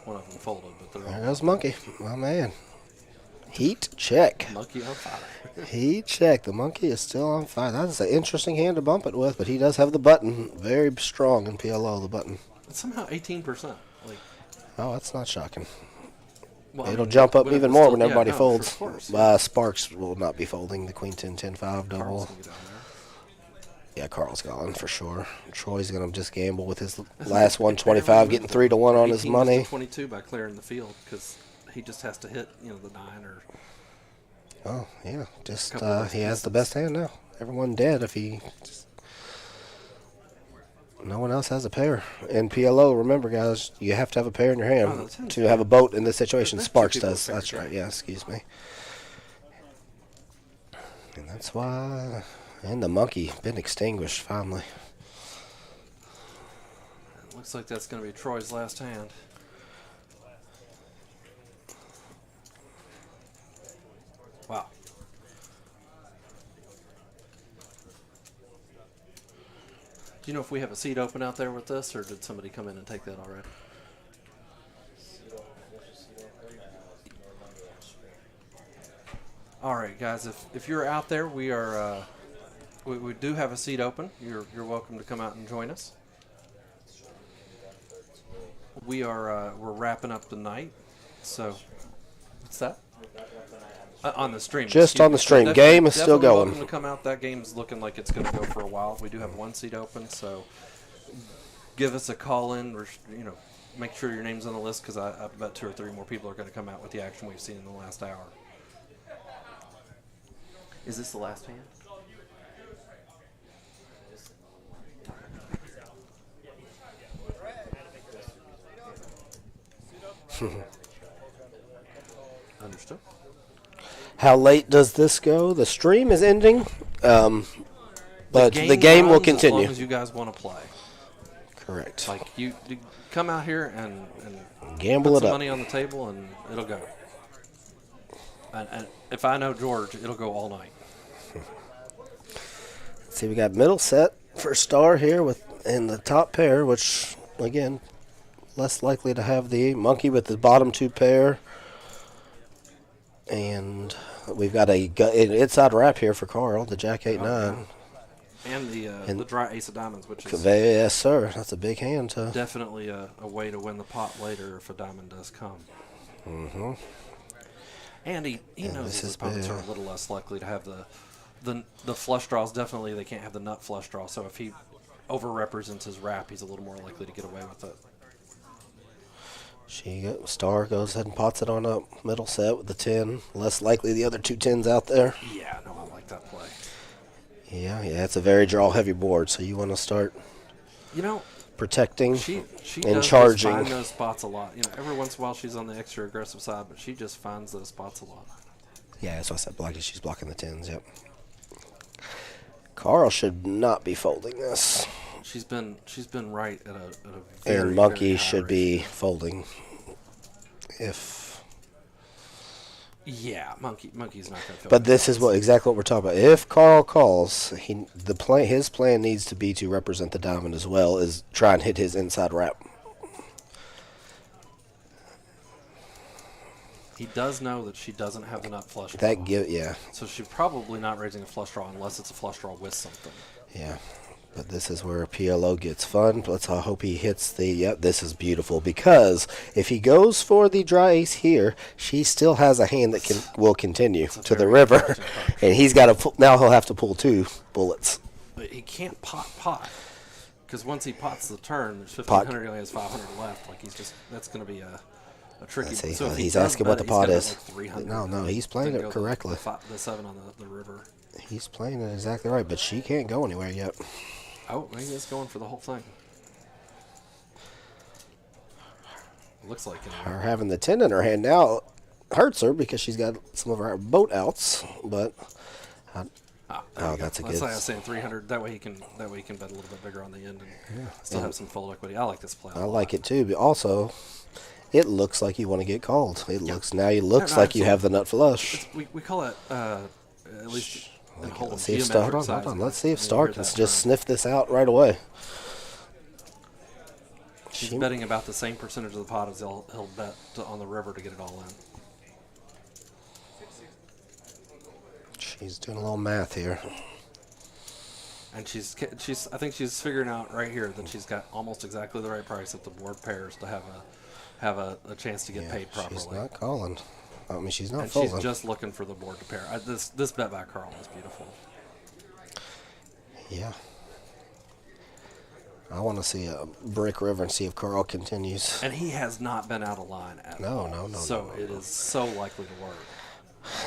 One of them folded, but they're all. There goes Monkey, my man. Heat check. Monkey on fire. Heat check. The Monkey is still on fire. That's an interesting hand to bump it with, but he does have the button very strong in PLO. The button. It's somehow 18%. Like. Oh, that's not shocking. Well, It'll jump up even more when everybody folds. Of course, yeah. Sparks will not be folding the queen 10, 10, 5 double. Yeah, Carl's gone for sure. Troy's going to just gamble with his last 125, getting 3-1 on his money. 22 by clearing the field because he just has to hit, the 9 or. Oh yeah, just he has the best hand now. Everyone dead if he. No one else has a pair. In PLO, remember guys, you have to have a pair in your hand to have a boat in this situation. Sparks does. That's right. Yeah, excuse me. And that's why. And the Monkey been extinguished finally. It looks like that's going to be Troy's last hand. Wow. Do you know if we have a seat open out there with this, or did somebody come in and take that already? All right, guys. If you're out there, we are. We do have a seat open. You're welcome to come out and join us. We're wrapping up the night. So, what's that? On the stream. Just on the stream. So game is still going. Welcome to come out. That game's looking like it's going to go for a while. We do have one seat open, so give us a call in. Or, make sure your name's on the list because I bet 2 or 3 more people are going to come out with the action we've seen in the last hour. Is this the last hand? Understood. How late does this go? The stream is ending, but the game will continue. As long as you guys want to play. Correct. Like you come out here and gamble put it some up. money on the table and it'll go. And if I know George, it'll go all night. Let's see, we got middle set for Star here in the top pair, which again less likely to have the Monkey with the bottom 2 pair. And we've got an inside wrap here for Carl, the Jack 8-9. And the dry ace of diamonds, which is yes, sir. That's a big hand, too. Definitely a way to win the pot later if a diamond does come. Mm-hmm. And he knows his opponents are a little less likely to have the flush draws. Definitely, they can't have the nut flush draw. So if he over-represents his wrap, he's a little more likely to get away with it. Star goes ahead and pots it on up middle set with the 10. Less likely the other 2 10s out there. Yeah, no, I like that play. Yeah, it's a very draw-heavy board, so you want to start protecting she and does charging. find those spots a lot. Every once in a while she's on the extra aggressive side, but she just finds those spots a lot. Yeah, that's why I said blocking. She's blocking the 10s, yep. Carl should not be folding this. She's been right at a very, and Monkey very high should rate. be folding. Yeah, Monkey's not going to. But this is exactly what we're talking about. If Carl calls, his plan needs to be to represent the diamond as well as try and hit his inside wrap. He does know that she doesn't have the nut flush draw. So she's probably not raising a flush draw unless it's a flush draw with something. Yeah. But this is where PLO gets fun. Let's hope he hits the... Yep, this is beautiful. Because if he goes for the dry ace here, she still has a hand that will continue to the river. And he's got to... Now he'll have to pull 2 bullets. But he can't pot. Because once he pots the turn, there's 1,500, he only has 500 left. Like, that's going to be a tricky... So he's asking what the pot is. Like no, he's playing it correctly. The 7 on the river. He's playing it exactly right, but she can't go anywhere yet. Oh, maybe it's going for the whole thing. Looks like it. Her having the 10 in her hand now hurts her because she's got some of her boat outs, but that's a good. That's like I was saying, 300. That way he can bet a little bit bigger on the end and still have some fold equity. I like this play. I like it too, but also it looks like you want to get called. It looks like you have the nut flush. We call it at least. Let's see if Star. Hold on. Let's see if Star can just sniff this out right away. She's betting about the same percentage of the pot as he'll bet on the river to get it all in. She's doing a little math here. And I think she's figuring out right here that she's got almost exactly the right price at the board pairs to have a chance to get paid properly. She's not calling. I mean, she's not and folding. She's just looking for the board to pair. This bet by Carl is beautiful. Yeah. I want to see a brick river and see if Carl continues. And he has not been out of line at all. No. So it is so likely to work.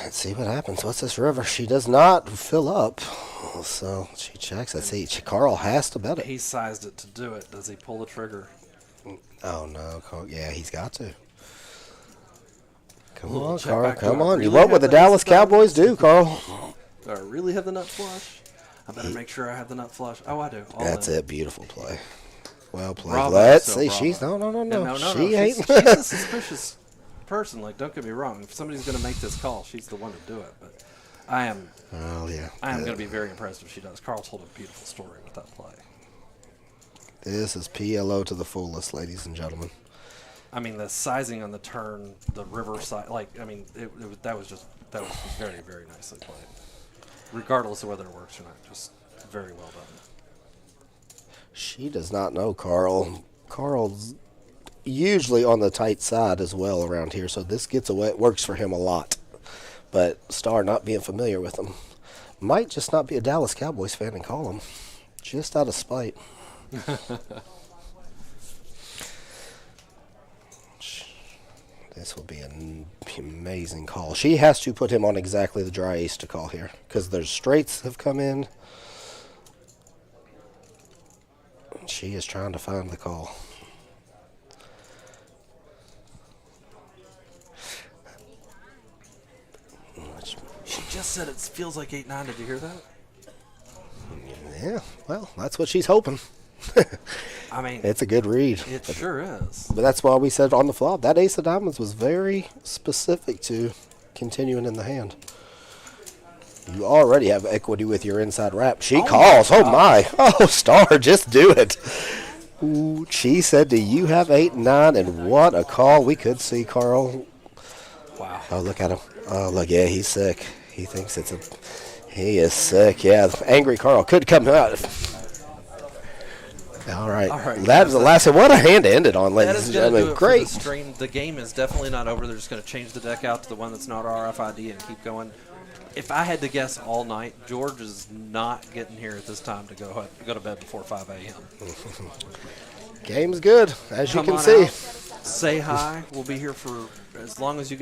Let's see what happens. What's this river? She does not fill up. So she checks. Let's see. Carl has to bet it. He sized it to do it. Does he pull the trigger? Oh, no. Yeah, he's got to. Come on, Carl. Come on. You what would the Dallas Cowboys do, Carl? Do I really have the nut flush? I better make sure I have the nut flush. Oh, I do. That's it. Beautiful play. Well played. Bravo, Let's so see. bravo. She's no. She ain't. She's a suspicious person. Like, don't get me wrong. If somebody's going to make this call, she's the one to do it. But I am. Oh yeah. I am going to be very impressed if she does. Carl told a beautiful story with that play. This is PLO to the fullest, ladies and gentlemen. I mean, the sizing on the turn, the river side, that was very, very nicely played. Regardless of whether it works or not, just very well done. She does not know Carl. Carl's usually on the tight side as well around here, so this gets away. It works for him a lot. But Star not being familiar with him might just not be a Dallas Cowboys fan and call him just out of spite. This will be an amazing call. She has to put him on exactly the dry ace to call here because there's straights have come in. She is trying to find the call. She just said it feels like 8-9. Did you hear that? Yeah, well, that's what she's hoping. I mean, it's a good read. It sure is. But that's why we said on the flop, that ace of diamonds was very specific to continuing in the hand. You already have equity with your inside wrap. She calls. Oh, my. Oh, Star, just do it. Ooh, she said, do you have 8-9? And what a call. We could see Carl. Wow. Oh, look at him. Oh, look, yeah, he's sick. He thinks it's a... He is sick, yeah. Angry Carl could come out. All right. That is the last. What a hand to end it on, ladies and gentlemen. Great. The stream. The game is definitely not over. They're just going to change the deck out to the one that's not RFID and keep going. If I had to guess all night, George is not getting here at this time to go to bed before 5 a.m. Game's good, as you can see. Say hi. We'll be here for as long as you guys.